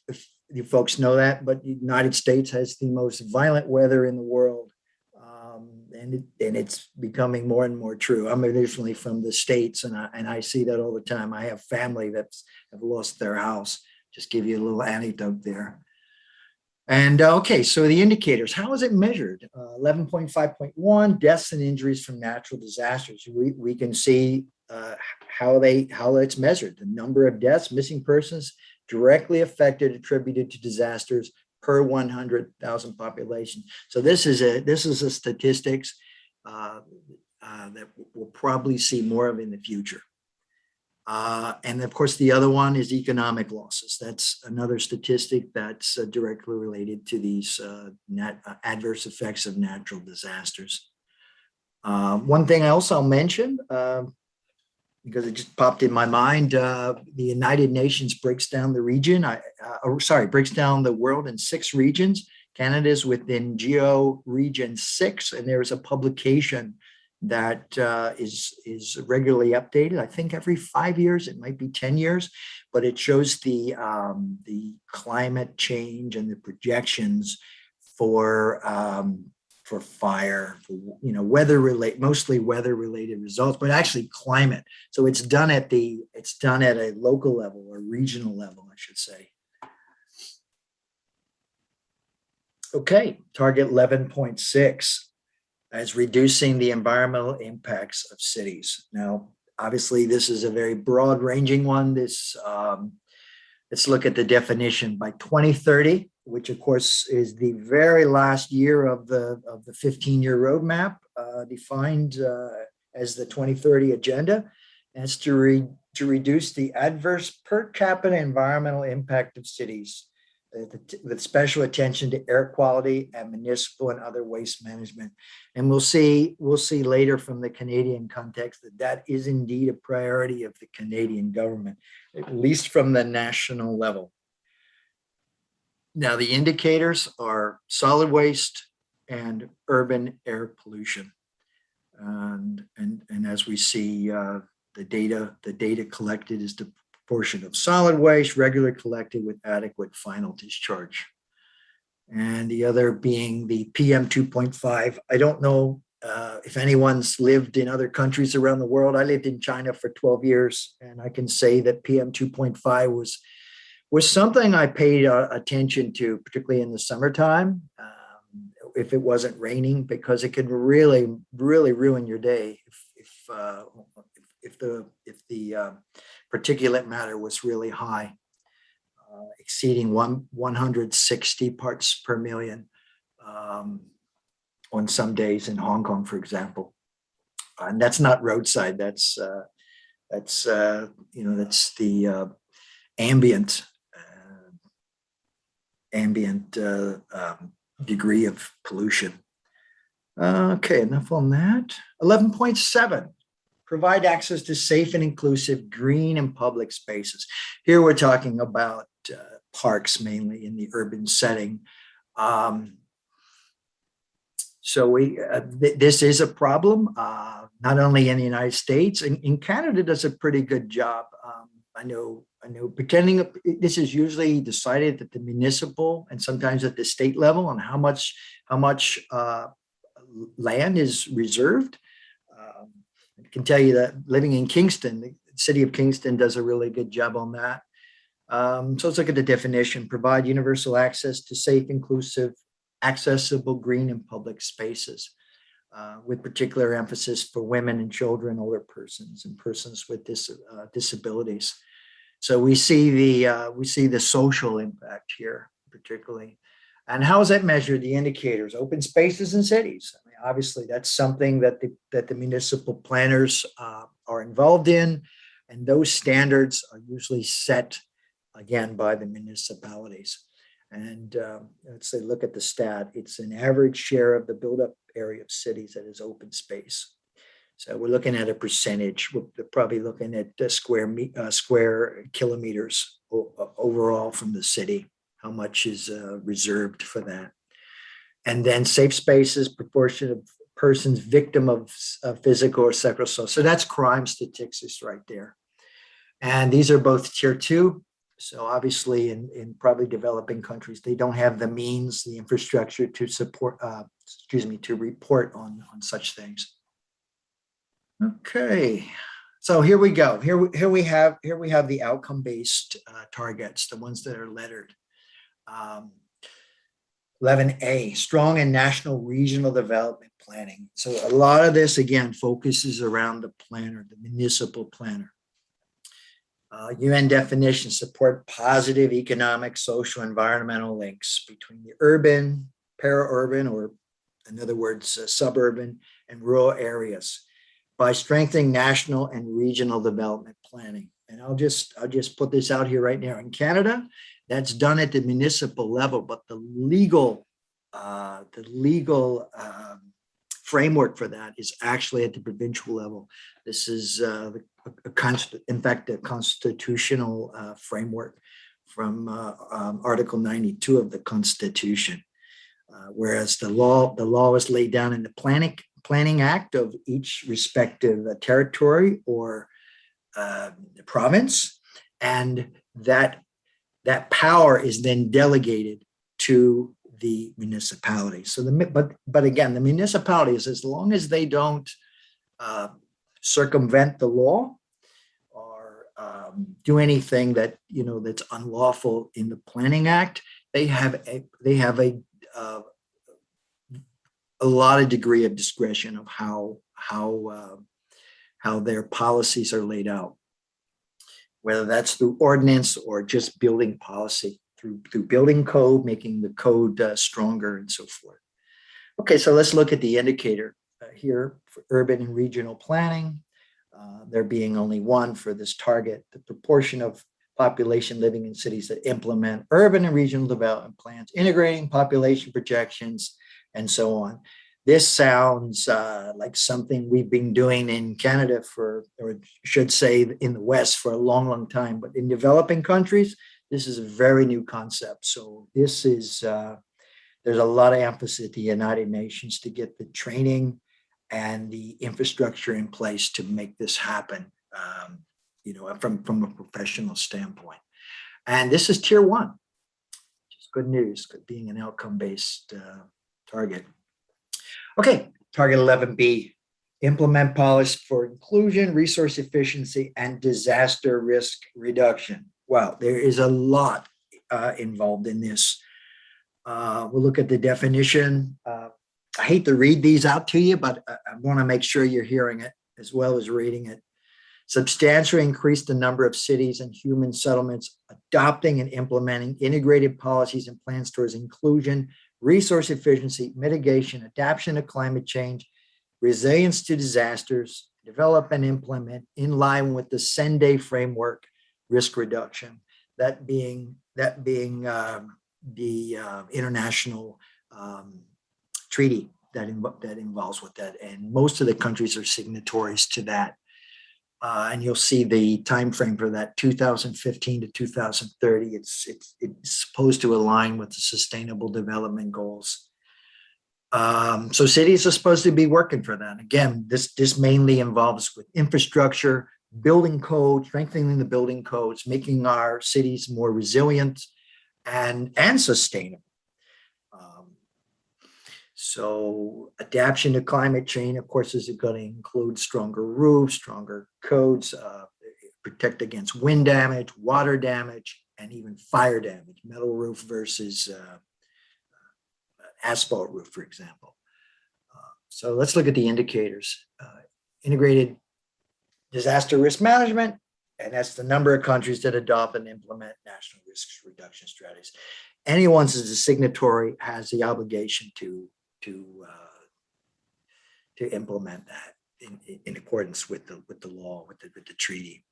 you folks know that, but the United States has the most violent weather in the world. And it's becoming more and more true. I'm originally from the States, and I see that all the time. I have family that have lost their house. Just give you a little anecdote there. And okay, so the indicators, how is it measured? 11.5.1, deaths and injuries from natural disasters. We can see how it's measured. The number of deaths, missing persons directly affected, attributed to disasters per 100,000 population. So this is a statistics that we'll probably see more of in the future. And of course, the other one is economic losses. That's another statistic that's directly related to these adverse effects of natural disasters. One thing else I'll mention, because it just popped in my mind, the United Nations breaks down the region, breaks down the world in 6 regions. Canada's within Geo Region 6, and there's a publication that is regularly updated. I think every 5 years, it might be 10 years, but it shows the climate change and the projections for fire, mostly weather-related results, but actually climate. So it's done at a local level or regional level, I should say. Okay, target 11.6 as reducing the environmental impacts of cities. Now, obviously, this is a very broad-ranging one. Let's look at the definition. By 2030, which of course is the very last year of the 15-year roadmap defined as the 2030 agenda, and it's to reduce the adverse per capita environmental impact of cities with special attention to air quality and municipal and other waste management. And we'll see later from the Canadian context that is indeed a priority of the Canadian government, at least from the national level. Now, the indicators are solid waste and urban air pollution. And as we see, the data collected is the proportion of solid waste regularly collected with adequate final discharge. And the other being the PM 2.5. I don't know if anyone's lived in other countries around the world. I lived in China for 12 years, and I can say that PM 2.5 was something I paid attention to, particularly in the summertime, if it wasn't raining, because it could really, really ruin your day if the particulate matter was really high, exceeding 160 parts per million on some days in Hong Kong, for example. And that's not roadside. That's the ambient degree of pollution. Okay, enough on that. 11.7, provide access to safe and inclusive green and public spaces. Here we're talking about parks, mainly in the urban setting. So this is a problem, not only in the United States. In Canada does a pretty good job. I know, this is usually decided at the municipal and sometimes at the state level on how much land is reserved. I can tell you that living in Kingston, the city of Kingston does a really good job on that. So let's look at the definition: provide universal access to safe, inclusive, accessible green and public spaces, with particular emphasis for women and children, older persons, and persons with disabilities. So we see the social impact here, particularly. And how is that measured? The indicators: open spaces in cities. I mean, obviously, that's something that the municipal planners are involved in, and those standards are usually set again by the municipalities. And let's say, look at the stat. It's an average share of the built-up area of cities that is open space. So we're looking at a percentage. We're probably looking at square kilometers overall from the city. How much is reserved for that? And then safe spaces, proportion of persons victim of physical or sexual assault. So that's crime statistics right there. And these are both tier 2. So obviously in probably developing countries, they don't have the means, the infrastructure to support, to report on such things. Okay, so here we go. Here we have the outcome-based targets, the ones that are lettered. 11A, strong and national regional development planning. So a lot of this again focuses around the planner, the municipal planner. UN definition: support positive economic, social, environmental links between the urban, para-urban, or in other words, suburban and rural areas by strengthening national and regional development planning. And I'll just put this out here right now. In Canada, that's done at the municipal level, but the legal framework for that is actually at the provincial level. This is in fact, a constitutional framework from Article 92 of the Constitution, whereas the law is laid down in the Planning Act of each respective territory or province, and that power is then delegated to the municipality. So but again, the municipalities, as long as they don't circumvent the law or do anything that that's unlawful in the Planning Act, they have a lot of degree of discretion of how their policies are laid out, whether that's through ordinance or just building policy through building code, making the code stronger and so forth. Okay, so let's look at the indicator here for urban and regional planning. There being only one for this target, the proportion of population living in cities that implement urban and regional development plans, integrating population projections, and so on. This sounds like something we've been doing in Canada or should say in the West for a long, long time. But in developing countries, this is a very new concept. So this is, there's a lot of emphasis at the United Nations to get the training and the infrastructure in place to make this happen, from a professional standpoint. And this is tier 1, which is good news, being an outcome-based target. Okay, target 11B, implement policy for inclusion, resource efficiency, and disaster risk reduction. Wow, there is a lot involved in this. We'll look at the definition. I hate to read these out to you, but I want to make sure you're hearing it as well as reading it. Substantially increase the number of cities and human settlements adopting and implementing integrated policies and plans towards inclusion, resource efficiency, mitigation, adaptation to climate change, resilience to disasters, develop and implement in line with the Sendai framework, risk reduction. That being the international treaty that involves with that, and most of the countries are signatories to that. And you'll see the time frame for that, 2015 to 2030. It's supposed to align with the Sustainable Development Goals. So cities are supposed to be working for that. Again, this mainly involves with infrastructure, building code, strengthening the building codes, making our cities more resilient and sustainable. So adaptation to climate change, of course, is going to include stronger roofs, stronger codes, protect against wind damage, water damage, and even fire damage, metal roof versus asphalt roof, for example. So let's look at the indicators. Integrated disaster risk management, and that's the number of countries that adopt and implement national risk reduction strategies. Anyone who's a signatory has the obligation to implement that in accordance with the law, with the treaty.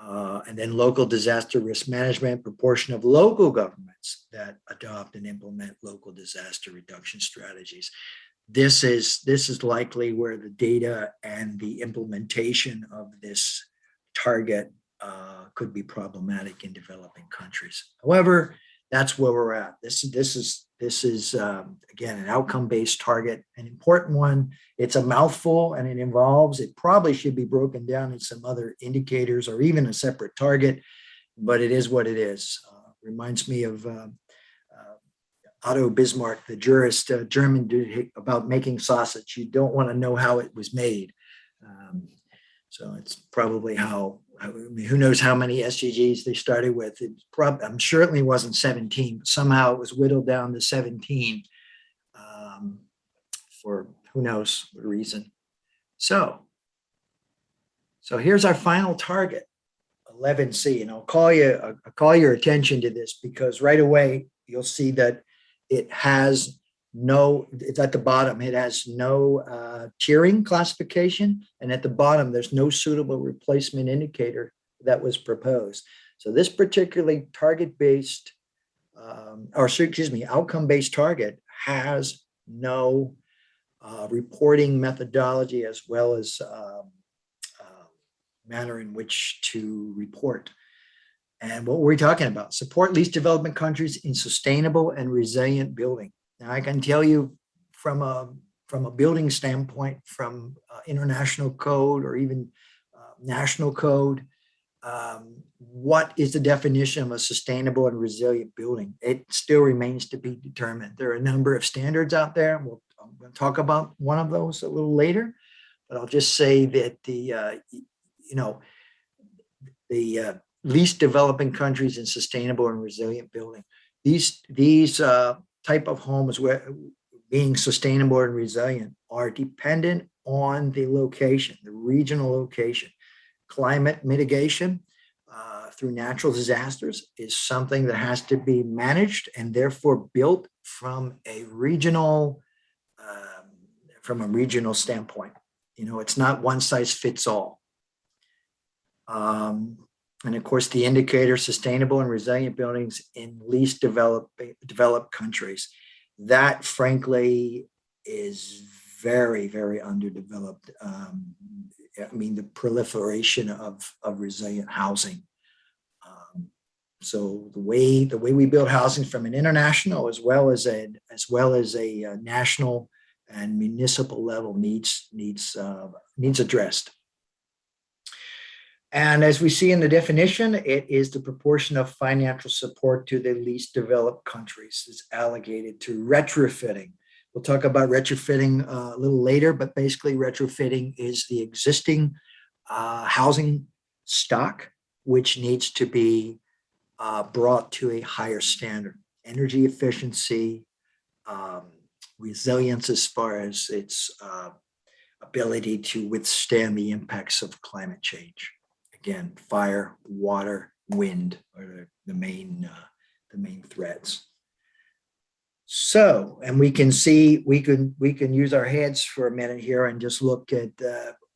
And then local disaster risk management, proportion of local governments that adopt and implement local disaster reduction strategies. This is likely where the data and the implementation of this target could be problematic in developing countries. However, that's where we're at. This is again an outcome-based target, an important one. It's a mouthful, and it probably should be broken down in some other indicators or even a separate target, but it is what it is. Reminds me of Otto Bismarck, the jurist, German dude, about making sausage. You don't want to know how it was made. So it's probably how, I mean, who knows how many SDGs they started with. I'm sure it wasn't 17, but somehow it was whittled down to 17 for who knows what reason. So here's our final target, 11C, and I'll call your attention to this because right away you'll see that it has it's at the bottom. It has no tiering classification, and at the bottom, there's no suitable replacement indicator that was proposed. So this particularly target-based, outcome-based target has no reporting methodology as well as manner in which to report. And what were we talking about? Support least developing countries in sustainable and resilient building. Now, I can tell you from a building standpoint, from international code or even national code, what is the definition of a sustainable and resilient building? It still remains to be determined. There are a number of standards out there. I'm going to talk about one of those a little later, but I'll just say that the least developing countries in sustainable and resilient building, these type of homes where being sustainable and resilient are dependent on the location, the regional location. Climate mitigation through natural disasters is something that has to be managed and therefore built from a regional standpoint. It's not one size fits all. And of course, the indicator, sustainable and resilient buildings in least developed countries, that frankly is very, very underdeveloped. The proliferation of resilient housing. So the way we build housing from an international as well as a national and municipal level needs addressed. And as we see in the definition, it is the proportion of financial support to the least developed countries is allocated to retrofitting. We'll talk about retrofitting a little later, but basically retrofitting is the existing housing stock, which needs to be brought to a higher standard. Energy efficiency, resilience as far as its ability to withstand the impacts of climate change. Again, fire, water, wind are the main threats. So, and we can see, we can use our heads for a minute here and just look at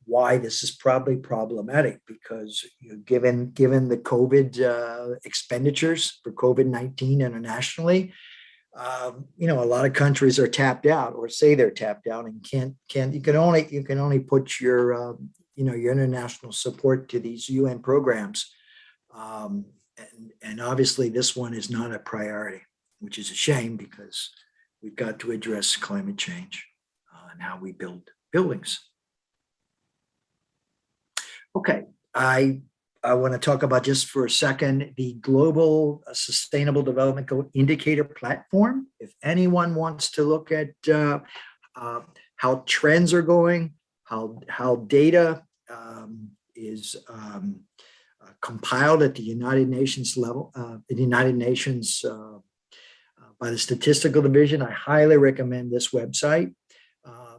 why this is probably problematic, because given the COVID expenditures for COVID-19 internationally, a lot of countries are tapped out or say they're tapped out and you can only put your your international support to these UN programs, and obviously this one is not a priority, which is a shame, because we've got to address climate change and how we build buildings. Okay, I want to talk about just for a second the Global Sustainable Development Goal Indicator Platform. If anyone wants to look at how trends are going, how data is compiled at the United Nations level, by the Statistical Division, I highly recommend this website.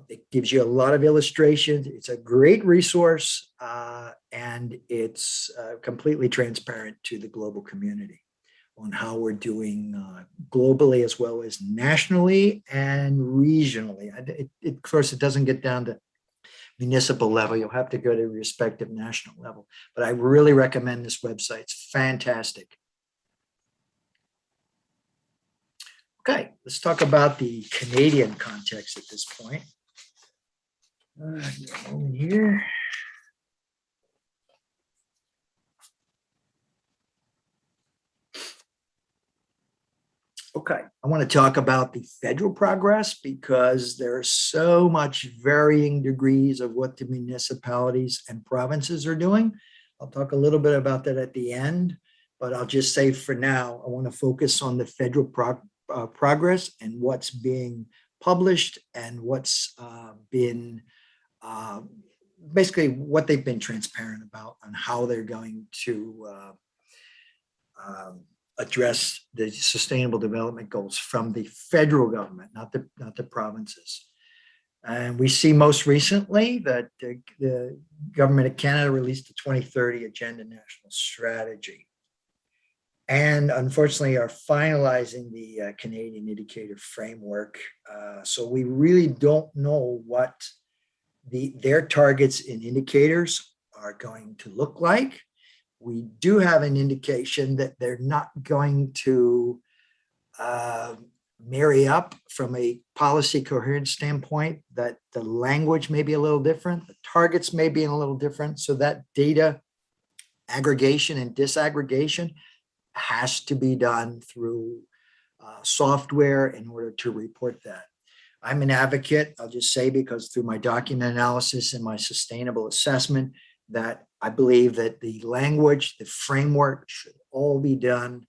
It gives you a lot of illustrations. It's a great resource, and it's completely transparent to the global community on how we're doing globally as well as nationally and regionally. Of course, it doesn't get down to municipal level. You'll have to go to respective national level, but I really recommend this website. It's fantastic. Okay, let's talk about the Canadian context at this point. Here. Okay, I want to talk about the federal progress, because there are so much varying degrees of what the municipalities and provinces are doing. I'll talk a little bit about that at the end, but I'll just say for now, I want to focus on the federal progress and what's being published and what's been basically what they've been transparent about on how they're going to address the Sustainable Development Goals from the federal government, not the provinces. And we see most recently that the government of Canada released the 2030 Agenda National Strategy, and unfortunately are finalizing the Canadian indicator framework. So we really don't know what their targets and indicators are going to look like. We do have an indication that they're not going to marry up from a policy coherence standpoint, that the language may be a little different, the targets may be a little different, so that data aggregation and disaggregation has to be done through software in order to report that. I'm an advocate, I'll just say, because through my document analysis and my sustainable assessment, that I believe that the language, the framework should all be done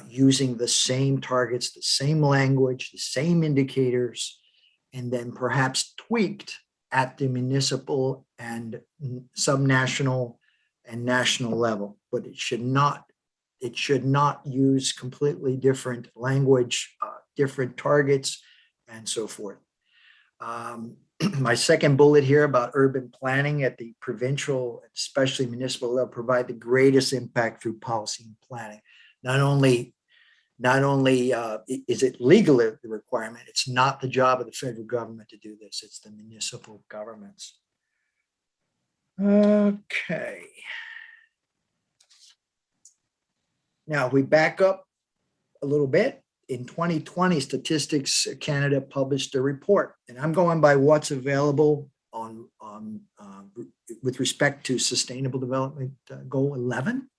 using the same targets, the same language, the same indicators, and then perhaps tweaked at the municipal and subnational and national level. But it should not use completely different language, different targets, and so forth. My second bullet here about urban planning at the provincial, especially municipal level, provide the greatest impact through policy and planning. Not only is it legally the requirement, it's not the job of the federal government to do this, it's the municipal governments. Okay. Now, if we back up a little bit, in 2020, Statistics Canada published a report, and I'm going by what's available on with respect to Sustainable Development Goal 11.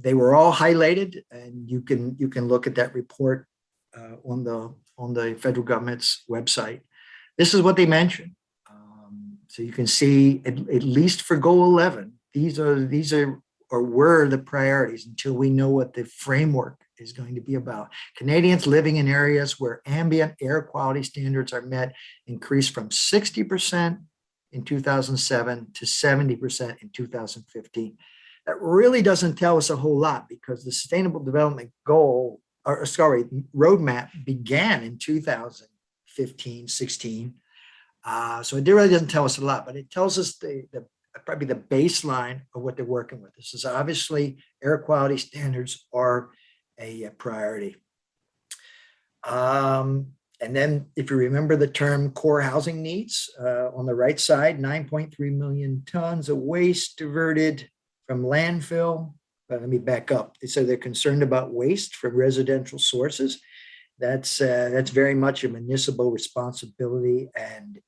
They were all highlighted, and you can look at that report on the federal government's website. This is what they mentioned. So you can see at least for Goal 11, these are or were the priorities until we know what the framework is going to be about. Canadians living in areas where ambient air quality standards are met increased from 60% in 2007 to 70% in 2015. that really doesn't tell us a whole lot, because the Sustainable Development Goal, or sorry, roadmap began in 2015, 16. So it really doesn't tell us a lot, but it tells us probably the baseline of what they're working with. This is obviously air quality standards are a priority. And then if you remember the term core housing needs, on the right side, 9.3 million tons of waste diverted from landfill. But let me back up. So they're concerned about waste from residential sources. That's very much a municipal responsibility and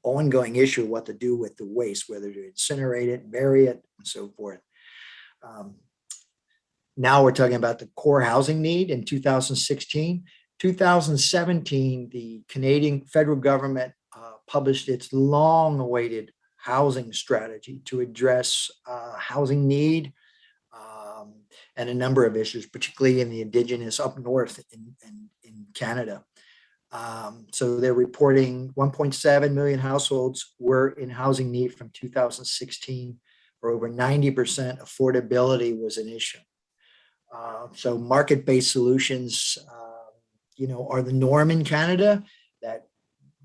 ongoing issue of what to do with the waste, whether to incinerate it, bury it, and so forth. Now we're talking about the core housing need in 2016. 2017, the Canadian federal government published its long-awaited housing strategy to address housing need and a number of issues, particularly in the Indigenous up north in Canada. So they're reporting 1.7 million households were in housing need from 2016, where over 90% affordability was an issue. So market-based solutions, are the norm in Canada.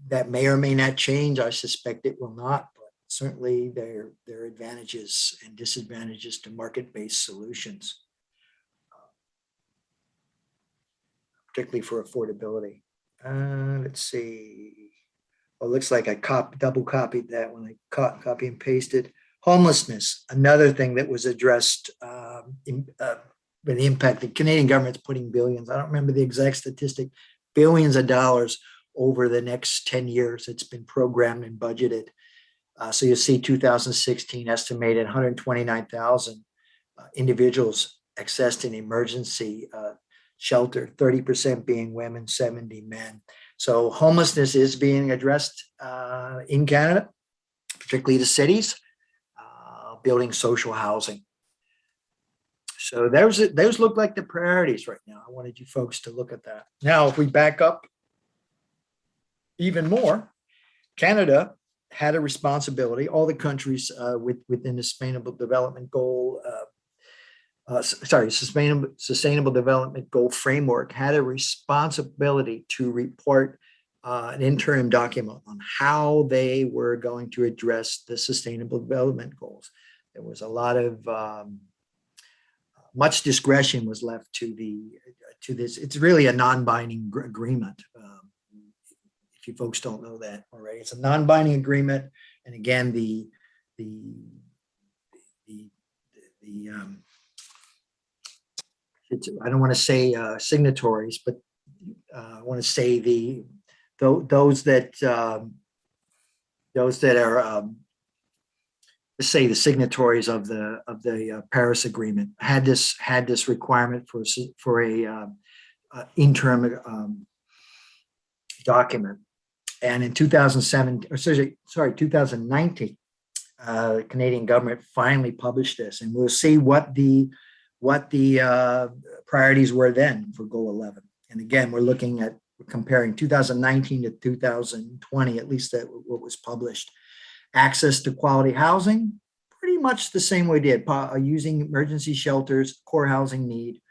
That may or may not change. I suspect it will not, but certainly there are advantages and disadvantages to market-based solutions, particularly for affordability. Let's see. Well, it looks like I double copied that when I copy and pasted. Homelessness, another thing that was addressed with the impact. The Canadian government's putting billions, I don't remember the exact statistic, billions of dollars over the next 10 years. It's been programmed and budgeted. So you'll see 2016 estimated 129,000 individuals accessed an emergency shelter, 30% being women, 70 men. So homelessness is being addressed in Canada, particularly the cities, building social housing. So those look like the priorities right now. I wanted you folks to look at that. Now, if we back up even more, Canada had a responsibility. All the countries within the Sustainable Development Goal, Sustainable Development Goal framework had a responsibility to report an interim document on how they were going to address the Sustainable Development Goals. There was a lot of much discretion was left to this. It's really a non-binding agreement. If you folks don't know that already, it's a non-binding agreement. And again, I don't want to say signatories, but I want to say those that are let's say the signatories of the Paris Agreement had this requirement for a interim document. And in 2019, the Canadian government finally published this, and we'll see what the priorities were then for Goal 11. And again, we're comparing 2019 to 2020, at least that what was published. Access to quality housing, pretty much the same way we did, using emergency shelters, core housing need.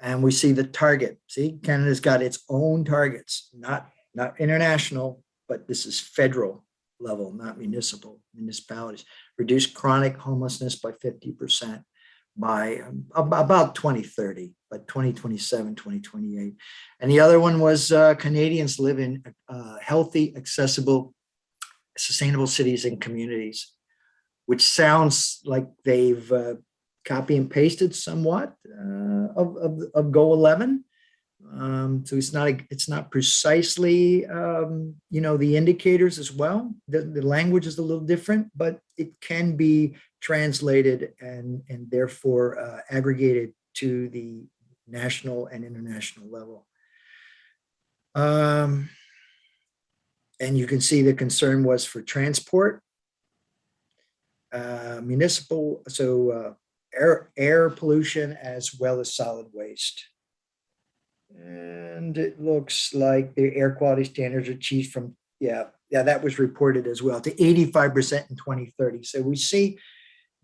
And we see the target. See, Canada's got its own targets, not international, but this is federal level, not municipalities. Reduce chronic homelessness by 50% by about 2030, but 2027, 2028. And the other one was Canadians live in healthy, accessible, sustainable cities and communities, which sounds like they've copy and pasted somewhat of Goal 11. So it's not precisely the indicators as well. The language is a little different, but it can be translated and therefore aggregated to the national and international level. And you can see the concern was for transport, municipal, so air pollution as well as solid waste. And it looks like the air quality standards are achieved from, that was reported as well, to 85% in 2030. So we see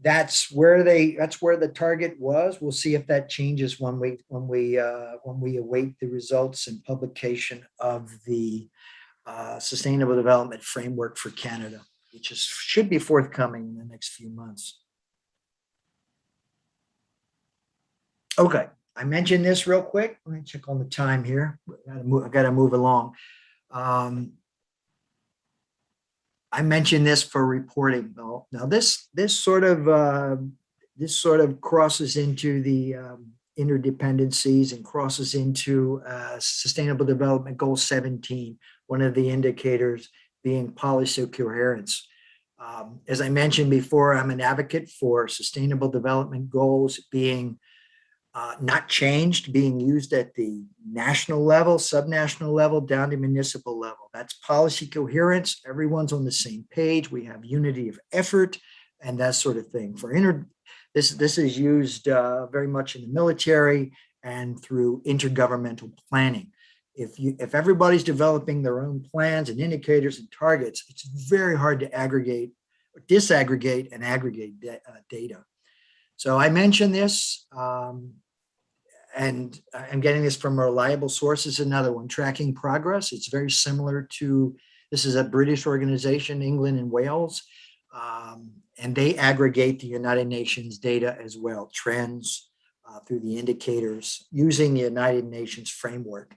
that's where the target was. We'll see if that changes when we await the results and publication of the Sustainable Development Framework for Canada, which should be forthcoming in the next few months. Okay, I mentioned this real quick. Let me check on the time here. I got to move along. I mentioned this for reporting. Now this sort of crosses into the interdependencies and crosses into Sustainable Development Goal 17. One of the indicators being policy coherence. As I mentioned before, I'm an advocate for Sustainable Development Goals being not changed, being used at the national level, subnational level, down to municipal level. That's policy coherence. Everyone's on the same page. We have unity of effort and that sort of thing. This is used very much in the military and through intergovernmental planning. If everybody's developing their own plans and indicators and targets, it's very hard to disaggregate and aggregate data. So I mentioned this, and I'm getting this from reliable sources. Another one, Tracking Progress. It's very similar to, this is a British organization, England and Wales, and they aggregate the United Nations data as well, trends through the indicators using the United Nations framework.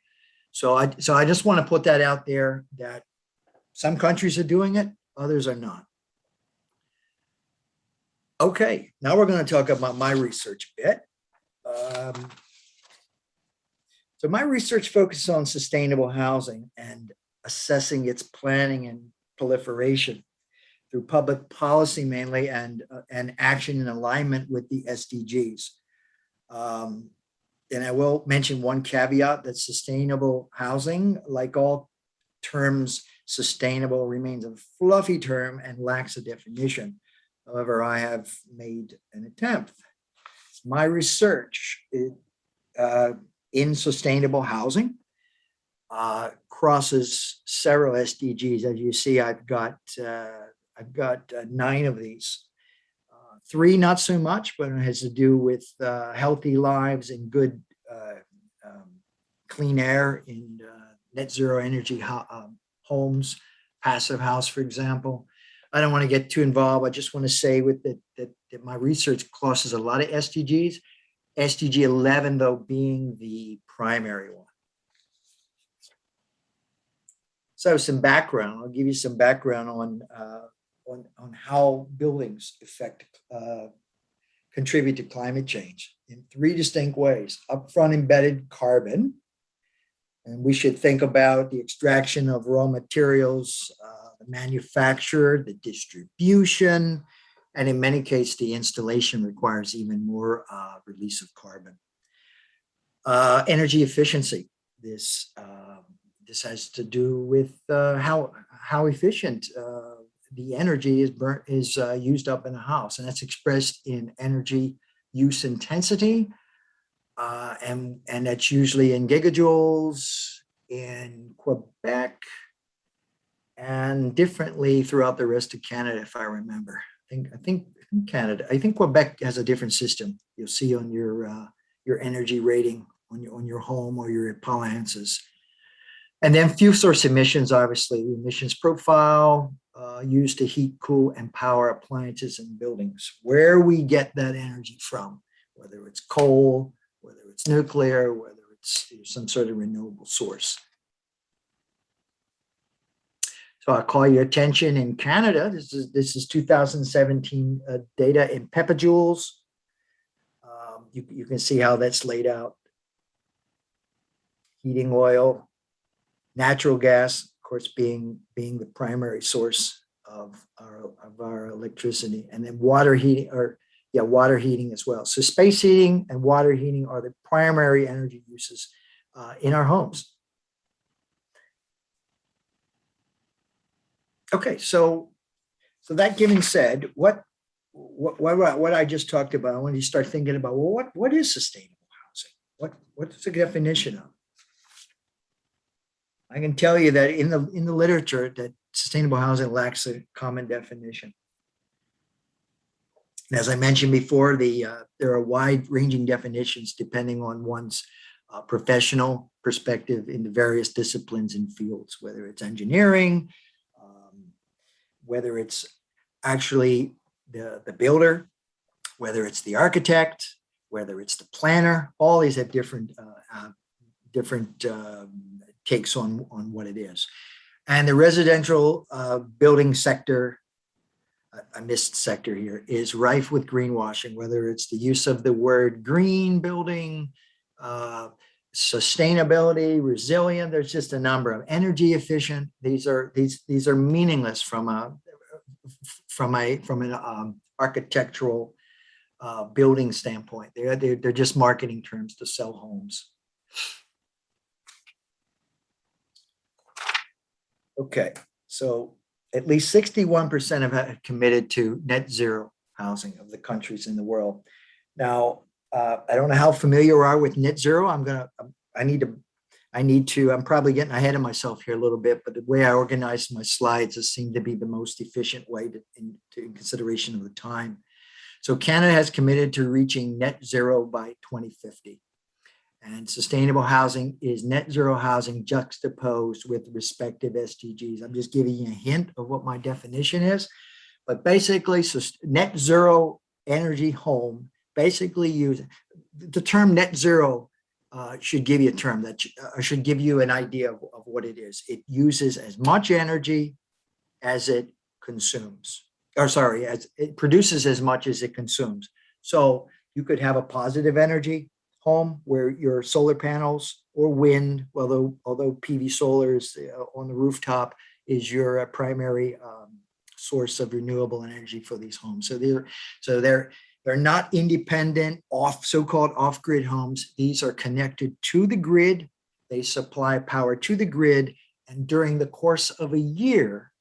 So I just want to put that out there that some countries are doing it, others are not. Okay, now we're going to talk about my research a bit. So my research focuses on sustainable housing and assessing its planning and proliferation through public policy mainly and action in alignment with the SDGs. And I will mention one caveat that sustainable housing, like all terms, sustainable remains a fluffy term and lacks a definition. However, I have made an attempt. My research in sustainable housing crosses several SDGs. As you see, I've got 9 of these. 3 not so much, but it has to do with healthy lives and good clean air in net zero energy homes, passive house, for example. I don't want to get too involved. I just want to say that my research crosses a lot of SDGs, SDG 11 though being the primary one. So some background, I'll give you some background on how buildings contribute to climate change in 3 distinct ways. Upfront embedded carbon, and we should think about the extraction of raw materials, the manufacture, the distribution, and in many cases, the installation requires even more release of carbon. Energy efficiency. This has to do with how efficient the energy is used up in a house, and that's expressed in energy use intensity, and that's usually in gigajoules in Quebec and differently throughout the rest of Canada, if I remember. I think Canada. I think Quebec has a different system. You'll see on your energy rating on your home or your appliances. And then fuel source emissions, obviously, the emissions profile used to heat, cool, and power appliances and buildings. Where we get that energy from, whether it's coal, whether it's nuclear, whether it's some sort of renewable source. So I'll call your attention in Canada. This is 2017 data in pepajoules. You can see how that's laid out. Heating oil, natural gas, of course, being the primary source of our electricity, and then water heating as well. So space heating and water heating are the primary energy uses in our homes. Okay, so that given said, what I just talked about, I want you to start thinking about, well, what is sustainable housing? What's the definition of? I can tell you that in the literature that sustainable housing lacks a common definition. And as I mentioned before, there are wide-ranging definitions depending on one's professional perspective in the various disciplines and fields, whether it's engineering, whether it's actually the builder, whether it's the architect, whether it's the planner. All these have different takes on what it is. And the residential building sector, I missed sector here, is rife with greenwashing, whether it's the use of the word green building, sustainability, resilient. There's just a number of energy efficient. These are meaningless from an architectural building standpoint. They're just marketing terms to sell homes. Okay, so at least 61% have committed to net zero housing of the countries in the world. Now, I don't know how familiar you are with net zero. I'm probably getting ahead of myself here a little bit, but the way I organized my slides has seemed to be the most efficient way in consideration of the time. So Canada has committed to reaching net zero by 2050. And sustainable housing is net zero housing juxtaposed with respective SDGs. I'm just giving you a hint of what my definition is, but basically net zero energy home basically use the term net zero should give you a term that should give you an idea of what it is. It uses as much energy as it consumes, as it produces as much as it consumes. So you could have a positive energy home where your solar panels or wind, although PV solar is on the rooftop, is your primary source of renewable energy for these homes. So they're not independent so-called off-grid homes. These are connected to the grid. They supply power to the grid, and during the course of a year,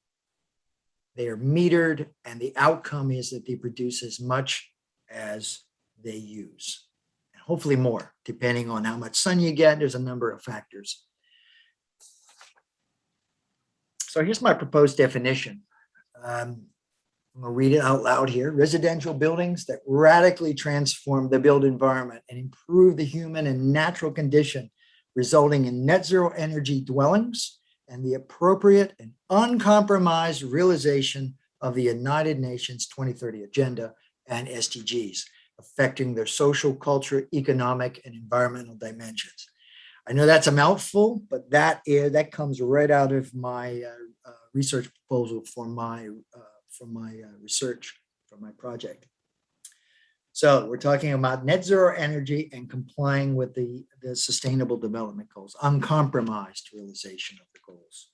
they are metered, and the outcome is that they produce as much as they use. Hopefully more, depending on how much sun you get. There's a number of factors. So here's my proposed definition. I'm going to read it out loud here. Residential buildings that radically transform the built environment and improve the human and natural condition, resulting in net zero energy dwellings and the appropriate and uncompromised realization of the United Nations 2030 Agenda and SDGs, affecting their social, culture, economic, and environmental dimensions. I know that's a mouthful, but that comes right out of my research proposal for my research, for my project. So we're talking about net zero energy and complying with the Sustainable Development Goals, uncompromised realization of the goals.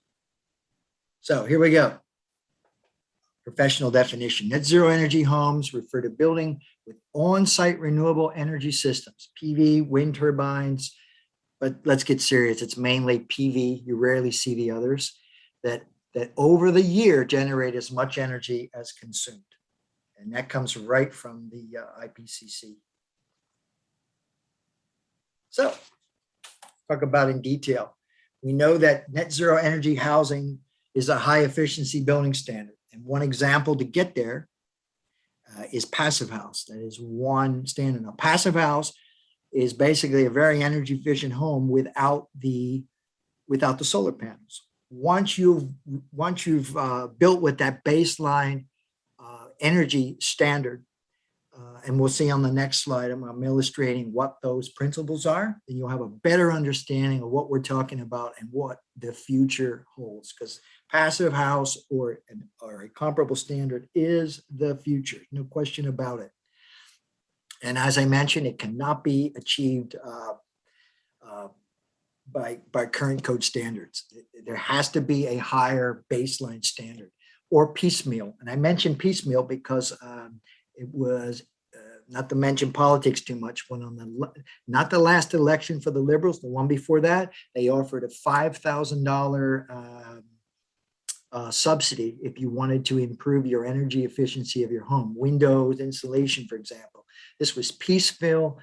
So here we go. Professional definition. Net zero energy homes refer to building with on-site renewable energy systems, PV, wind turbines, but let's get serious. It's mainly PV. You rarely see the others that over the year generate as much energy as consumed. And that comes right from the IPCC. So talk about in detail. We know that net zero energy housing is a high efficiency building standard. And one example to get there is passive house. That is one standard. Now, passive house is basically a very energy efficient home without the solar panels. Once you've built with that baseline energy standard, and we'll see on the next slide, I'm illustrating what those principles are, then you'll have a better understanding of what we're talking about and what the future holds, because passive house or a comparable standard is the future, no question about it. And as I mentioned, it cannot be achieved by current code standards. There has to be a higher baseline standard or piecemeal. And I mentioned piecemeal because it was, not to mention politics too much, when not the last election for the Liberals, the one before that, they offered a $5,000 subsidy if you wanted to improve your energy efficiency of your home, windows, insulation, for example. This was piecemeal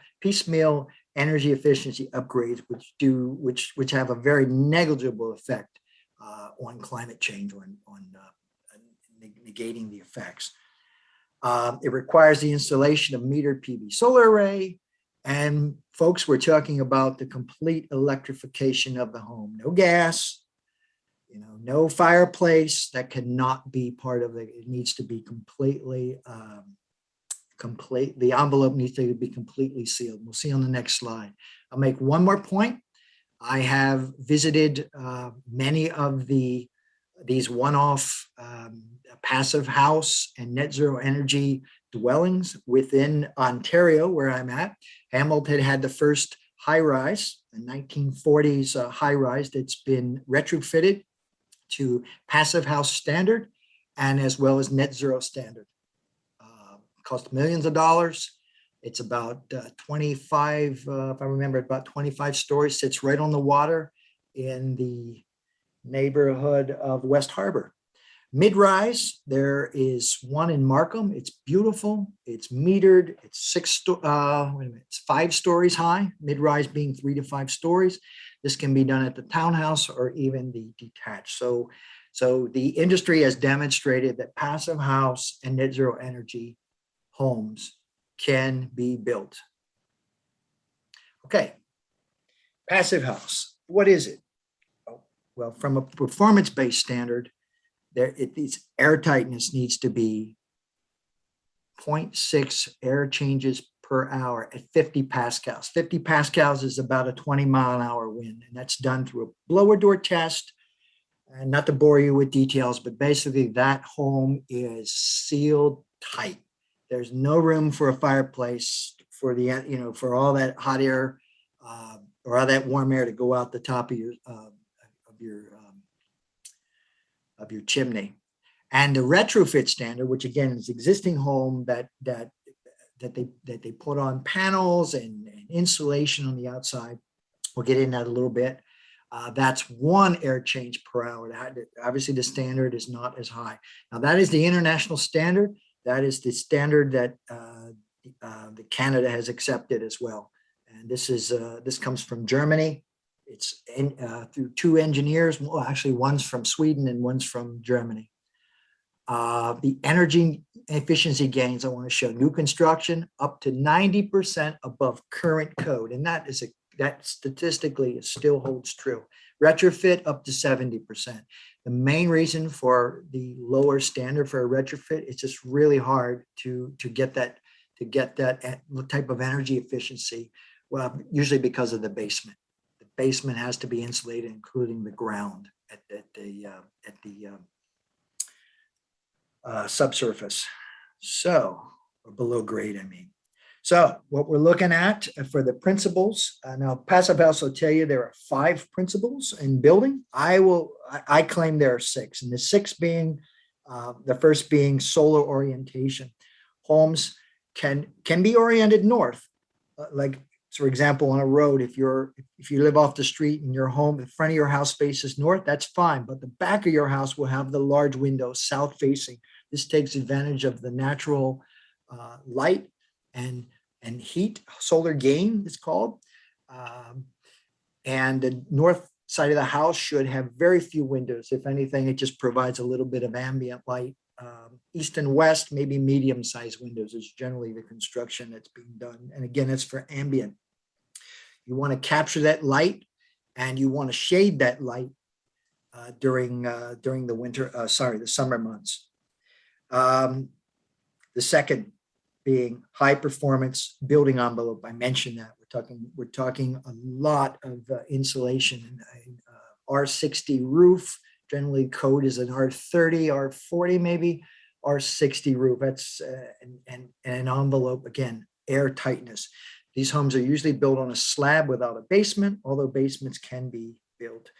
energy efficiency upgrades, which have a very negligible effect on climate change, on negating the effects. It requires the installation of metered PV solar array. And folks, we're talking about the complete electrification of the home. No gas, no fireplace. That cannot be part of it. It needs to be completely, the envelope needs to be completely sealed. We'll see on the next slide. I'll make one more point. I have visited many of these one-off passive house and net zero energy dwellings within Ontario, where I'm at. Hamilton had the first high-rise, the 1940s high-rise that's been retrofitted to passive house standard and as well as net zero standard. Cost millions of dollars. It's about 25, if I remember, about 25 stories, sits right on the water in the neighborhood of West Harbor. Mid-rise, there is one in Markham. It's beautiful. It's metered. It's it's 5 stories high, mid-rise being 3 to 5 stories. This can be done at the townhouse or even the detached. So the industry has demonstrated that passive house and net zero energy homes can be built. Okay, passive house, what is it? Well, from a performance-based standard, its air tightness needs to be 0.6 air changes per hour at 50 pascals. 50 pascals is about a 20-mile-an-hour wind, and that's done through a blower door test. And not to bore you with details, but basically that home is sealed tight. There's no room for a fireplace for for all that hot air or all that warm air to go out the top of your chimney. And the retrofit standard, which again is existing home that they put on panels and insulation on the outside. We'll get into that a little bit. That's 1 air change per hour. Obviously, the standard is not as high. Now, that is the international standard. That is the standard that Canada has accepted as well. And this comes from Germany. It's through 2 engineers. Well, actually, one's from Sweden and one's from Germany. The energy efficiency gains I want to show: new construction up to 90% above current code, and that statistically still holds true. Retrofit up to 70%. The main reason for the lower standard for a retrofit, it's just really hard to get that type of energy efficiency. Well, usually because of the basement. The basement has to be insulated, including the ground at the subsurface. So, or below grade, I mean. So what we're looking at for the principles, now passive house will tell you there are 5 principles in building. I claim there are 6, and the 6 being, the first being solar orientation. Homes can be oriented north, like for example, on a road, if you live off the street and your home, the front of your house faces north, that's fine. But the back of your house will have the large windows south facing. This takes advantage of the natural light and heat, solar gain it's called. And the north side of the house should have very few windows. If anything, it just provides a little bit of ambient light. East and west, maybe medium-sized windows is generally the construction that's being done. And again, it's for ambient. You want to capture that light, and you want to shade that light during the summer months. The second being high performance building envelope. I mentioned that we're talking a lot of insulation and R60 roof. Generally, code is an R30, R40, maybe R60 roof. That's and an envelope, again, air tightness. These homes are usually built on a slab without a basement, although basements can be built.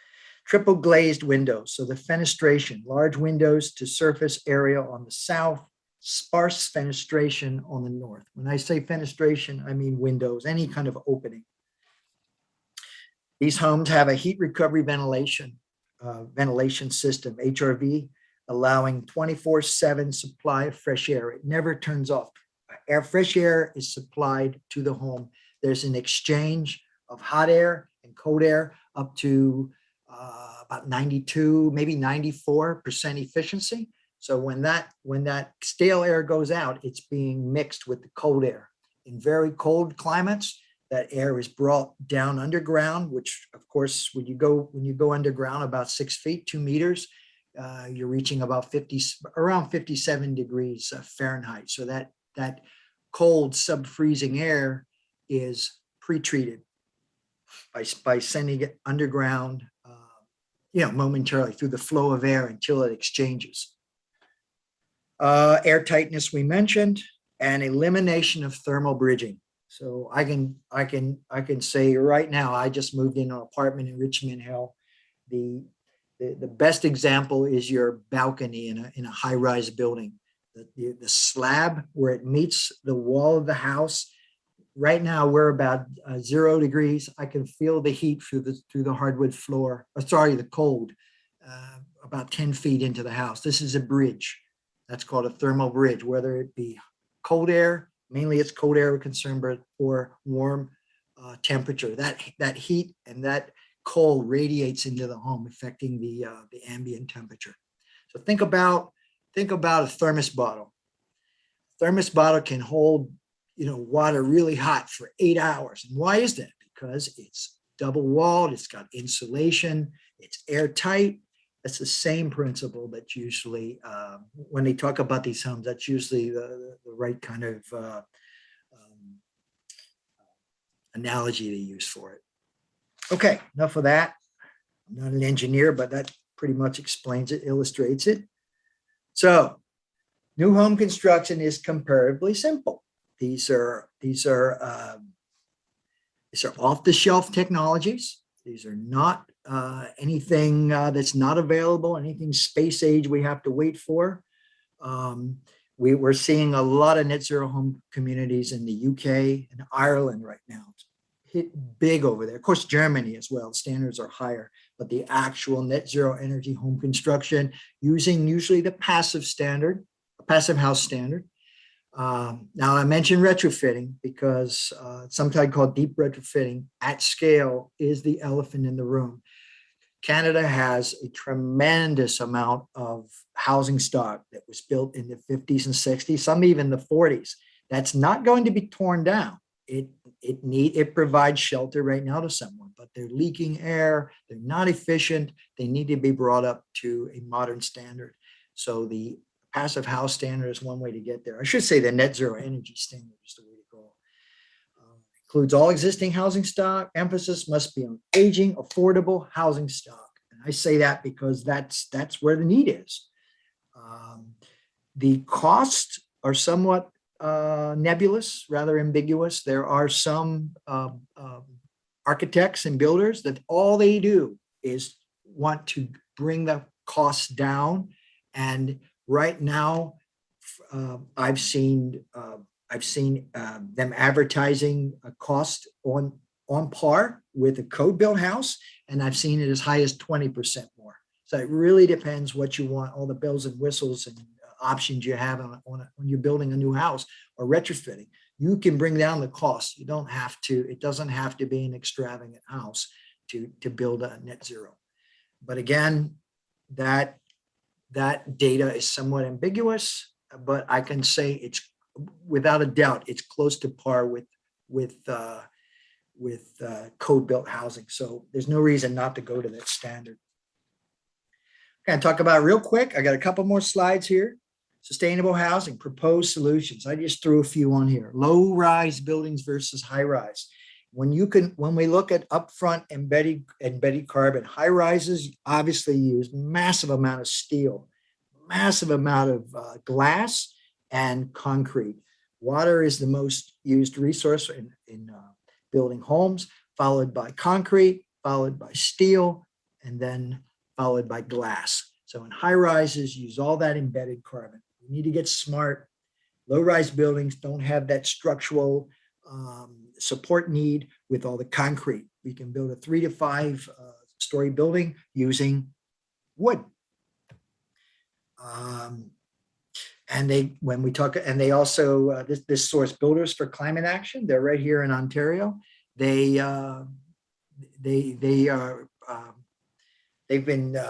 Triple glazed windows, so the fenestration, large windows to surface area on the south, sparse fenestration on the north. When I say fenestration, I mean windows, any kind of opening. These homes have a heat recovery ventilation system, HRV, allowing 24/7 supply of fresh air. It never turns off. Fresh air is supplied to the home. There's an exchange of hot air and cold air up to about 92, maybe 94% efficiency. So when that stale air goes out, it's being mixed with the cold air. In very cold climates, that air is brought down underground, which of course, when you go underground about 6 feet, 2 meters, you're reaching about around 57 degrees Fahrenheit. So that cold sub-freezing air is pre-treated by sending it underground, momentarily through the flow of air until it exchanges. Air tightness we mentioned, and elimination of thermal bridging. So I can say right now, I just moved in an apartment in Richmond Hill. The best example is your balcony in a high-rise building. The slab where it meets the wall of the house. Right now we're about 0 degrees. I can feel the heat through the hardwood floor. The cold, about 10 feet into the house. This is a bridge. That's called a thermal bridge, whether it be cold air, mainly it's cold air we're concerned, but or warm temperature. That heat and that cold radiates into the home, affecting the ambient temperature. So think about a thermos bottle. Thermos bottle can hold water really hot for 8 hours. And why is that? Because it's double walled, it's got insulation, it's airtight. That's the same principle that's usually, when they talk about these homes, that's usually the right kind of analogy they use for it. Okay, enough of that. I'm not an engineer, but that pretty much explains it, illustrates it. So new home construction is comparatively simple. These are off-the-shelf technologies. These are not anything that's not available, anything space age we have to wait for. We're seeing a lot of net zero home communities in the UK and Ireland right now. It's hit big over there. Of course, Germany as well. Standards are higher, but the actual net zero energy home construction using usually the passive house standard. Now I mentioned retrofitting because sometimes called deep retrofitting at scale is the elephant in the room. Canada has a tremendous amount of housing stock that was built in the 50s and 60s, some even the 40s. That's not going to be torn down. It provides shelter right now to someone, but they're leaking air, they're not efficient, they need to be brought up to a modern standard. So the passive house standard is one way to get there. I should say the net zero energy standard is the way to go. Includes all existing housing stock. Emphasis must be on aging, affordable housing stock. And I say that because that's where the need is. The costs are somewhat nebulous, rather ambiguous. There are some architects and builders that all they do is want to bring the costs down. And right now, I've seen them advertising a cost on par with a code-built house, and I've seen it as high as 20% more. So it really depends what you want, all the bells and whistles and options you have when you're building a new house or retrofitting. You can bring down the cost. You don't have to. It doesn't have to be an extravagant house to build a net zero. But again, that data is somewhat ambiguous, but I can say it's without a doubt, it's close to par with code-built housing. So there's no reason not to go to that standard. I'm going to talk about real quick. I got a couple more slides here. Sustainable housing, proposed solutions. I just threw a few on here. Low-rise buildings versus high-rise. When we look at upfront embedded carbon, high rises obviously use massive amount of steel, massive amount of glass and concrete. Water is the most used resource in building homes, followed by concrete, followed by steel, and then followed by glass. So in high rises, use all that embedded carbon. You need to get smart. Low-rise buildings don't have that structural support need with all the concrete. We can build a 3 to 5 story building using wood. And they also this source Builders for Climate Action. They're right here in Ontario. They've been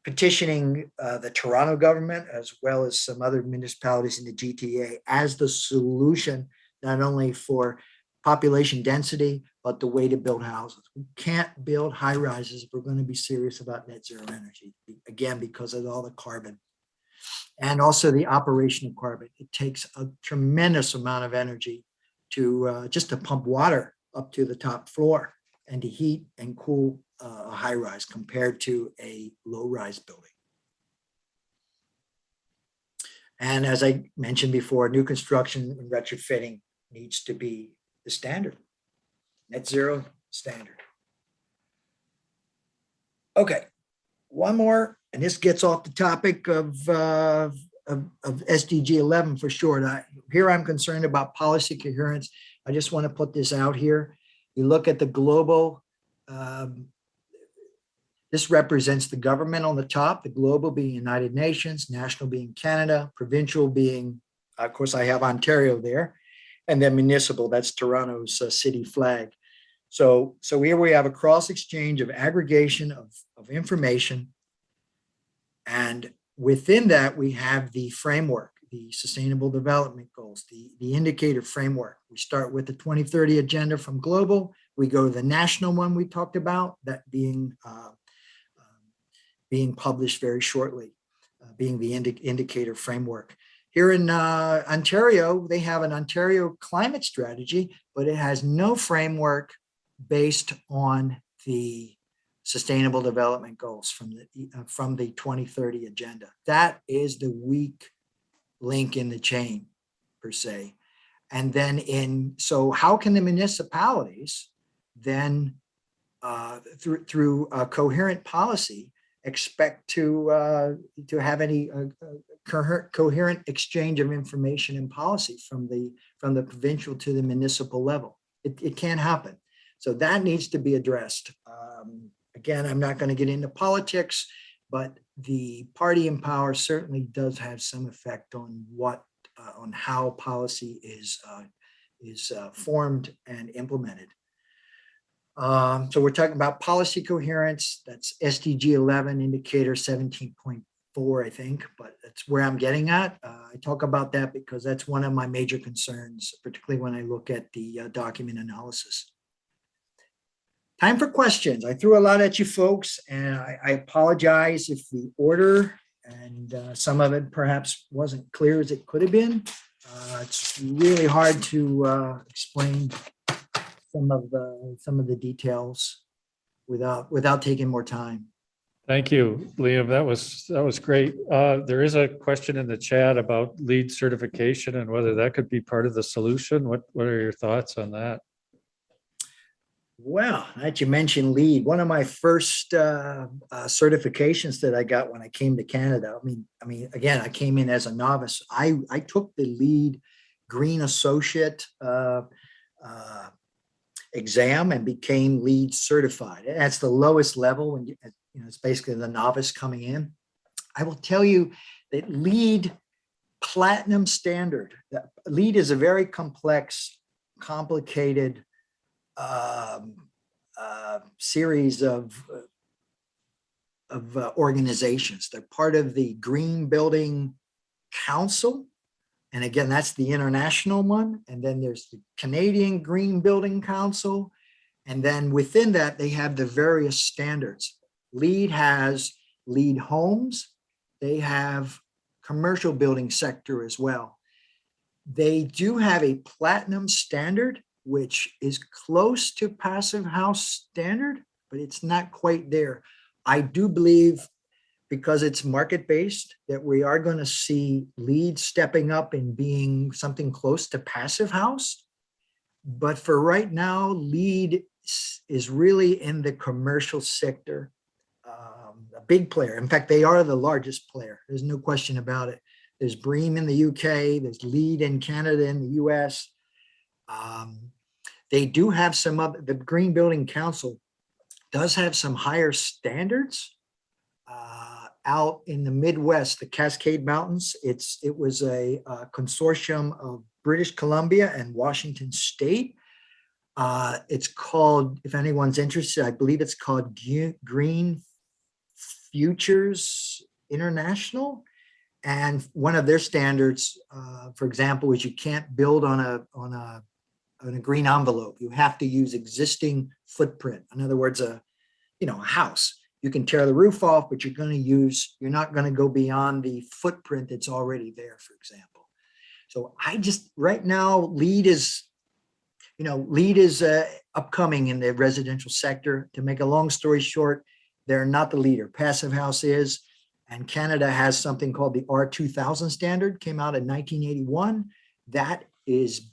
petitioning the Toronto government as well as some other municipalities in the GTA as the solution, not only for population density, but the way to build houses. We can't build high rises if we're going to be serious about net zero energy, again, because of all the carbon and also the operation of carbon. It takes a tremendous amount of energy to just to pump water up to the top floor and to heat and cool a high rise compared to a low rise building. And as I mentioned before, new construction and retrofitting needs to be the standard, net zero standard. Okay, one more, and this gets off the topic of SDG 11 for short. Here I'm concerned about policy coherence. I just want to put this out here. You look at the global, this represents the government on the top, the global being United Nations, national being Canada, provincial being, of course, I have Ontario there, and then municipal, that's Toronto's city flag. So here we have a cross exchange of aggregation of information. And within that, we have the framework, the Sustainable Development Goals, the indicator framework. We start with the 2030 agenda from global. We go to the national one we talked about, that being published very shortly, being the indicator framework. Here in Ontario, they have an Ontario climate strategy, but it has no framework based on the Sustainable Development Goals from the 2030 agenda. That is the weak link in the chain, per se. And then so how can the municipalities then, through a coherent policy, expect to have any coherent exchange of information and policy from the provincial to the municipal level? It can't happen. So that needs to be addressed. Again, I'm not going to get into politics, but the party in power certainly does have some effect on on how policy is formed and implemented. So we're talking about policy coherence. That's SDG 11, indicator 17.4, I think, but that's where I'm getting at. I talk about that because that's one of my major concerns, particularly when I look at the document analysis. Time for questions. I threw a lot at you folks, and I apologize if the order and some of it perhaps wasn't clear as it could have been. It's really hard to explain some of the details without taking more time. Thank you, Liam. That was great. There is a question in the chat about LEED certification and whether that could be part of the solution. What are your thoughts on that? Well, that you mentioned LEED, one of my first certifications that I got when I came to Canada. I mean, again, I came in as a novice. I took the LEED Green Associate exam and became LEED certified. That's the lowest level when it's basically the novice coming in. I will tell you that LEED Platinum standard. LEED is a very complex, complicated series of organizations. They're part of the Green Building Council. And again, that's the international one. And then there's the Canadian Green Building Council. And then within that, they have the various standards. LEED has LEED homes. They have commercial building sector as well. They do have a platinum standard, which is close to passive house standard, but it's not quite there. I do believe, because it's market-based, that we are going to see LEED stepping up and being something close to passive house. But for right now, LEED is really in the commercial sector, a big player. In fact, they are the largest player. There's no question about it. There's BREEAM in the UK, there's LEED in Canada and the US. They do have some other, the Green Building Council does have some higher standards out in the Midwest, the Cascade Mountains. It was a consortium of British Columbia and Washington State. It's called, if anyone's interested, I believe it's called Green Futures International. And one of their standards, for example, is you can't build on a green envelope. You have to use existing footprint. In other words, a house. You can tear the roof off, but you're not going to go beyond the footprint that's already there, for example. So right now, LEED is upcoming in the residential sector. To make a long story short, they're not the leader. Passive House is, and Canada has something called the R2000 standard, came out in 1981. That is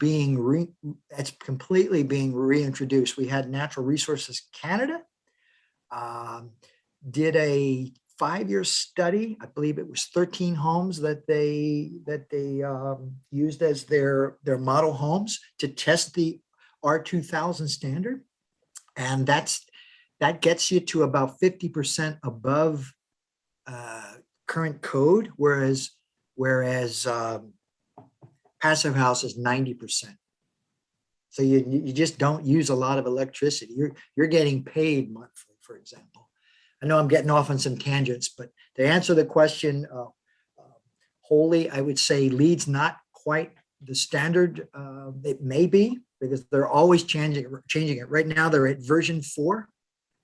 that's completely being reintroduced. We had Natural Resources Canada did a 5-year study. I believe it was 13 homes that they used as their model homes to test the R2000 standard, and that gets you to about 50% above current code, whereas Passive House is 90%. So you just don't use a lot of electricity. You're getting paid monthly, for example. I know I'm getting off on some tangents, but to answer the question wholly, I would say LEED's not quite the standard. It may be, because they're always changing it. Right now, they're at version 4,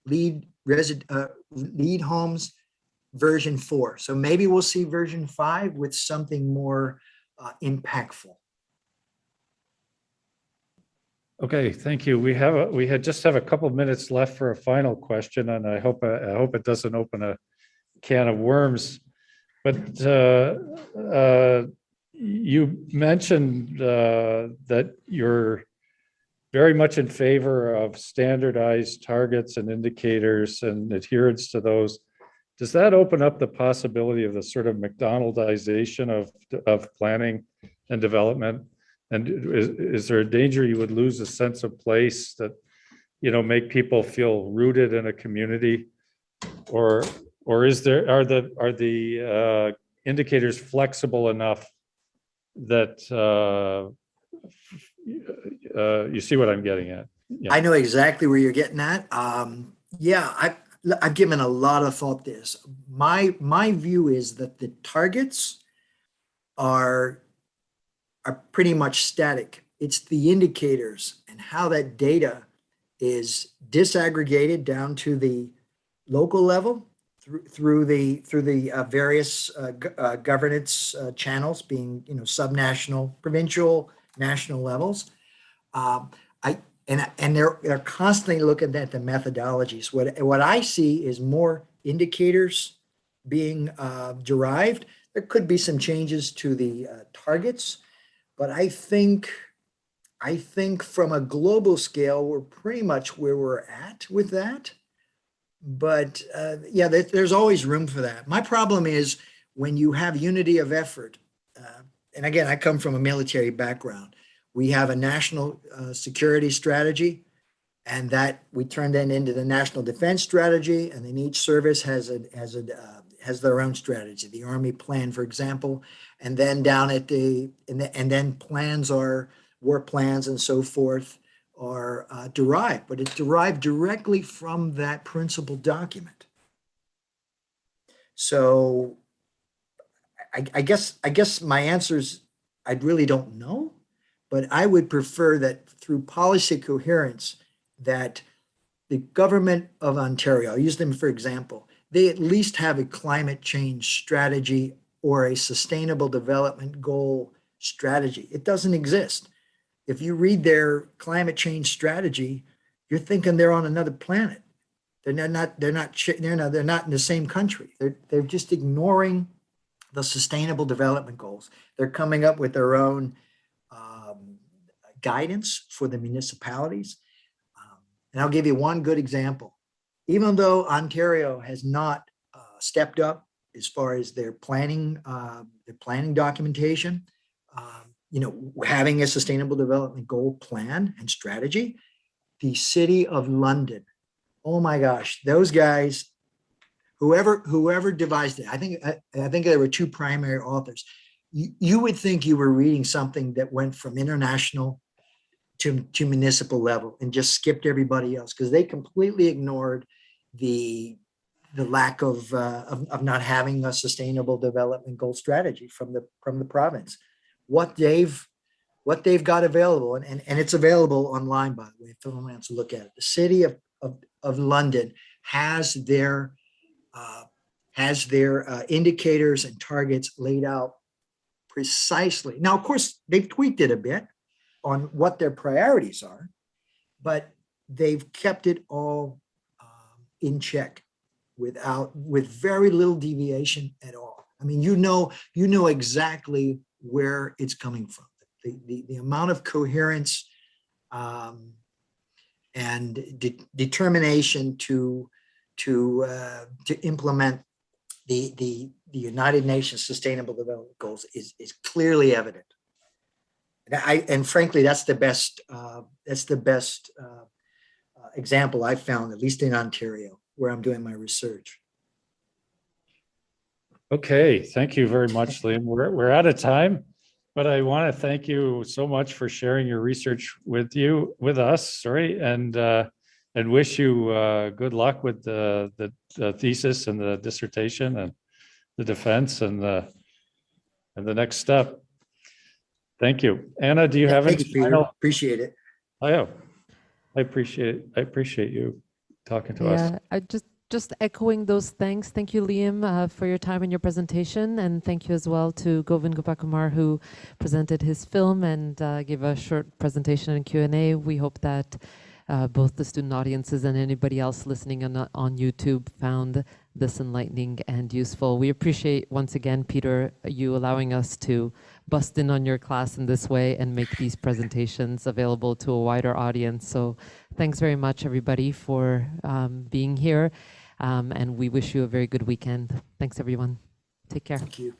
LEED homes version 4. So maybe we'll see version 5 with something more impactful. Okay, thank you. We just have a couple minutes left for a final question, and I hope it doesn't open a can of worms. But you mentioned that you're very much in favor of standardized targets and indicators and adherence to those. Does that open up the possibility of the sort of McDonaldization of planning and development? And is there a danger you would lose a sense of place that, make people feel rooted in a community, or are the indicators flexible enough that you see what I'm getting at? Yeah. I know exactly where you're getting at. I've given a lot of thought to this. My view is that the targets are pretty much static. It's the indicators and how that data is disaggregated down to the local level through the various governance channels, being subnational, provincial, national levels. They're constantly looking at the methodologies. What I see is more indicators being derived. There could be some changes to the targets, but I think from a global scale, we're pretty much where we're at with that. But there's always room for that. My problem is when you have unity of effort, and again, I come from a military background. We have a national security strategy, and that we turn that into the national defense strategy, and then each service has their own strategy. The Army plan, for example, and then down at and then plans are war plans and so forth are derived, but it's derived directly from that principal document. So I guess my answer is I really don't know, but I would prefer that through policy coherence that the government of Ontario, I'll use them for example, they at least have a climate change strategy or a sustainable development goal strategy. It doesn't exist. If you read their climate change strategy, you're thinking they're on another planet. They're not in the same country. They're just ignoring the sustainable development goals. They're coming up with their own guidance for the municipalities. And I'll give you one good example. Even though Ontario has not stepped up as far as their planning documentation, having a sustainable development goal plan and strategy, the City of London, oh my gosh, those guys, whoever devised it, I think there were two primary authors. You would think you were reading something that went from international to municipal level and just skipped everybody else, because they completely ignored the lack of not having a sustainable development goal strategy from the province. What they've got available, and it's available online, by the way, if anyone wants to look at it. The city of London has their indicators and targets laid out precisely. Now, of course, they've tweaked it a bit on what their priorities are, but they've kept it all in check with very little deviation at all. I mean, you know exactly where it's coming from. The amount of coherence and determination to implement the United Nations Sustainable Development Goals is clearly evident. And frankly, that's the best example I've found, at least in Ontario, where I'm doing my research. Okay, thank you very much, Liam. We're out of time, but I want to thank you so much for sharing your research with us. And wish you good luck with the thesis and the dissertation and the defense and the next step. Thank you, Anna. Do you have Thanks, any Peter. final? Appreciate it. I appreciate it. I appreciate you talking to us. Yeah, I just echoing those thanks. Thank you, Liam, for your time and your presentation, and thank you as well to Govind Gopakumar, who presented his film and gave a short presentation and Q&A. We hope that both the student audiences and anybody else listening on YouTube found this enlightening and useful. We appreciate, once again, Peter, you allowing us to bust in on your class in this way and make these presentations available to a wider audience. So thanks very much, everybody, for being here. And we wish you a very good weekend. Thanks, everyone. Take care. Thank you.